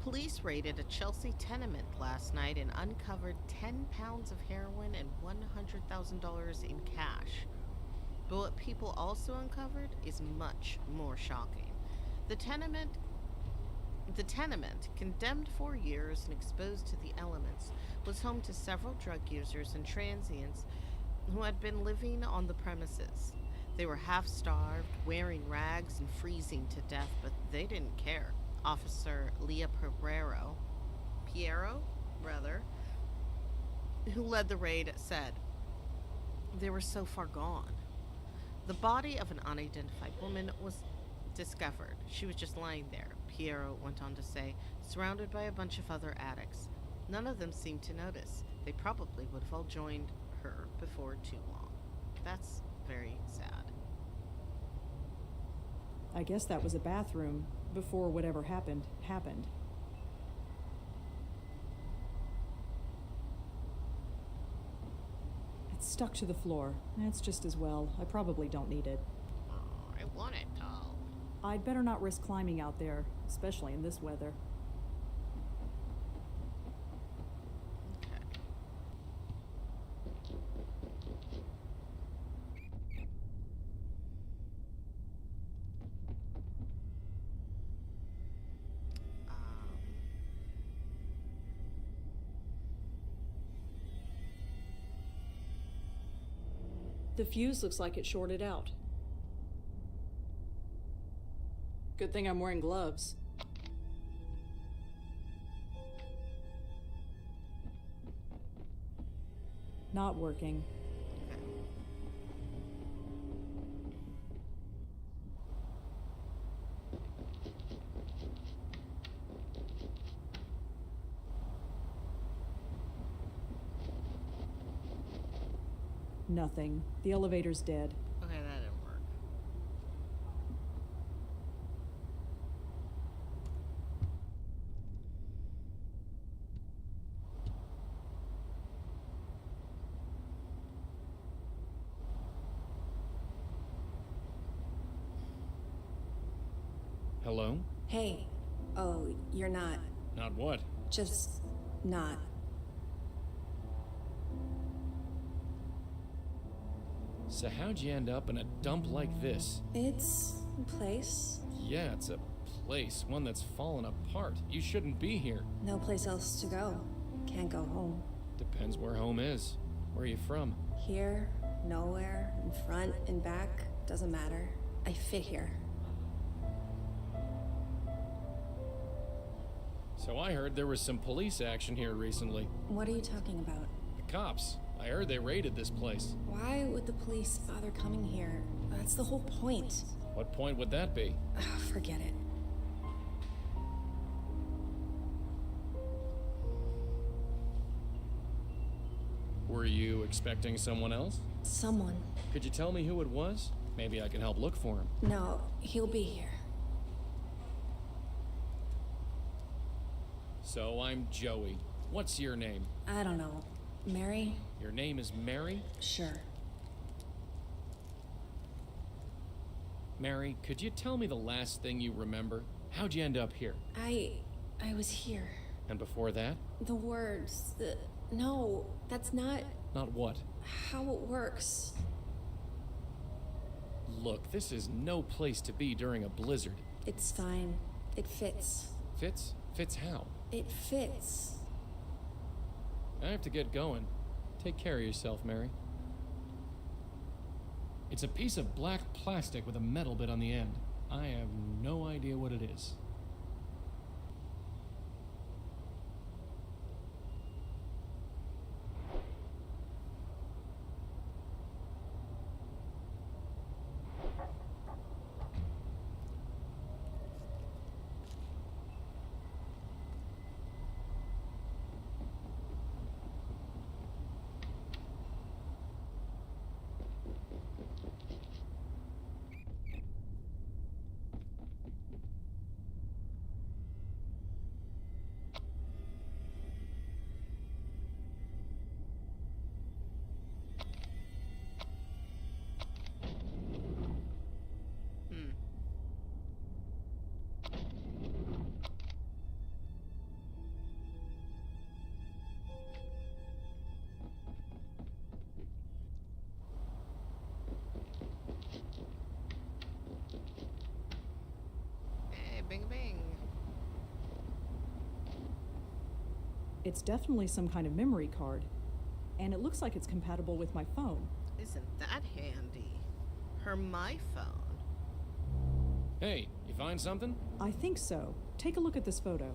Police raided a Chelsea tenement last night and uncovered 10 pounds of heroin and $100,000 in cash. But what people also uncovered is much more shocking. The tenement, condemned 4 years and exposed to the elements, was home to several drug users and transients who had been living on the premises. They were half-starved, wearing rags, and freezing to death, but they didn't care. Officer Leah Piero, who led the raid, said they were so far gone. The body of an unidentified woman was discovered. She was just lying there, Piero went on to say, surrounded by a bunch of other addicts. None of them seemed to notice. They probably would have all joined her before too long. That's very sad.
I guess that was a bathroom before whatever happened. It's stuck to the floor. That's just as well. I probably don't need it.
I want it, doll.
I'd better not risk climbing out there, especially in this weather. The fuse looks like it shorted out. Good thing I'm wearing gloves. Not working. Nothing. The elevator's dead.
Okay, that didn't work.
Hello?
Hey. Oh, you're not.
Not what?
Just not.
So how'd you end up in a dump like this?
It's a place.
Yeah, it's a place. One that's fallen apart. You shouldn't be here.
No place else to go. Can't go home.
Depends where home is. Where are you from?
Here, nowhere, in front, in back, doesn't matter. I fit here.
So I heard there was some police action here recently.
What are you talking about?
The cops. I heard they raided this place.
Why would the police bother coming here? That's the whole point.
What point would that be?
Forget it.
Were you expecting someone else?
Someone.
Could you tell me who it was? Maybe I can help look for him.
No, he'll be here.
So I'm Joey. What's your name?
I don't know. Mary?
Your name is Mary?
Sure.
Mary, could you tell me the last thing you remember? How'd you end up here?
I was here.
And before that?
The words, no, that's not...
Not what?
How it works.
Look, this is no place to be during a blizzard.
It's fine. It fits.
Fits? Fits how?
It fits.
I have to get going. Take care of yourself, Mary. It's a piece of black plastic with a metal bit on the end. I have no idea what it is.
bing, bing.
It's definitely some kind of memory card. And it looks like it's compatible with my phone.
Isn't that handy? Her my phone.
Hey, you find something?
I think so. Take a look at this photo.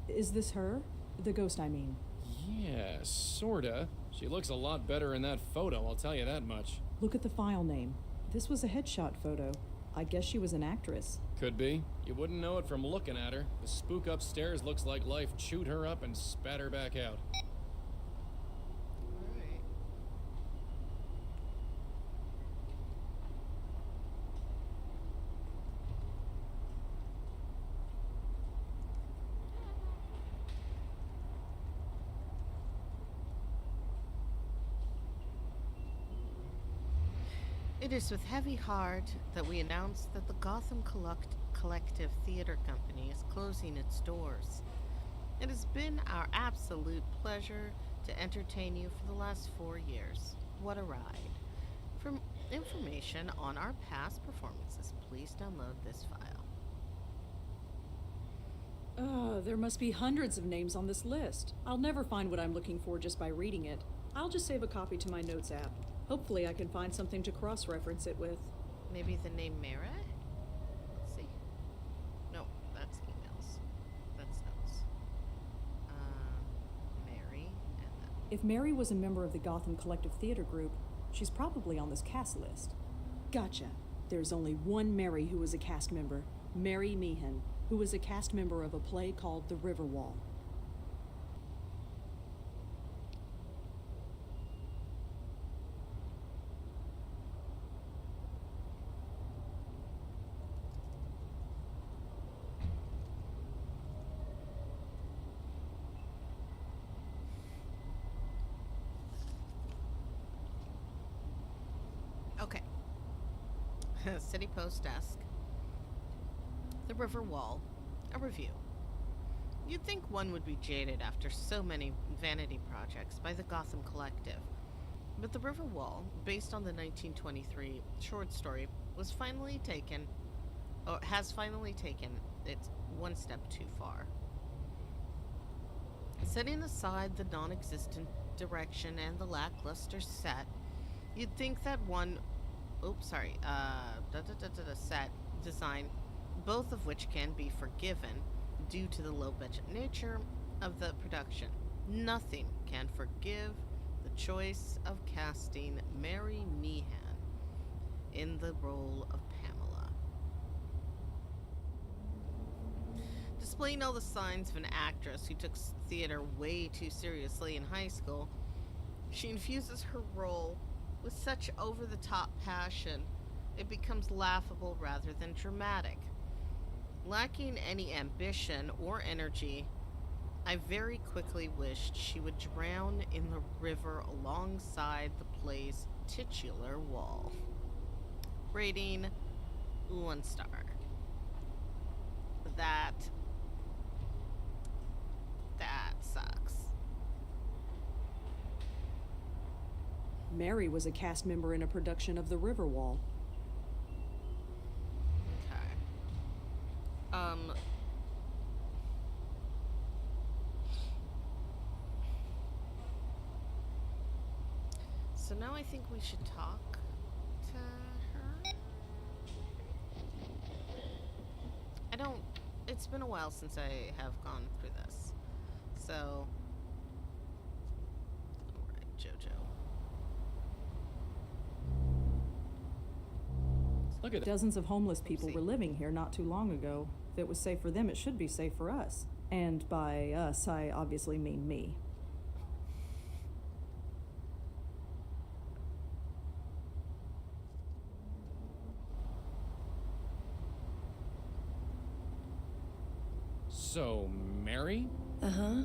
Is this her? The ghost, I mean.
Yeah, sorta. She looks a lot better in that photo, I'll tell you that much.
Look at the file name. This was a headshot photo. I guess she was an actress.
Could be. You wouldn't know it from looking at her. The spook upstairs looks like life chewed her up and spat her back out.
It is with heavy heart that we announce that the Gotham Collective Theater Company is closing its doors. It has been our absolute pleasure to entertain you for the last 4 years. What a ride. For information on our past performances, please download this file.
There must be hundreds of names on this list. I'll never find what I'm looking for just by reading it. I'll just save a copy to my notes app. Hopefully I can find something to cross-reference it with.
Maybe the name Mara? Let's see. No, that's emails. That's notes. Mary and then...
If Mary was a member of the Gotham Collective Theater Group, she's probably on this cast list. Gotcha. There's only one Mary who was a cast member. Mary Meehan, who was a cast member of a play called The River Wall.
Okay. City Post Desk. The River Wall. A review. You'd think one would be jaded after so many vanity projects by the Gotham Collective. But The River Wall, based on the 1923 short story, has finally taken it one step too far. Setting aside the non-existent direction and the lackluster set, you'd think that set design, both of which can be forgiven due to the low-budget nature of the production. Nothing can forgive the choice of casting Mary Meehan in the role of Pamela. Displaying all the signs of an actress who took theater way too seriously in high school, she infuses her role with such over-the-top passion, it becomes laughable rather than dramatic. Lacking any ambition or energy, I very quickly wished she would drown in the river alongside the play's titular wall. Rating 1 star. That sucks.
Mary was a cast member in a production of The River Wall.
So now I think we should talk to her. It's been a while since I have gone through this. So, alright, JoJo.
Look at
Dozens of homeless people were living here not too long ago. If it was safe for them, it should be safe for us. And by us, I obviously mean me.
So, Mary?
Uh-huh.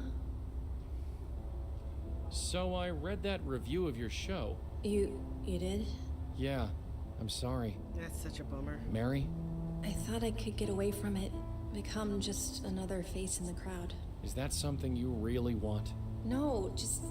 So I read that review of your show.
You did?
Yeah, I'm sorry.
That's such a bummer.
Mary?
I thought I could get away from it, become just another face in the crowd.
Is that something you really want?
No, just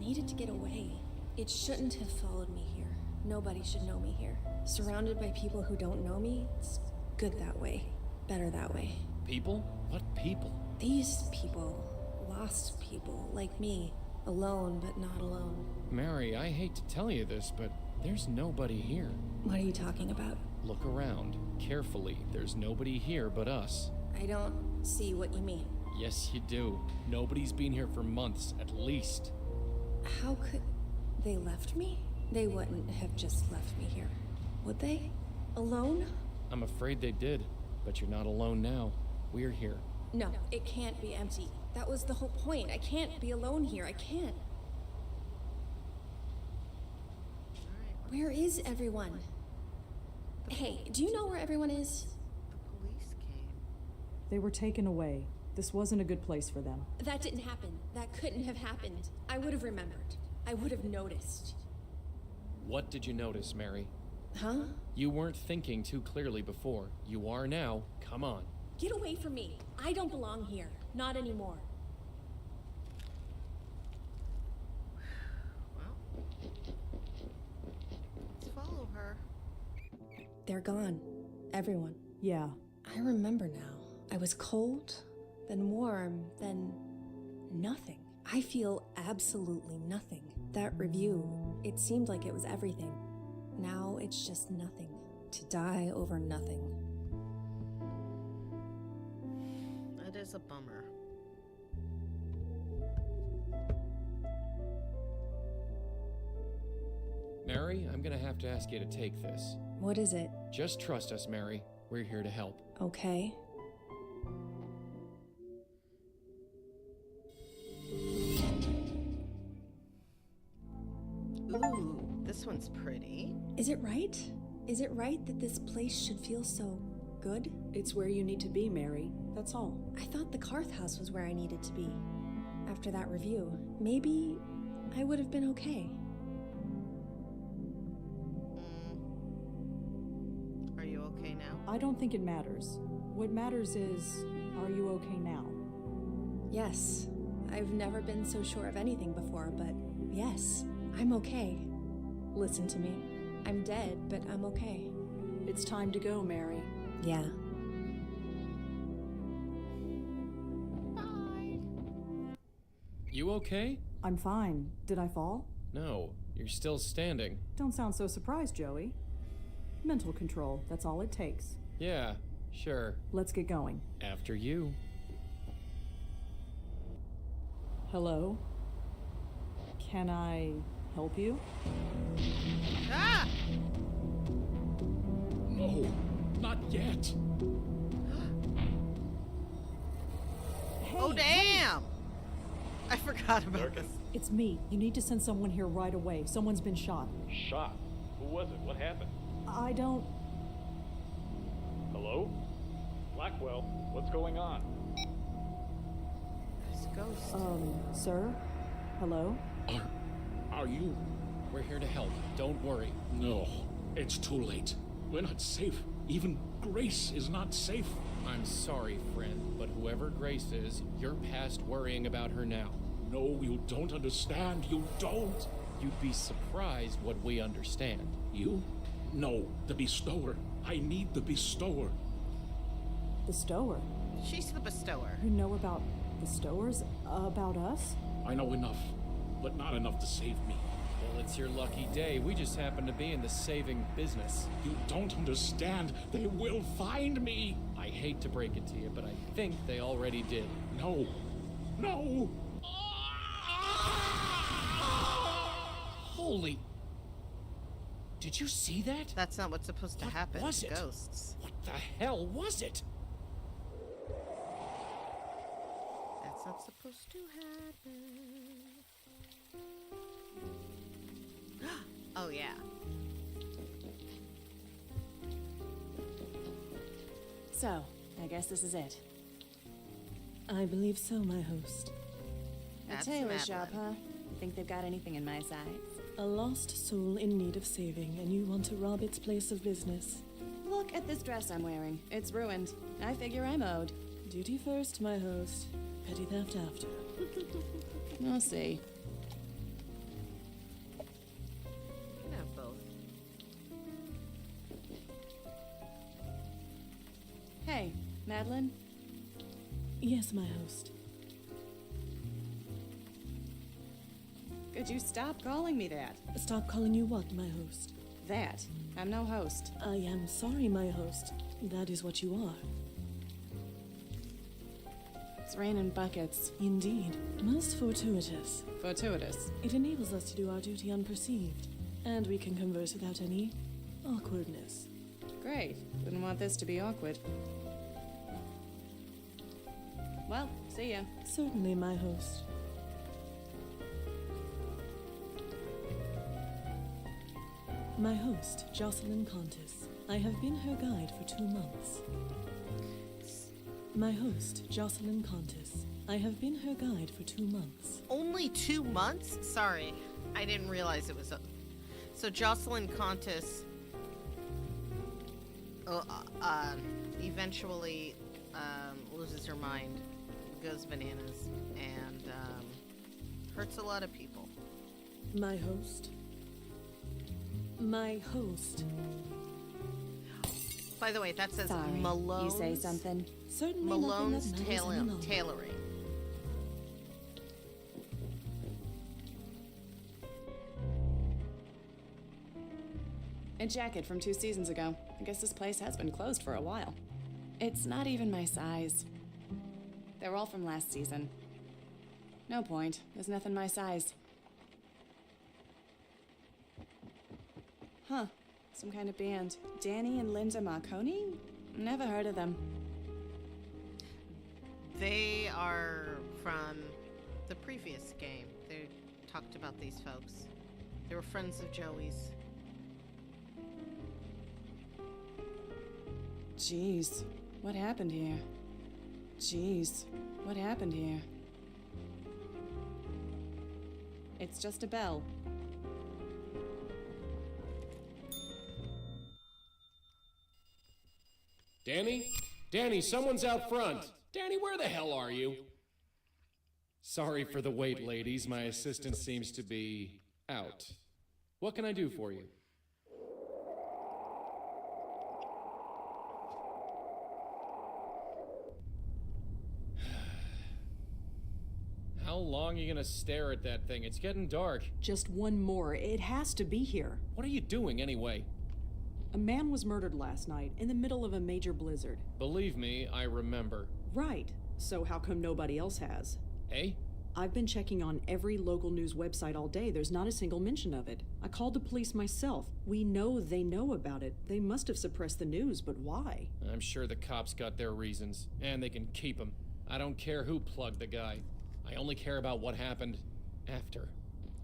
needed to get away. It shouldn't have followed me here. Nobody should know me here. Surrounded by people who don't know me, it's good that way. Better that way.
People? What people?
These people. Lost people, like me. Alone, but not alone.
Mary, I hate to tell you this, but there's nobody here.
What are you talking about?
Look around. Carefully. There's nobody here but us.
I don't see what you mean.
Yes, you do. Nobody's been here for months, at least.
How could... They left me? They wouldn't have just left me here. Would they? Alone?
I'm afraid they did, but you're not alone now. We're here.
No, it can't be empty. That was the whole point. I can't be alone here. I can't. Where is everyone? Hey, do you know where everyone is?
The police came.
They were taken away. This wasn't a good place for them.
That didn't happen. That couldn't have happened. I would have remembered. I would have noticed.
What did you notice, Mary?
Huh?
You weren't thinking too clearly before. You are now. Come on.
Get away from me. I don't belong here. Not anymore.
Well, let's follow her.
They're gone. Everyone.
Yeah.
I remember now. I was cold, then warm, then nothing. I feel absolutely nothing. That review, it seemed like it was everything. Now it's just nothing. To die over nothing.
That is a bummer.
Mary, I'm gonna have to ask you to take this.
What is it?
Just trust us, Mary. We're here to help.
Okay.
Ooh, this one's pretty.
Is it right? Is it right that this place should feel so good?
It's where you need to be, Mary. That's all.
I thought the Karth house was where I needed to be. After that review, maybe I would have been okay.
Are you okay now?
I don't think it matters. What matters is, are you okay now?
Yes. I've never been so sure of anything before, but yes, I'm okay. Listen to me. I'm dead, but I'm okay.
It's time to go, Mary.
Yeah.
You okay?
I'm fine. Did I fall?
No, you're still standing.
Don't sound so surprised, Joey. Mental control, that's all it takes.
Yeah, sure.
Let's get going.
After you.
Hello? Can I help you?
Ah!
No, not yet.
Oh, damn! I forgot about this.
It's me. You need to send someone here right away. Someone's been shot.
Shot? Who was it? What happened?
I don't...
Hello? Blackwell, what's going on?
This ghost.
Sir? Hello?
Are you?
We're here to help. Don't worry.
No, it's too late. We're not safe. Even Grace is not safe.
I'm sorry, friend, but whoever Grace is, you're past worrying about her now.
No, you don't understand. You don't.
You'd be surprised what we understand.
You? No, the bestower. I need the bestower.
Bestower?
She's the bestower.
You know about bestowers? About us?
I know enough, but not enough to save me.
Well, it's your lucky day. We just happen to be in the saving business.
You don't understand. They will find me.
I hate to break it to you, but I think they already did.
No. No.
Holy... Did you see that?
That's not what's supposed to happen
was
to
it?
ghosts.
What the hell was it?
That's not supposed to happen. Oh, yeah.
So, I guess this is it.
I believe so, my host.
A tailor shop, huh? Think they've got anything in my size?
A lost soul in need of saving, and you want to rob its place of business.
Look at this dress I'm wearing. It's ruined. I figure I'm owed.
Duty first, my host. Petty theft after.
We'll see.
You can have both.
Madeline?
Yes, my host.
Could you stop calling me that?
Stop calling you what, my host?
That. I'm no host.
I am sorry, my host. That is what you are.
It's raining buckets.
Indeed. Most fortuitous.
Fortuitous.
It enables us to do our duty unperceived, and we can converse without any awkwardness.
Great. Wouldn't want this to be awkward. Well, see ya.
Certainly, my host. My host, Jocelyn Contis. I have been her guide for 2 months. My host, Jocelyn Contis. I have been her guide for 2 months.
Only 2 months? Sorry, I didn't realize it was So Jocelyn Contis eventually loses her mind, goes bananas, and hurts a lot of people.
My host. My host.
By the way, that says
Sorry,
Malone's.
you say something?
Certainly
Malone's
nothing that matters any longer.
tailoring.
A jacket from 2 seasons ago. I guess this place has been closed for a while. It's not even my size. They're all from last season. No point. There's nothing my size. Huh. Some kind of band. Danny and Linda Marconi? Never heard of them.
They are from the previous game. They talked about these folks. They were friends of Joey's.
Jeez. What happened here? Jeez. What happened here? It's just a bell.
Danny? Danny, someone's out front. Danny, where the hell are you? Sorry for the wait, ladies. My assistant seems to be out. What can I do for you? How long are you gonna stare at that thing? It's getting dark.
Just one more. It has to be here.
What are you doing anyway?
A man was murdered last night in the middle of a major blizzard.
Believe me, I remember.
Right. So how come nobody else has?
Hey?
I've been checking on every local news website all day. There's not a single mention of it. I called the police myself. We know they know about it. They must have suppressed the news, but why?
I'm sure the cops got their reasons, and they can keep them. I don't care who plugged the guy. I only care about what happened after.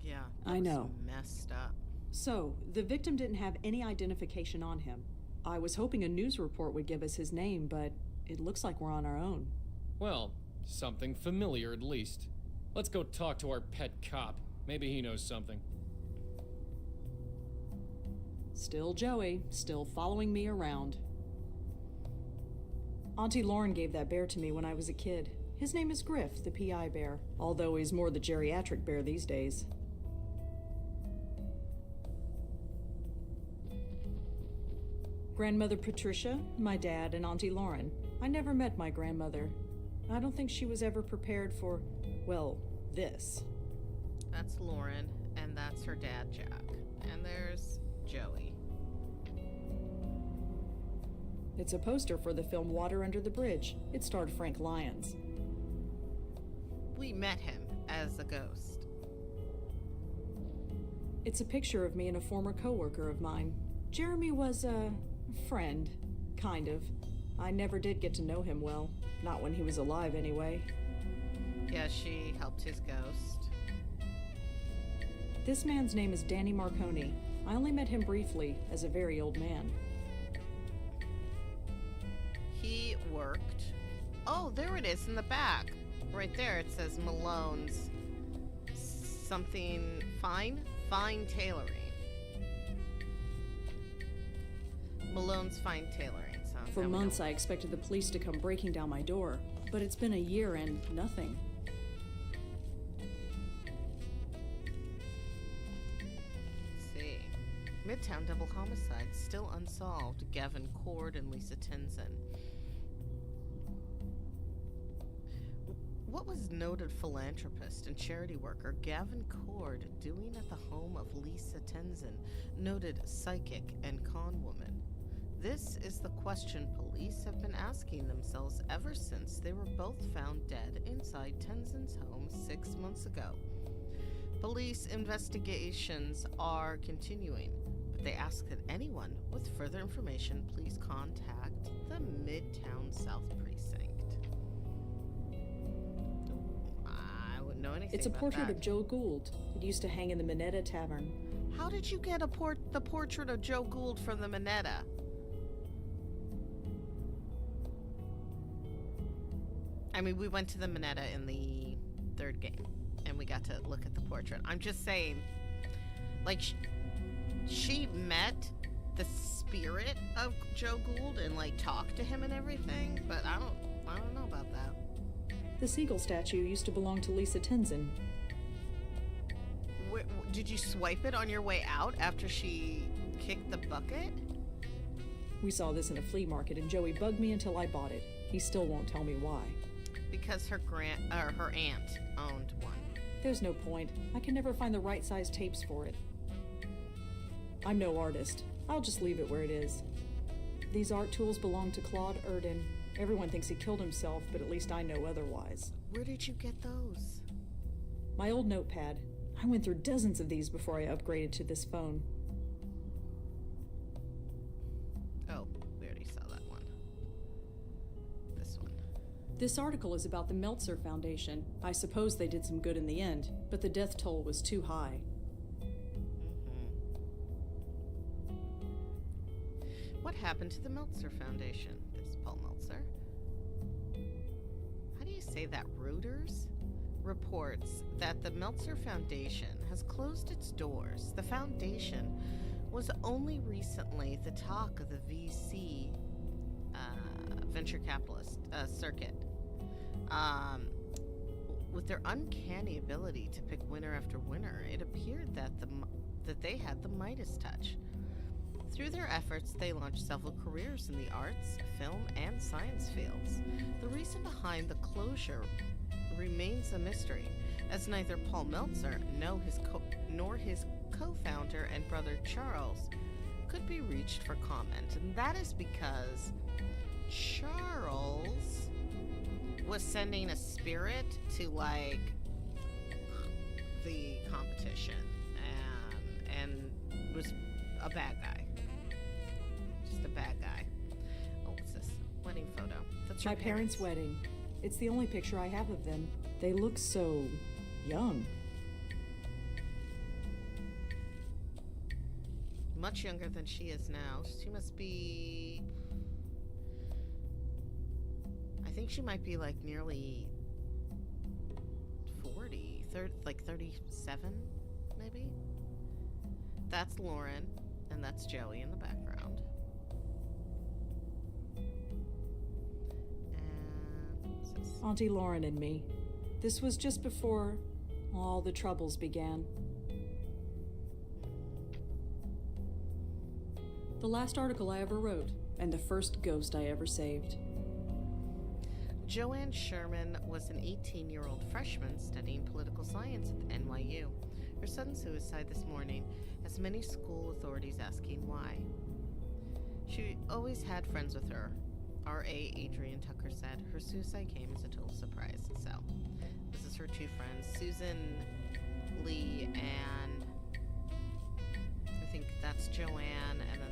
Yeah,
I know.
Messed up.
So, the victim didn't have any identification on him. I was hoping a news report would give us his name, but it looks like we're on our own.
Well, something familiar at least. Let's go talk to our pet cop. Maybe he knows something.
Still Joey, still following me around. Auntie Lauren gave that bear to me when I was a kid. His name is Griff, the PI bear, although he's more the geriatric bear these days. Grandmother Patricia, my dad, and Auntie Lauren. I never met my grandmother. I don't think she was ever prepared for, well, this.
That's Lauren, and that's her dad, Jack. And there's Joey.
It's a poster for the film Water Under the Bridge. It starred Frank Lyons.
We met him as a ghost.
It's a picture of me and a former coworker of mine. Jeremy was a friend, kind of. I never did get to know him well. Not when he was alive, anyway.
Yeah, she helped his ghost.
This man's name is Danny Marconi. I only met him briefly, as a very old man.
He worked... Oh, there it is in the back. Right there, it says Malone's something fine tailoring. Malone's fine tailoring. So
For months, I expected the police to come breaking down my door, but it's been a year and nothing.
Let's see. Midtown double homicide still unsolved. Gavin Cord and Lisa Tenzin. What was noted philanthropist and charity worker Gavin Cord doing at the home of Lisa Tenzin, noted psychic and con woman? This is the question police have been asking themselves ever since they were both found dead inside Tenzin's home 6 months ago. Police investigations are continuing, but they ask that anyone with further information please contact the Midtown South Precinct. I wouldn't know anything
It's a
about
portrait
that.
of Joe Gould. It used to hang in the Minetta Tavern.
How did you get the portrait of Joe Gould from the Minetta? I mean, we went to the Minetta in the third game, and we got to look at the portrait. I'm just saying, like, she met the spirit of Joe Gould and, like, talked to him and everything, but I don't know about that.
The seagull statue used to belong to Lisa Tenzin.
Did you swipe it on your way out after she kicked the bucket?
We saw this in a flea market, and Joey bugged me until I bought it. He still won't tell me why.
Because her aunt owned one.
There's no point. I can never find the right size tapes for it. I'm no artist. I'll just leave it where it is. These art tools belong to Claude Erdin. Everyone thinks he killed himself, but at least I know otherwise.
Where did you get those?
My old notepad. I went through dozens of these before I upgraded to this phone.
Oh, we already saw that one. This one.
This article is about the Meltzer Foundation. I suppose they did some good in the end, but the death toll was too high.
What happened to the Meltzer Foundation? This is Paul Meltzer. How do you say that? Reuters reports that the Meltzer Foundation has closed its doors. The foundation was only recently the talk of the VC venture capitalist circuit. With their uncanny ability to pick winner after winner, it appeared that they had the Midas touch. Through their efforts, they launched several careers in the arts, film, and science fields. The reason behind the closure remains a mystery, as neither Paul Meltzer nor his co-founder and brother Charles could be reached for comment. And that is because Charles was sending a spirit to, like, the competition and was a bad guy. Just a bad guy. Oh, what's this? Wedding photo. That's your
My parents' wedding. It's the only picture I have of them. They look so young.
Much younger than she is now. She must be... I think she might be, like, nearly 40, like 37, maybe? That's Lauren, and that's Joey in the background. And what's this?
Auntie Lauren and me. This was just before all the troubles began. The last article I ever wrote, and the first ghost I ever saved.
Joanne Sherman was an 18-year-old freshman studying political science at NYU. Her sudden suicide this morning has many school authorities asking why. She always had friends with her. R.A. Adrian Tucker said her suicide came as a total surprise. So, this is her two friends, Susan Lee and I think that's Joanne, and then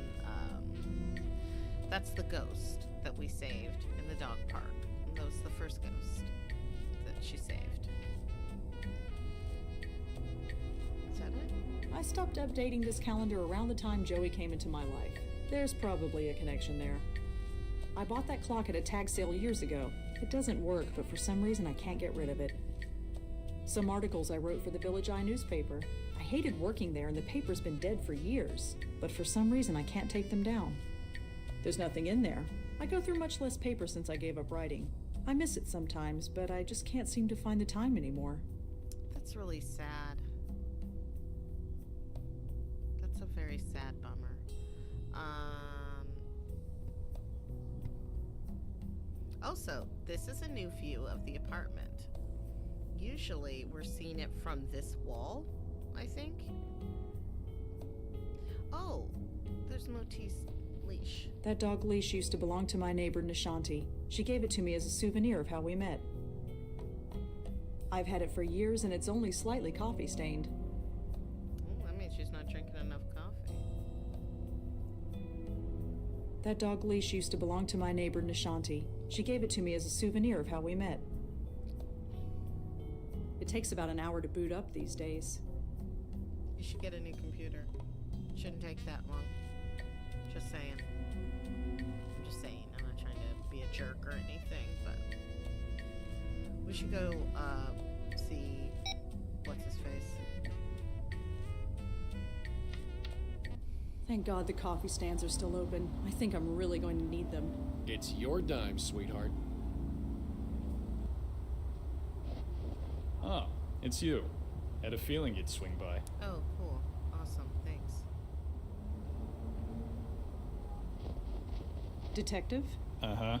that's the ghost that we saved in the dog park. And that was the first ghost that she saved. Is that it?
I stopped updating this calendar around the time Joey came into my life. There's probably a connection there. I bought that clock at a tag sale years ago. It doesn't work, but for some reason I can't get rid of it. Some articles I wrote for the Village Eye newspaper. I hated working there and the paper's been dead for years, but for some reason I can't take them down. There's nothing in there. I go through much less paper since I gave up writing. I miss it sometimes, but I just can't seem to find the time anymore.
That's really sad. That's a very sad bummer. Also, this is a new view of the apartment. usually we're seeing it from this wall, I think. Oh, there's Moti's leash.
That dog leash used to belong to my neighbor Nishanti. She gave it to me as a souvenir of how we met. I've had it for years and it's only slightly coffee stained.
That means she's not drinking enough coffee.
That dog leash used to belong to my neighbor Nishanti. She gave it to me as a souvenir of how we met. It takes about an hour to boot up these days.
You should get a new computer. Shouldn't take that long. Just saying. I'm just saying. I'm not trying to be a jerk or anything, but we should go see what's his face.
Thank God the coffee stands are still open. I think I'm really going to need them.
It's your dime, sweetheart.
Oh, it's you. Had a feeling you'd swing by.
Oh, cool. Awesome. Thanks.
Detective?
Uh-huh.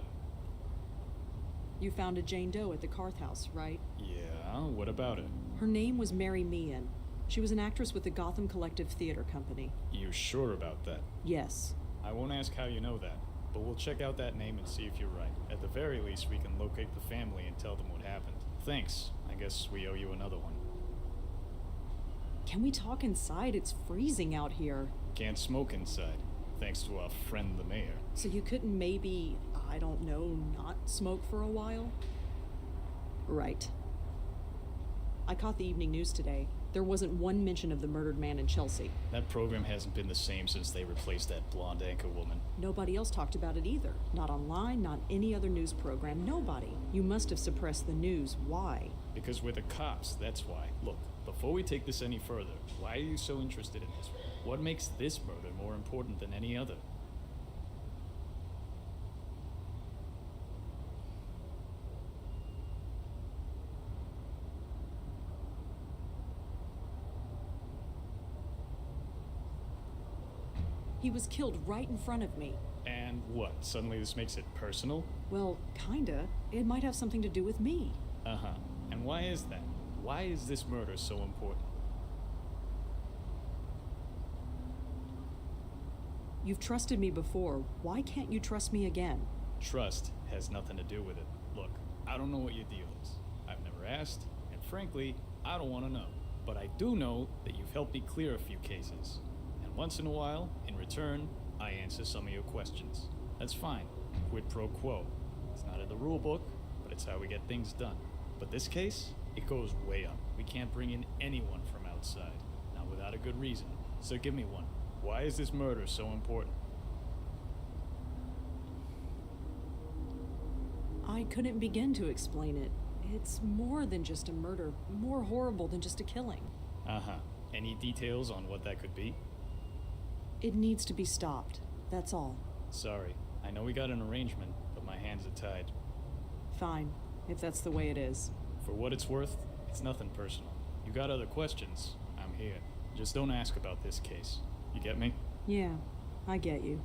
You found a Jane Doe at the Carth house, right?
Yeah, what about it?
Her name was Mary Meehan. She was an actress with the Gotham Collective Theater Company.
You sure about that?
Yes.
I won't ask how you know that, but we'll check out that name and see if you're right. At the very least, we can locate the family and tell them what happened. Thanks. I guess we owe you another one.
Can we talk inside? It's freezing out here.
Can't smoke inside, thanks to our friend the mayor.
So you couldn't maybe, I don't know, not smoke for a while? Right. I caught the evening news today. There wasn't one mention of the murdered man in Chelsea.
That program hasn't been the same since they replaced that blonde anchor woman.
Nobody else talked about it either. Not online, not any other news program, nobody. You must have suppressed the news. Why?
Because we're the cops, that's why. Look, before we take this any further, why are you so interested in this? What makes this murder more important than any other?
He was killed right in front of me.
And what? Suddenly this makes it personal?
Well, kinda. It might have something to do with me.
Uh-huh. And why is that? Why is this murder so important?
You've trusted me before. Why can't you trust me again?
Trust has nothing to do with it. Look, I don't know what your deal is. I've never asked, and frankly, I don't want to know. But I do know that you've helped me clear a few cases. And once in a while, in return, I answer some of your questions. That's fine. Quid pro quo. It's not in the rule book, but it's how we get things done. But this case, it goes way up. We can't bring in anyone from outside, not without a good reason. So give me one. Why is this murder so important?
I couldn't begin to explain it. It's more than just a murder, more horrible than just a killing.
Uh-huh. Any details on what that could be?
It needs to be stopped. That's all.
Sorry. I know we got an arrangement, but my hands are tied.
Fine, if that's the way it is.
For what it's worth, it's nothing personal. You got other questions, I'm here. Just don't ask about this case. You get me?
Yeah, I get you.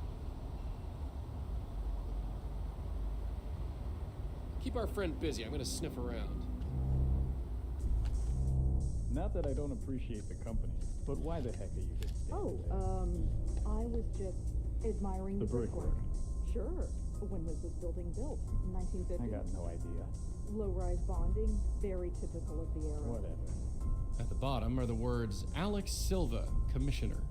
Keep our friend busy. I'm gonna sniff around.
Not that I don't appreciate the company, but why the heck are you here standing
I was just admiring
the brickwork?
Sure. When was this building built? 1950?
I got no idea.
Low-rise bonding, very typical of the era.
Whatever.
At the bottom are the words Alick Silva, Commissioner.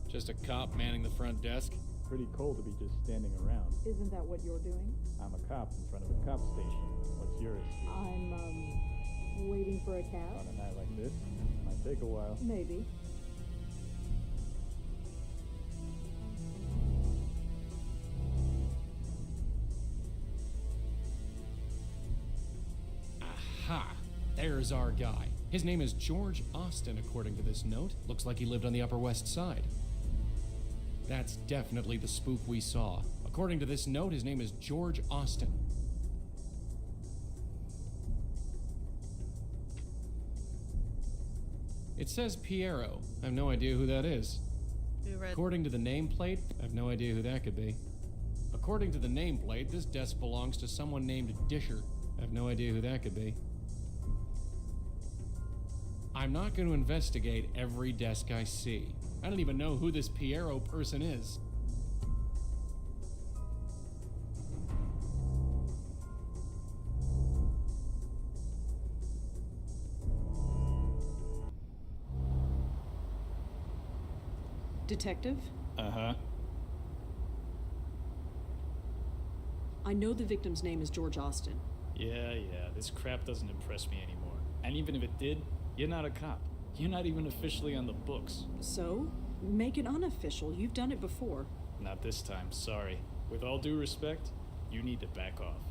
Just a cop manning the front desk.
Pretty cool to be just standing around.
Isn't that what you're doing?
I'm a cop in front of a cop station. What's yours?
I'm, waiting for a cab?
On a night like this? Might take a while.
Maybe.
Aha! There's our guy. His name is George Austin, according to this note. Looks like he lived on the Upper West Side. That's definitely the spook we saw. According to this note, his name is George Austin. It says Piero. I have no idea who that is. According to the nameplate, I have no idea who that could be. According to the nameplate, this desk belongs to someone named Disher. I have no idea who that could be. I'm not going to investigate every desk I see. I don't even know who this Piero person is.
Detective?
Uh-huh.
I know the victim's name is George Austin.
Yeah, this crap doesn't impress me anymore. And even if it did, you're not a cop. You're not even officially on the books.
So? Make it unofficial. You've done it before.
Not this time, sorry. With all due respect, you need to back off.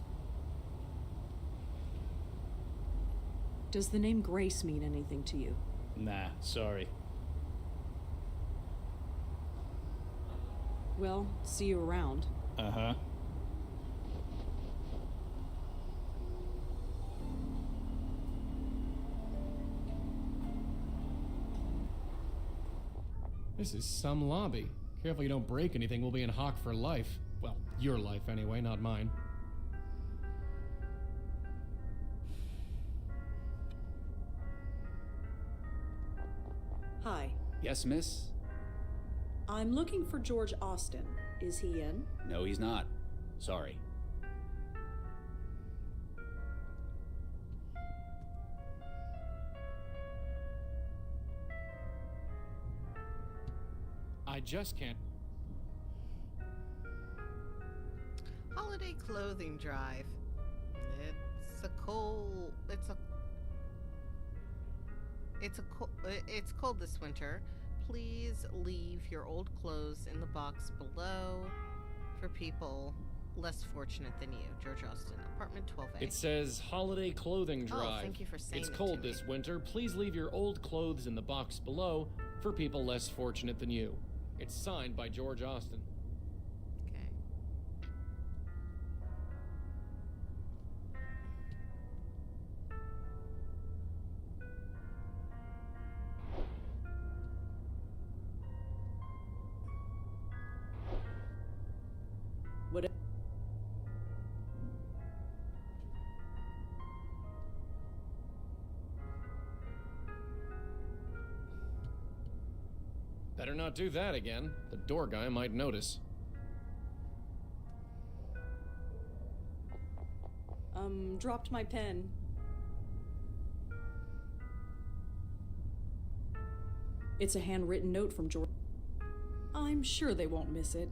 Does the name Grace mean anything to you?
Nah, sorry.
Well, see you around.
Uh-huh.
This is some lobby. Careful you don't break anything, we'll be in hock for life. Well, your life anyway, not mine.
Hi.
Yes, miss?
I'm looking for George Austin. Is he in?
No, he's not. Sorry.
I just can't.
Holiday clothing drive. It's cold this winter. Please leave your old clothes in the box below for people less fortunate than you. George Austin, apartment 12A.
It says holiday clothing drive.
Oh, thank you for saying
It's
it
cold
to me.
this winter. Please leave your old clothes in the box below for people less fortunate than you. It's signed by George Austin.
Okay.
What?
Better not do that again. The door guy might notice.
Dropped my pen. It's a handwritten note from George. I'm sure they won't miss it.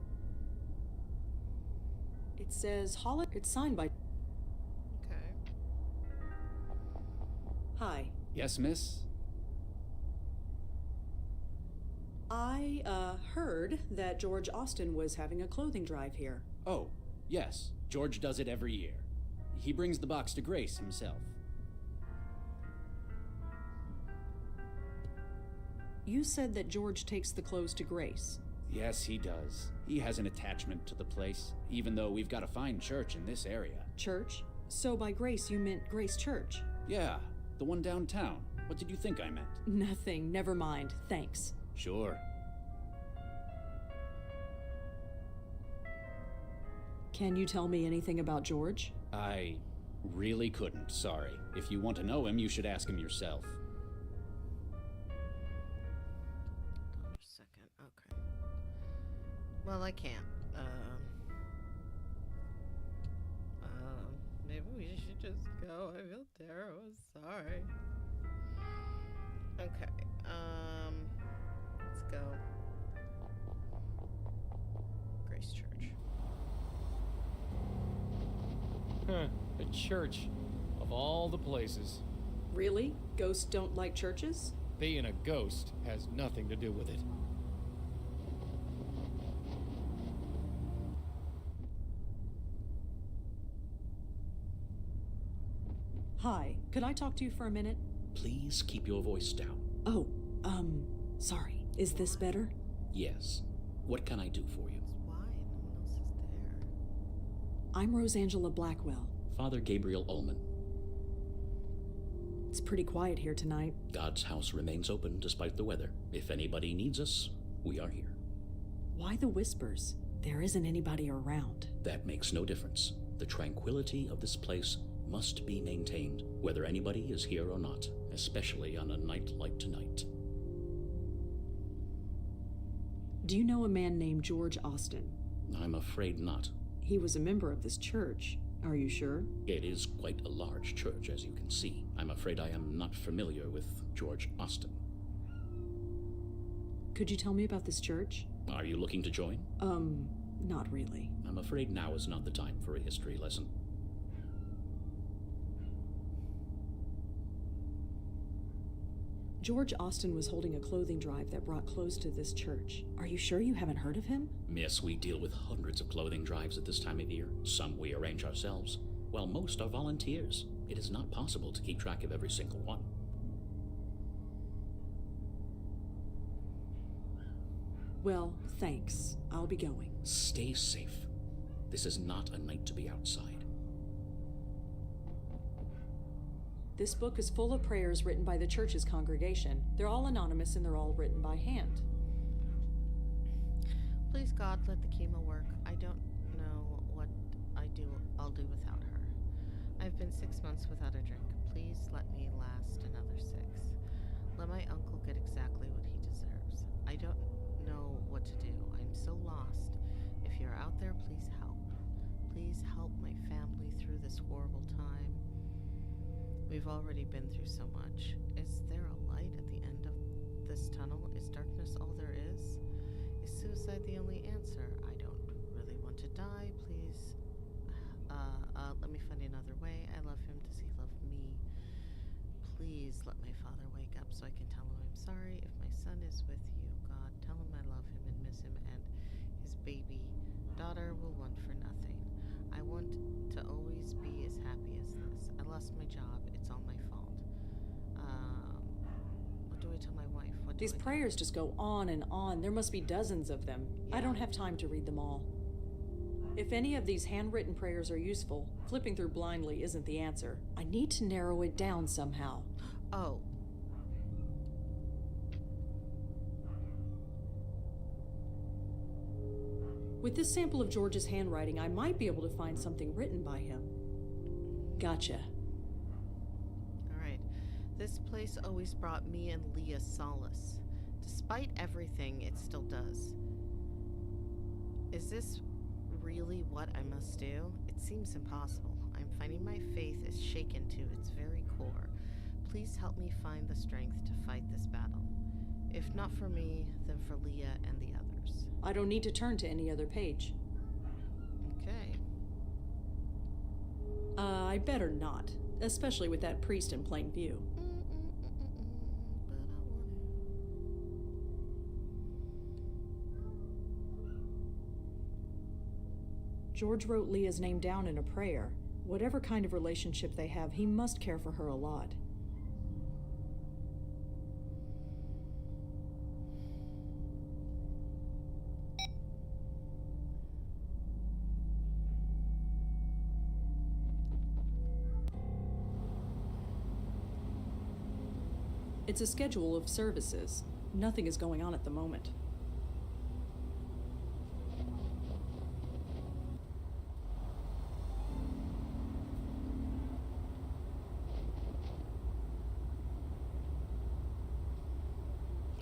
It says It's signed by.
Okay.
Hi.
Yes, miss?
I, heard that George Austin was having a clothing drive here.
Oh, yes. George does it every year. He brings the box to Grace himself.
You said that George takes the clothes to Grace.
Yes, he does. He has an attachment to the place, even though we've got a fine church in this area.
Church? So by Grace, you meant Grace Church?
Yeah, the one downtown. What did you think I meant?
Nothing. Never mind. Thanks.
Sure.
Can you tell me anything about George?
I really couldn't, sorry. If you want to know him, you should ask him yourself.
Second. Okay. Well, I can't. Maybe we should just go. I feel terrible. Sorry. Okay. Let's go. Grace Church.
Huh. A church. Of all the places.
Really? Ghosts don't like churches?
Being a ghost has nothing to do with it.
Hi. Could I talk to you for a minute?
Please keep your voice down.
Oh, sorry. Is this better?
Yes. What can I do for you?
Why? No one else is there.
I'm Rosangela Blackwell.
Father Gabriel Ullman.
It's pretty quiet here tonight.
God's house remains open despite the weather. If anybody needs us, we are here.
Why the whispers? There isn't anybody around.
That makes no difference. The tranquility of this place
must be maintained, whether anybody is here or not, especially on a night like tonight.
Do you know a man named George Austin?
I'm afraid not.
He was a member of this church. Are you sure?
It is quite a large church, as you can see. I'm afraid I am not familiar with George Austin.
Could you tell me about this church?
Are you looking to join?
Not really.
I'm afraid now is not the time for a history lesson.
George Austin was holding a clothing drive that brought clothes to this church. Are you sure you haven't heard of him?
Miss, we deal with hundreds of clothing drives at this time of year. Some we arrange ourselves, while most are volunteers. It is not possible to keep track of every single one.
Well, thanks. I'll be going.
Stay safe. This is not a night to be outside.
This book is full of prayers written by the church's congregation. They're all anonymous and they're all written by hand.
Please, God, let the chemo work. I don't know what I'll do without her. I've been 6 months without a drink. Please let me last another 6. Let my uncle get exactly what he deserves. I don't know what to do. I'm so lost. If you're out there, please help. Please help my family through this horrible time. We've already been through so much. Is there a light at the end of this tunnel? Is darkness all there is? Is suicide the only answer? I don't really want to die. Please, let me find another way. I love him. Does he love me? Please let my father wake up so I can tell him I'm sorry. If my son is with you, God, tell him I love him and miss him, and his baby daughter will want for nothing. I want to always be as happy as this. I lost my job. It's all my fault. What do I tell my wife?
These prayers just go on and on. There must be dozens of them. I don't have time to read them all. If any of these handwritten prayers are useful, flipping through blindly isn't the answer. I need to narrow it down somehow.
Oh.
With this sample of George's handwriting, I might be able to find something written by him. Gotcha.
Alright. This place always brought me and Leah solace. Despite everything, it still does. Is this really what I must do? It seems impossible. I'm finding my faith is shaken to its very core. Please help me find the strength to fight this battle. If not for me, then for Leah and the others.
I don't need to turn to any other page.
Okay.
I better not, especially with that priest in plain view. George wrote Leah's name down in a prayer. Whatever kind of relationship they have, he must care for her a lot. It's a schedule of services. Nothing is going on at the moment.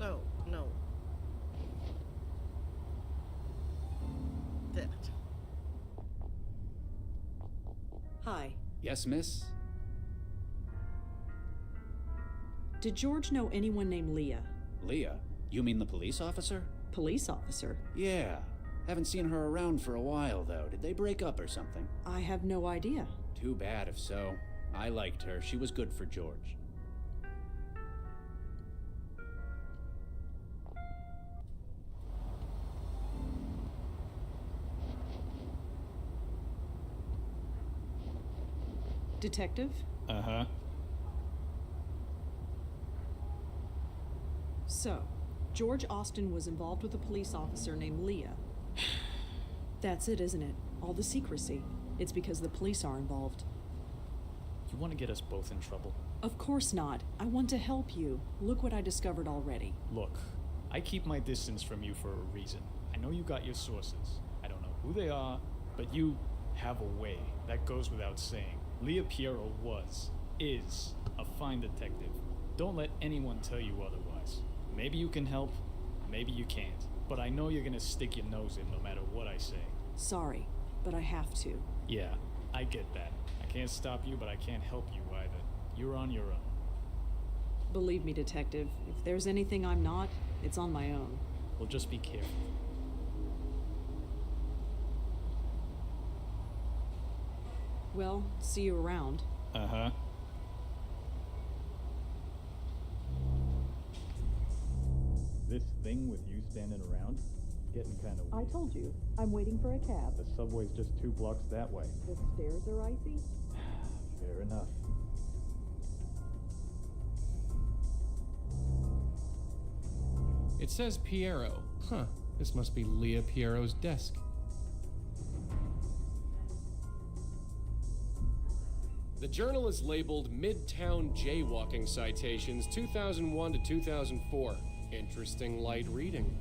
Oh, no. That.
Hi.
Yes, miss?
Did George know anyone named Leah?
Leah? You mean the police officer?
Police officer?
Yeah. Haven't seen her around for a while, though. Did they break up or something?
I have no idea.
Too bad if so. I liked her. She was good for George.
Detective?
Uh-huh.
So, George Austin was involved with a police officer named Leah. That's it, isn't it? All the secrecy. It's because the police are involved.
You want to get us both in trouble?
Of course not. I want to help you. Look what I discovered already.
Look, I keep my distance from you for a reason. I know you got your sources. I don't know who they are, but you have a way. That goes without saying. Leah Piero is a fine detective. Don't let anyone tell you otherwise. Maybe you can help, maybe you can't. But I know you're gonna stick your nose in no matter what I say.
Sorry, but I have to.
Yeah, I get that. I can't stop you, but I can't help you either. You're on your own.
Believe me, Detective, if there's anything I'm not, it's on my own.
Well, just be careful.
Well, see you around.
Uh-huh. This thing with you standing around, getting kind of weird.
I told you, I'm waiting for a cab.
The subway's just 2 blocks that way.
The stairs are icy?
Fair enough.
It says Piero. Huh, this must be Leah Piero's desk. The journal is labeled Midtown Jaywalking Citations 2001 to 2004. Interesting light reading.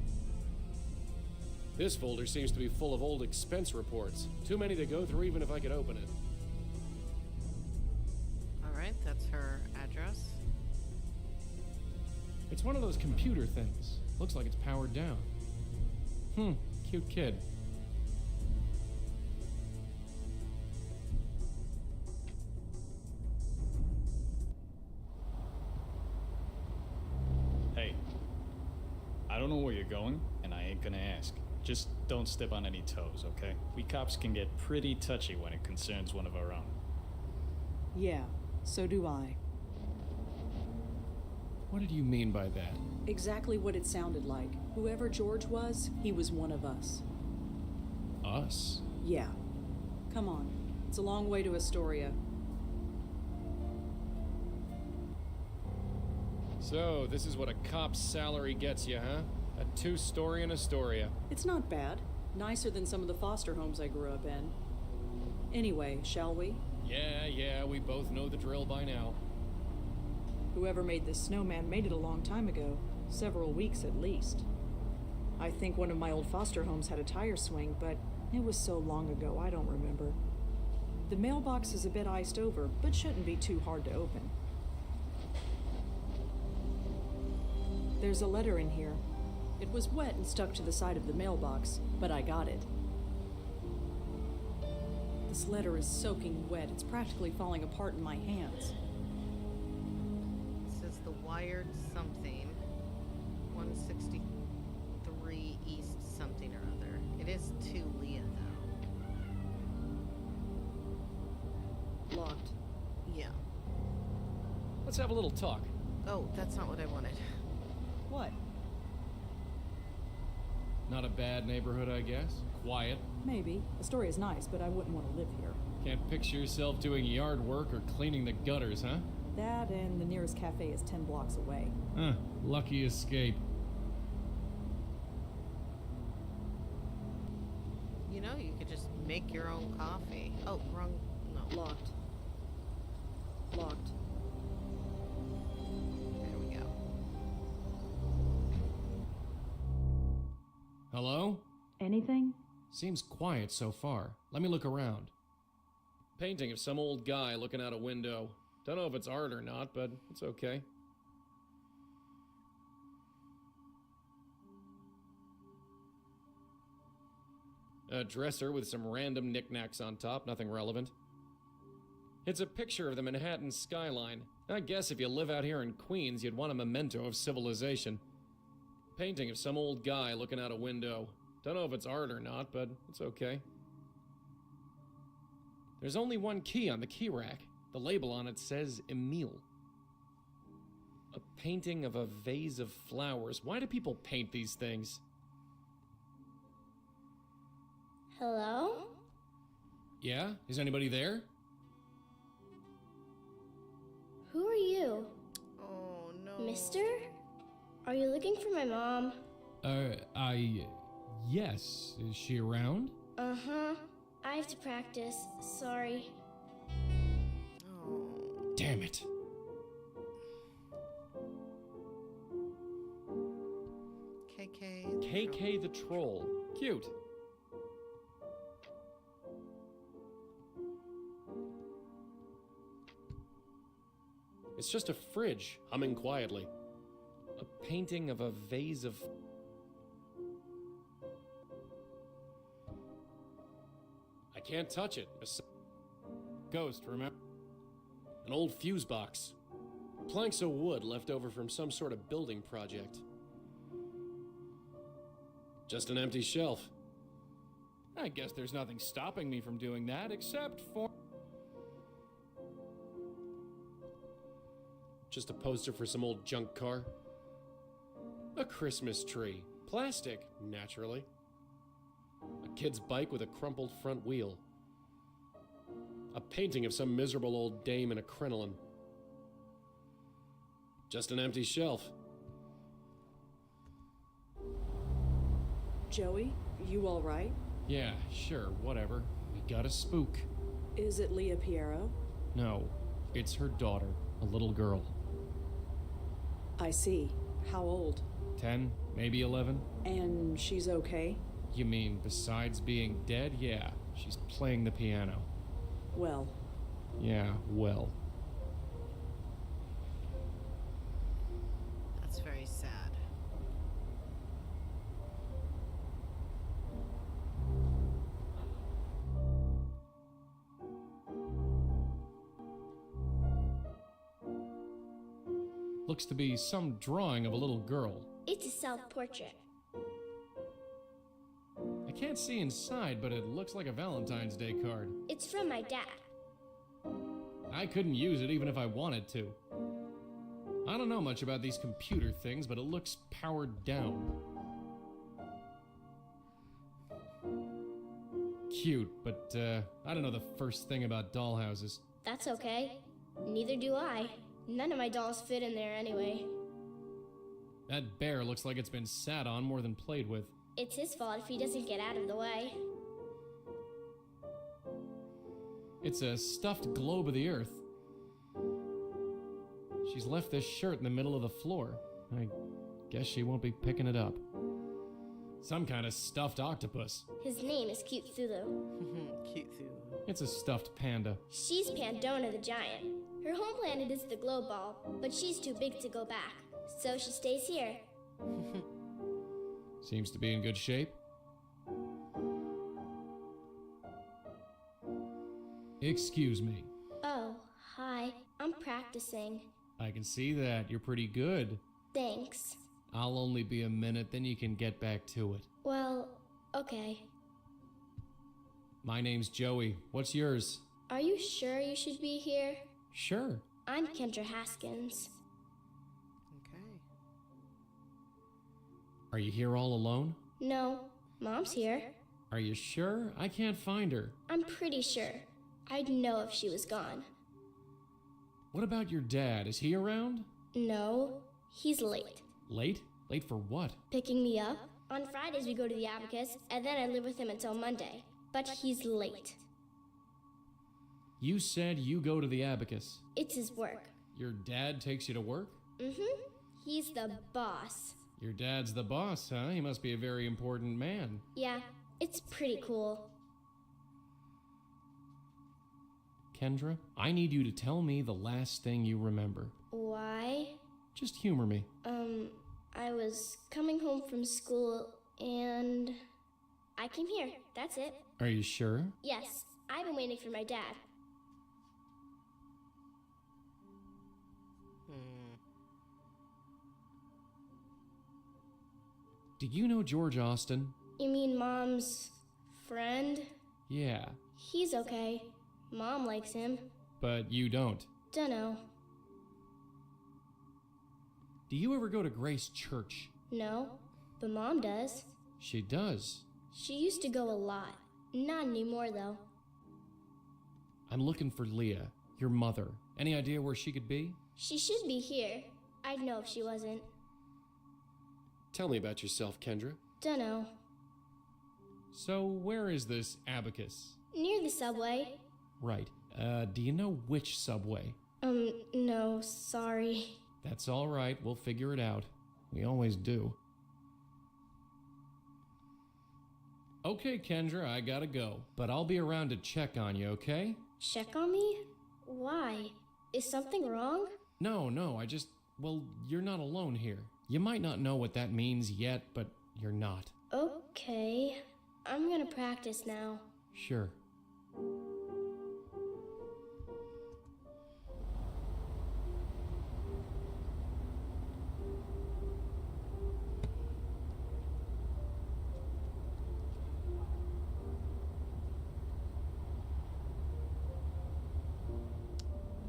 This folder seems to be full of old expense reports. Too many to go through even if I could open it.
Alright, that's her address.
It's one of those computer things. Looks like it's powered down. Cute kid.
Hey, I don't know where you're going, and I ain't gonna ask. Just don't step on any toes, okay? We cops can get pretty touchy when it concerns one of our own.
Yeah, so do I.
What did you mean by that?
Exactly what it sounded like. Whoever George was, he was one of us.
Us?
Yeah. Come on. It's a long way to Astoria.
So, this is what a cop's salary gets you, huh? A 2-story in Astoria.
It's not bad. Nicer than some of the foster homes I grew up in. Anyway, shall we?
Yeah, we both know the drill by now.
Whoever made this snowman made it a long time ago. Several weeks at least. I think one of my old foster homes had a tire swing, but it was so long ago I don't remember. The mailbox is a bit iced over, but shouldn't be too hard to open. There's a letter in here. It was wet and stuck to the side of the mailbox, but I got it. This letter is soaking wet. It's practically falling apart in my hands.
It says the wired something. 163 East something or other. It is to Leah, though.
Locked.
Yeah.
Let's have a little talk.
Oh, that's not what I wanted.
What?
Not a bad neighborhood, I guess. Quiet.
Maybe. Astoria's nice, but I wouldn't want to live here.
Can't picture yourself doing yard work or cleaning the gutters, huh?
That and the nearest cafe is 10 blocks away.
Lucky escape.
You know, you could just make your own coffee. Oh, wrong. No.
Locked. Locked.
There we go.
Hello?
Anything?
Seems quiet so far. Let me look around. Painting of some old guy looking out a window. Don't know if it's art or not, but it's okay. A dresser with some random knickknacks on top, nothing relevant. It's a picture of the Manhattan skyline. I guess if you live out here in Queens, you'd want a memento of civilization. Painting of some old guy looking out a window. Don't know if it's art or not, but it's okay. There's only one key on the key rack. The label on it says Emile. A painting of a vase of flowers. Why do people paint these things?
Hello?
Yeah? Is anybody there?
Who are you?
Oh, no.
Mister? Are you looking for my mom?
Yes. Is she around?
Uh-huh. I have to practice. Sorry.
Oh.
Damn it. KK the Troll. Cute. It's just a fridge, humming quietly. A painting of a vase of... I can't touch it. Ghost, remember? An old fuse box. Planks of wood left over from some sort of building project. Just an empty shelf. I guess there's nothing stopping me from doing that, except for... Just a poster for some old junk car. A Christmas tree. Plastic, naturally. A kid's bike with a crumpled front wheel. A painting of some miserable old dame in a crinoline. Just an empty shelf.
Joey, you all right?
Yeah, sure, whatever. We got a spook.
Is it Leah Piero?
No, it's her daughter, a little girl.
I see. How old?
10, maybe 11.
And she's okay?
You mean besides being dead? Yeah, she's playing the piano.
Well.
Yeah, well.
That's very sad.
Looks to be some drawing of a little girl.
It's a self-portrait.
I can't see inside, but it looks like a Valentine's Day card.
It's from my dad.
I couldn't use it even if I wanted to. I don't know much about these computer things, but it looks powered down. Cute, but I don't know the first thing about dollhouses.
That's okay. Neither do I. None of my dolls fit in there anyway.
That bear looks like it's been sat on more than played with.
It's his fault if he doesn't get out of the way.
It's a stuffed globe of the earth. She's left this shirt in the middle of the floor. I guess she won't be picking it up. Some kind of stuffed octopus.
His name is Cute Thulu.
Cute Thulu.
It's a stuffed panda.
She's Pandora the Giant. Her home planet is the globe ball, but she's too big to go back, so she stays here.
Seems to be in good shape. Excuse me.
Oh, hi. I'm practicing.
I can see that. You're pretty good.
Thanks.
I'll only be a minute, then you can get back to it.
Well, okay.
My name's Joey. What's yours?
Are you sure you should be here?
Sure.
I'm Kendra Haskins.
Okay.
Are you here all alone?
No, Mom's here.
Are you sure? I can't find her.
I'm pretty sure. I'd know if she was gone.
What about your dad? Is he around?
No, he's late.
Late? Late for what?
Picking me up? On Fridays we go to the Abacus, and then I live with him until Monday. But he's late.
You said you go to the Abacus.
It's his work.
Your dad takes you to work?
Mm-hmm. He's the boss.
Your dad's the boss, huh? He must be a very important man.
Yeah, it's pretty cool.
Kendra, I need you to tell me the last thing you remember.
Why?
Just humor me.
I was coming home from school, and I came here. That's it.
Are you sure?
Yes, I've been waiting for my dad.
Do you know George Austin?
You mean Mom's friend?
Yeah.
He's okay. Mom likes him.
But you don't.
Dunno.
Do you ever go to Grace Church?
No, but Mom does.
She does.
She used to go a lot. Not anymore, though.
I'm looking for Leah, your mother. Any idea where she could be?
She should be here. I'd know if she wasn't.
Tell me about yourself, Kendra.
Dunno.
So, where is this Abacus?
Near the subway.
Right. Do you know which subway?
No, sorry.
That's all right. We'll figure it out. We always do. Okay, Kendra, I gotta go. But I'll be around to check on you, okay?
Check on me? Why? Is something wrong?
No, well, you're not alone here. You might not know what that means yet, but you're not.
Okay, I'm gonna practice now.
Sure.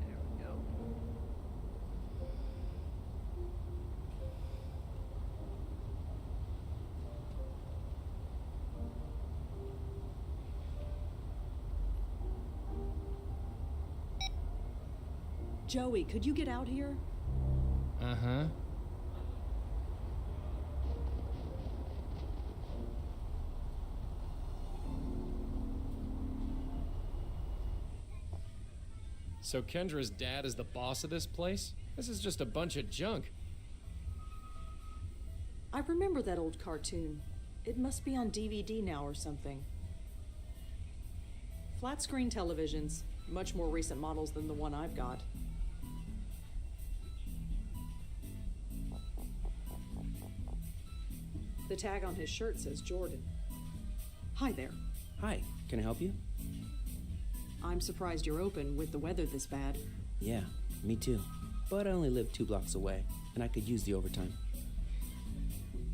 There we go.
Joey, could you get out here?
Uh-huh. So Kendra's dad is the boss of this place? This is just a bunch of junk.
I remember that old cartoon. It must be on DVD now or something. Flat screen televisions, much more recent models than the one I've got. The tag on his shirt says Jordan. Hi there.
Hi, can I help you?
I'm surprised you're open with the weather this bad.
Yeah, me too. But I only live 2 blocks away, and I could use the overtime.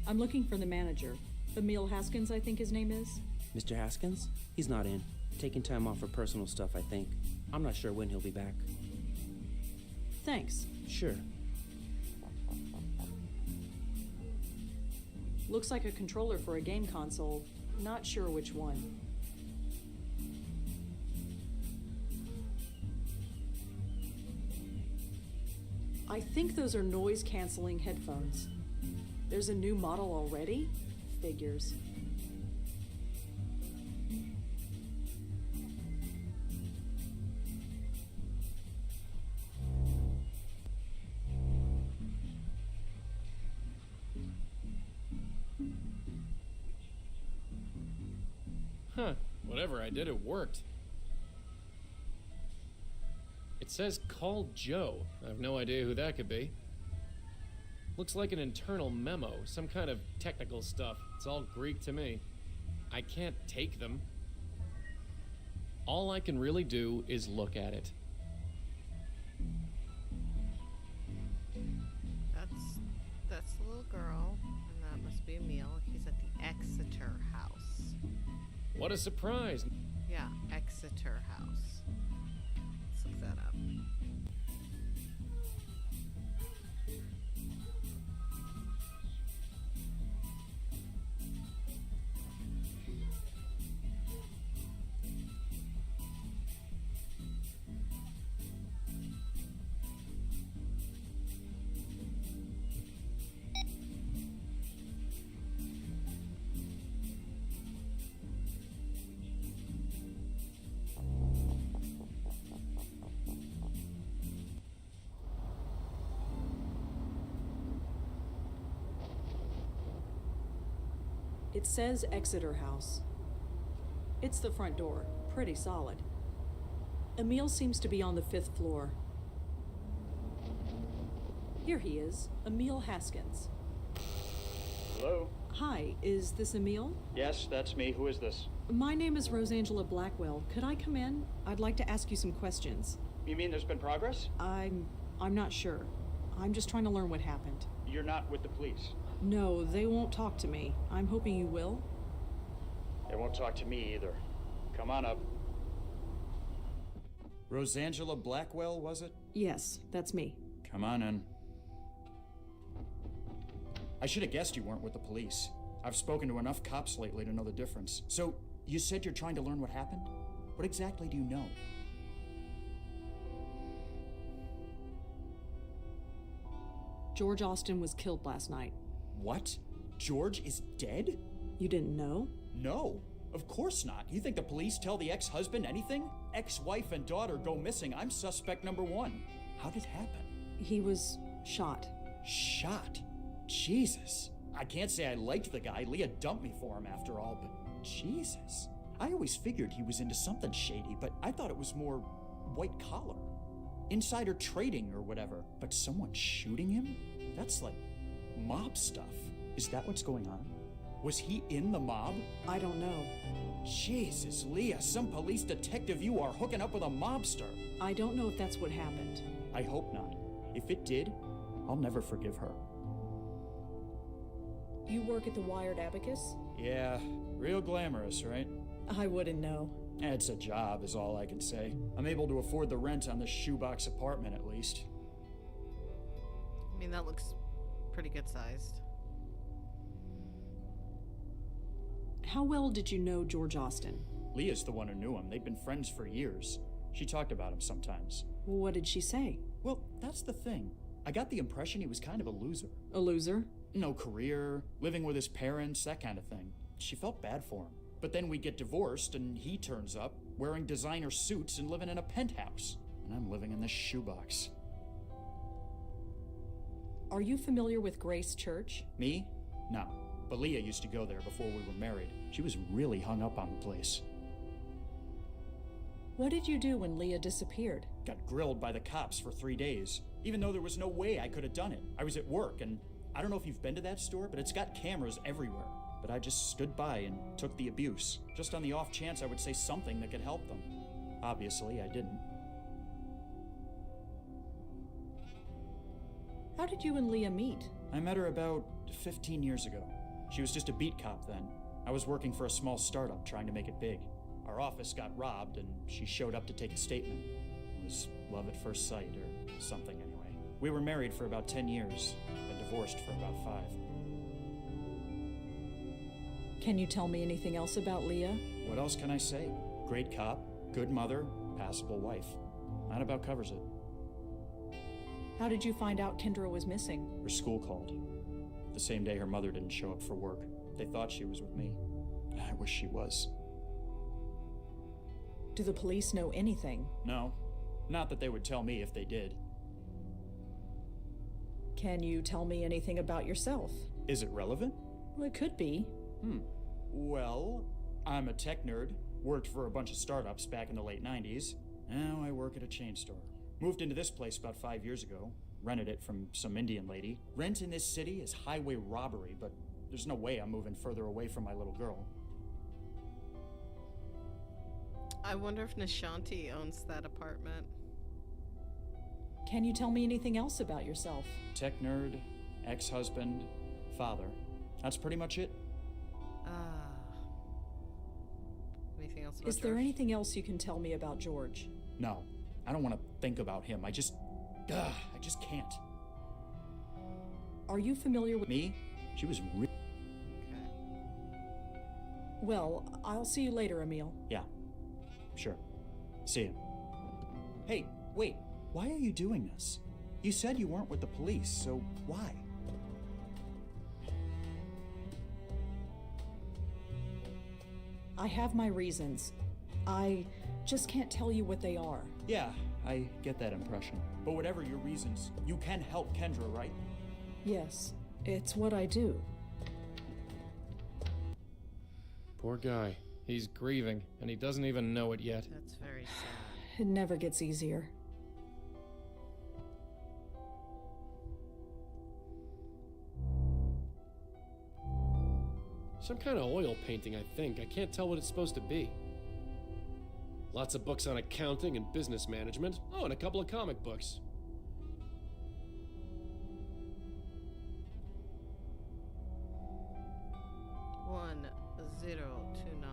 I'm looking for the manager. Emil Haskins, I think his name is.
Mr. Haskins? He's not in. Taking time off for personal stuff, I think. I'm not sure when he'll be back.
Thanks.
Sure.
Looks like a controller for a game console. Not sure which one. I think those are noise-canceling headphones. There's a new model already? Figures.
Huh. Whatever I did, it worked. It says call Joe. I have no idea who that could be. Looks like an internal memo, some kind of technical stuff. It's all Greek to me. I can't take them. All I can really do is look at it.
That's the little girl, and that must be Emil. He's at the Exeter house.
What a surprise!
Yeah, Exeter house. Let's look that up.
It says Exeter House. It's the front door. Pretty solid. Emil seems to be on the 5th floor. Here he is, Emil Haskins.
Hello?
Hi, is this Emil?
Yes, that's me. Who is this?
My name is Rosangela Blackwell. Could I come in? I'd like to ask you some questions.
You mean there's been progress?
I'm not sure. I'm just trying to learn what happened.
You're not with the police.
No, they won't talk to me. I'm hoping you will.
They won't talk to me either. Come on up. Rosangela Blackwell, was it?
Yes, that's me.
Come on in. I should have guessed you weren't with the police. I've spoken to enough cops lately to know the difference. So, you said you're trying to learn what happened? What exactly do you know?
George Austin was killed last night.
What? George is dead?
You didn't know?
No, of course not. You think the police tell the ex-husband anything? Ex-wife and daughter go missing. I'm suspect number 1. How did it happen?
He was shot.
Shot? Jesus. I can't say I liked the guy. Leah dumped me for him after all, but Jesus. I always figured he was into something shady, but I thought it was more white collar. insider trading or whatever. But someone shooting him? That's like mob stuff. Is that what's going on? Was he in the mob?
I don't know.
Jesus, Leah, some police detective you are hooking up with a mobster.
I don't know if that's what happened.
I hope not. If it did, I'll never forgive her.
You work at the Wired Abacus?
Yeah, real glamorous, right?
I wouldn't know.
It's a job, is all I can say. I'm able to afford the rent on this shoebox apartment, at least.
I mean, that looks pretty good sized.
How well did you know George Austin?
Leah's the one who knew him. They'd been friends for years. She talked about him sometimes.
What did she say?
Well, that's the thing. I got the impression he was kind of a loser.
A loser?
No career, living with his parents, that kind of thing. She felt bad for him. But then we get divorced and he turns up, wearing designer suits and living in a penthouse. And I'm living in this shoebox.
Are you familiar with Grace Church?
Me? No. But Leah used to go there before we were married. She was really hung up on the place.
What did you do when Leah disappeared?
Got grilled by the cops for 3 days, even though there was no way I could have done it. I was at work, and I don't know if you've been to that store, but it's got cameras everywhere. But I just stood by and took the abuse, just on the off chance I would say something that could help them. Obviously, I didn't.
How did you and Leah meet?
I met her about 15 years ago. She was just a beat cop then. I was working for a small startup trying to make it big. Our office got robbed, and she showed up to take a statement. It was love at first sight, or something anyway. We were married for about 10 years, but divorced for about 5.
Can you tell me anything else about Leah?
What else can I say? Great cop, good mother, passable wife. That about covers it.
How did you find out Kendra was missing?
Her school called. The same day her mother didn't show up for work. They thought she was with me. I wish she was.
Do the police know anything?
No. Not that they would tell me if they did.
Can you tell me anything about yourself?
Is it relevant?
Well, it could be.
Well, I'm a tech nerd. Worked for a bunch of startups back in the late 90s. Now I work at a chain store. Moved into this place about 5 years ago. Rented it from some Indian lady. Rent in this city is highway robbery, but there's no way I'm moving further away from my little girl.
I wonder if Nishanti owns that apartment.
Can you tell me anything else about yourself?
Tech nerd, ex-husband, father. That's pretty much it.
Anything else about
Is there
George?
anything else you can tell me about George?
No, I don't want to think about him. I just can't.
Are you familiar with
me? She was really...
Well, I'll see you later, Emil.
Yeah, sure. See you. Hey, wait. Why are you doing this? You said you weren't with the police, so why?
I have my reasons. I just can't tell you what they are.
Yeah, I get that impression. But whatever your reasons, you can help Kendra, right?
Yes, it's what I do.
Poor guy. He's grieving, and he doesn't even know it yet.
That's very sad.
It never gets easier.
Some kind of oil painting, I think. I can't tell what it's supposed to be. Lots of books on accounting and business management. Oh, and a couple of comic books.
One 029.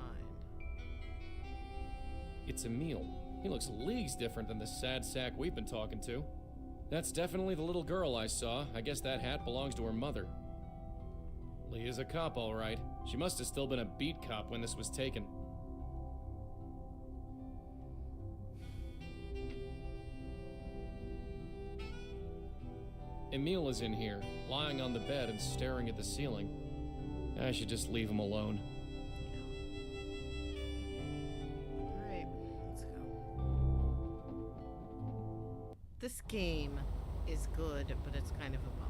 It's Emil. He looks leagues different than the sad sack we've been talking to. That's definitely the little girl I saw. I guess that hat belongs to her mother. Leah's a cop, all right. She must have still been a beat cop when this was taken. Emil is in here, lying on the bed and staring at the ceiling. I should just leave him alone.
Alright, let's go. This game is good, but it's kind of a bummer.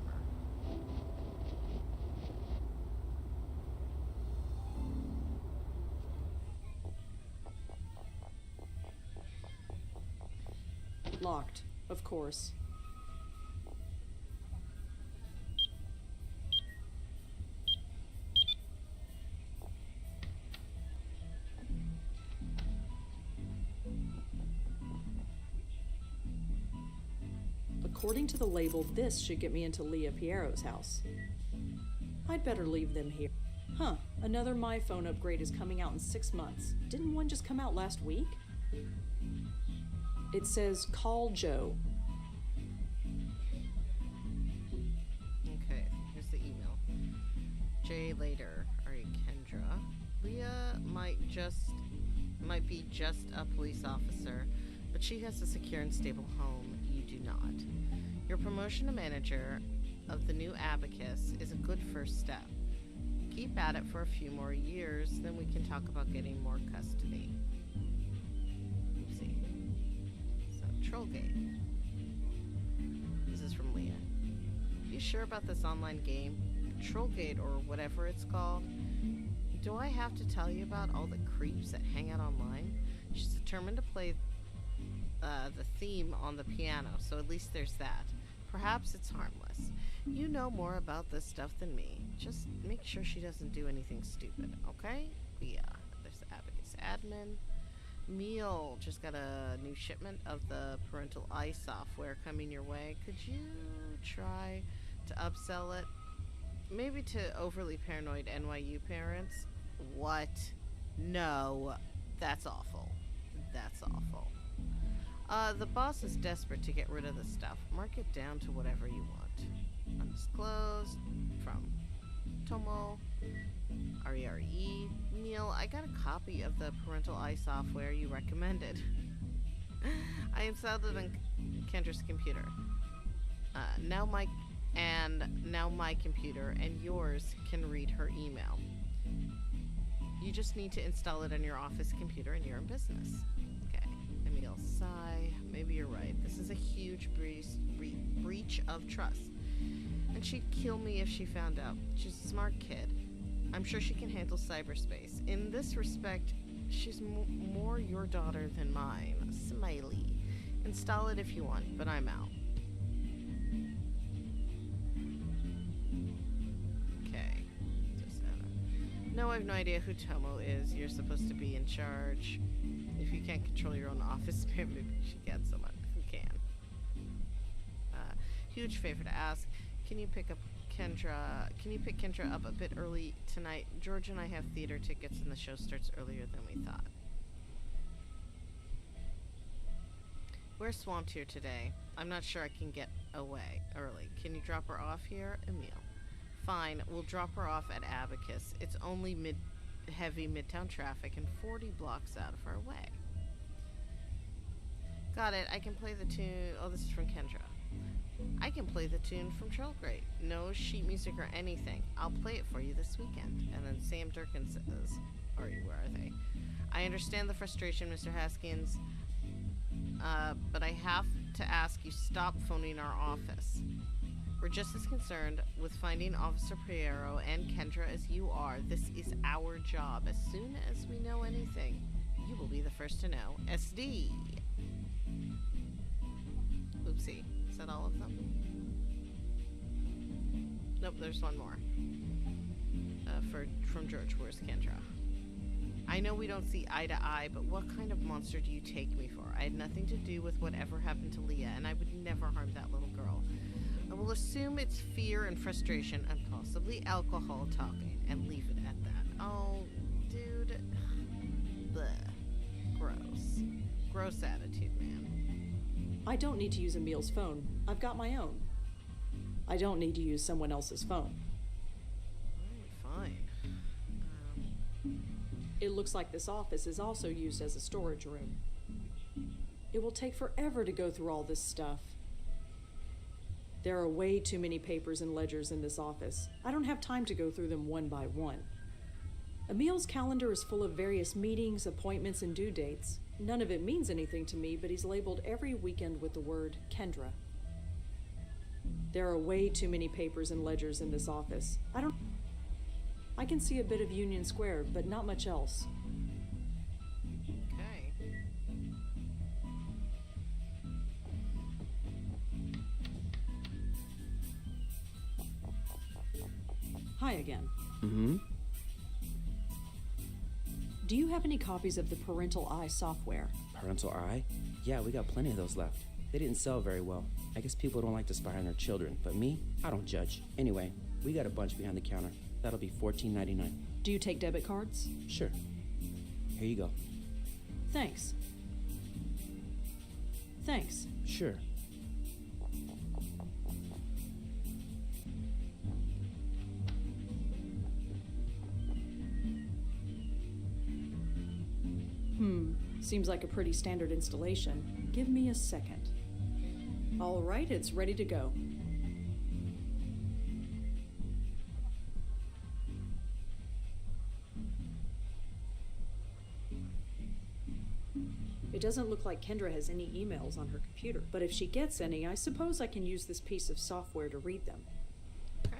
Locked.
Of course. According to the label, this should get me into Leah Piero's house. I'd better leave them here. Huh, another My Phone upgrade is coming out in 6 months. Didn't one just come out last week? It says, call Joe.
Okay, here's the email. Jay later. Alright, Kendra. Leah might be just a police officer, but she has a secure and stable home. You do not. Your promotion to manager of the new abacus is a good first step. Keep at it for a few more years, then we can talk about getting more custody. Let's see. So, Trollgate. This is from Leah. You sure about this online game? Trollgate, or whatever it's called? Do I have to tell you about all the creeps that hang out online? She's determined to play the theme on the piano, so at least there's that. Perhaps it's harmless. You know more about this stuff than me. Just make sure she doesn't do anything stupid, okay? Yeah, there's the Abacus admin. Meal just got a new shipment of the parental eye software coming your way. Could you try to upsell it? Maybe to overly paranoid NYU parents? What? No, that's awful. That's awful. The boss is desperate to get rid of the stuff. Mark it down to whatever you want. Undisclosed. From Tomo. RERE. Neil, I got a copy of the parental eye software you recommended. I installed it on Kendra's computer. Now my computer and yours can read her email. You just need to install it on your office computer and you're in business. Okay. Emil, sigh. Maybe you're right. This is a huge breach of trust. And she'd kill me if she found out. She's a smart kid. I'm sure she can handle cyberspace. In this respect, she's more your daughter than mine. Smiley. Install it if you want, but I'm out. Okay. No, I have no idea who Tomo is. You're supposed to be in charge. If you can't control your own office, maybe you should get someone who can. Huge favor to ask. Can you pick Kendra up a bit early tonight? George and I have theater tickets and the show starts earlier than we thought. We're swamped here today. I'm not sure I can get away early. Can you drop her off here? Emil. Fine, we'll drop her off at Abacus. It's only heavy midtown traffic and 40 blocks out of our way. Got it. I can play the tune. Oh, this is from Kendra. I can play the tune from Trollgate. No sheet music or anything. I'll play it for you this weekend. And then Sam Durkin says, where are they? I understand the frustration, Mr. Haskins, but I have to ask you stop phoning our office. We're just as concerned with finding Officer Piero and Kendra as you are. This is our job. As soon as we know anything, you will be the first to know. SD. Oopsie. Is that all of them? Nope, there's one more. From George. Where's Kendra? I know we don't see eye to eye, but what kind of monster do you take me for? I had nothing to do with whatever happened to Leah, and I would never harm that little girl. I will assume it's fear and frustration and possibly alcohol talking and leave it at that. Oh, dude. Bleh. Gross. Gross attitude, man.
I don't need to use Emil's phone. I've got my own. I don't need to use someone else's phone.
Fine.
It looks like this office is also used as a storage room. It will take forever to go through all this stuff. There are way too many papers and ledgers in this office. I don't have time to go through them one by one. Emil's calendar is full of various meetings, appointments, and due dates. None of it means anything to me, but he's labeled every weekend with the word Kendra. There are way too many papers and ledgers in this office. I can see a bit of Union Square, but not much else.
Okay.
Hi again.
Mm-hmm.
Do you have any copies of the Parental Eye software?
Parental Eye? Yeah, we got plenty of those left. They didn't sell very well. I guess people don't like to spy on their children, but me, I don't judge. Anyway, we got a bunch behind the counter. That'll be $14.99.
Do you take debit cards?
Sure. Here you go.
Thanks. Thanks.
Sure.
Seems like a pretty standard installation. Give me a second. All right, it's ready to go. It doesn't look like Kendra has any emails on her computer, but if she gets any, I suppose I can use this piece of software to read them.
Okay.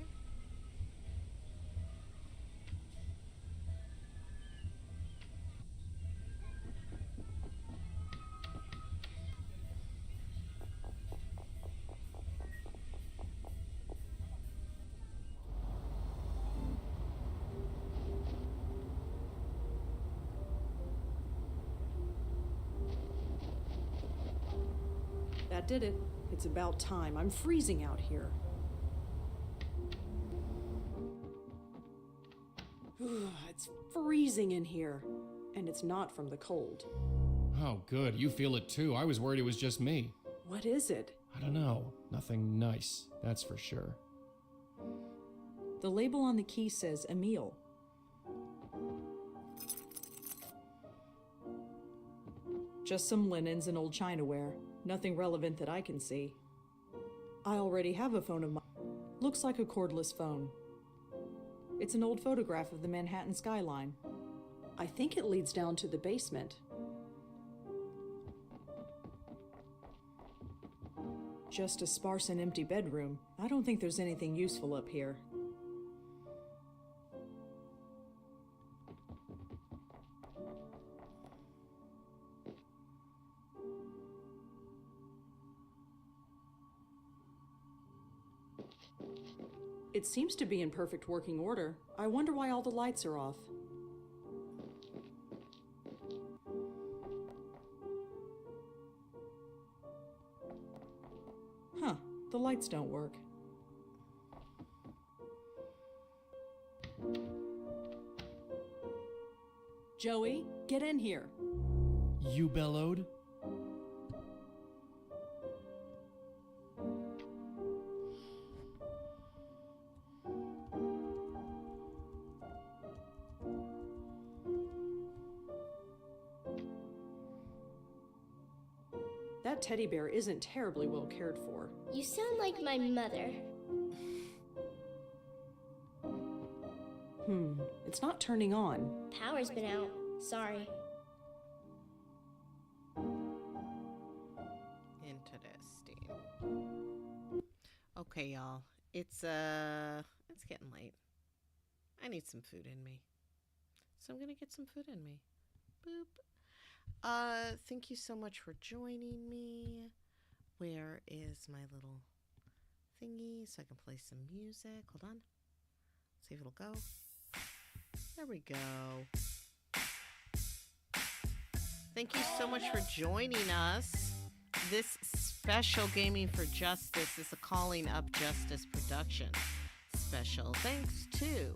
That did it. It's about time. I'm freezing out here. It's freezing in here. And it's not from the cold.
Oh, good. You feel it too. I was worried it was just me.
What is it?
I don't know. Nothing nice, that's for sure.
The label on the key says Emil. Just some linens and old chinaware. Nothing relevant that I can see. I already have a phone of mine. Looks like a cordless phone. It's an old photograph of the Manhattan skyline. I think it leads down to the basement. Just a sparse and empty bedroom. I don't think there's anything useful up here. It seems to be in perfect working order. I wonder why all the lights are off. Huh, the lights don't work. Joey, get in here.
You bellowed?
That teddy bear isn't terribly well cared for.
You sound like my mother.
It's not turning on.
Power's been out. Sorry.
Interesting. Okay, y'all. It's getting late. I need some food in me. So I'm gonna get some food in me. Boop. Thank you so much for joining me. Where is my little thingy so I can play some music? Hold on. See if it'll go. There we go. Thank you so much for joining us. This special Gaming for Justice is a Calling Up Justice production. Special thanks to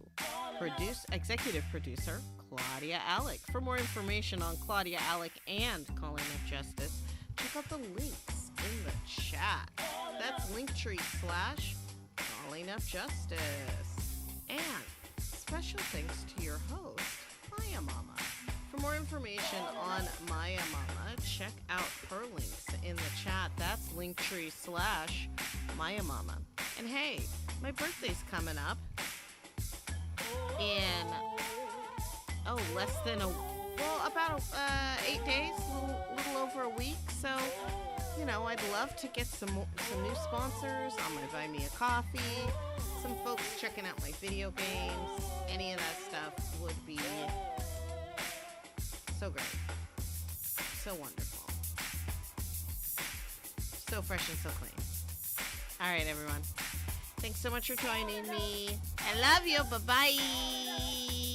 executive producer Claudia Alick. For more information on Claudia Alick and Calling Up Justice, check out the links in the chat. That's linktree/Calling Up Justice. And special thanks to your host, Maiamama. For more information on Maiamama, check out her links in the chat. That's linktree/Maiamama. And hey, my birthday's coming up in less than about 8 days, a little over a week. So, I'd love to get some new sponsors. I'm gonna buy me a coffee, some folks checking out my video games. Any of that stuff would be so great, so wonderful, so fresh and so clean. All right, everyone. Thanks so much for joining me. I love you. Bye-bye.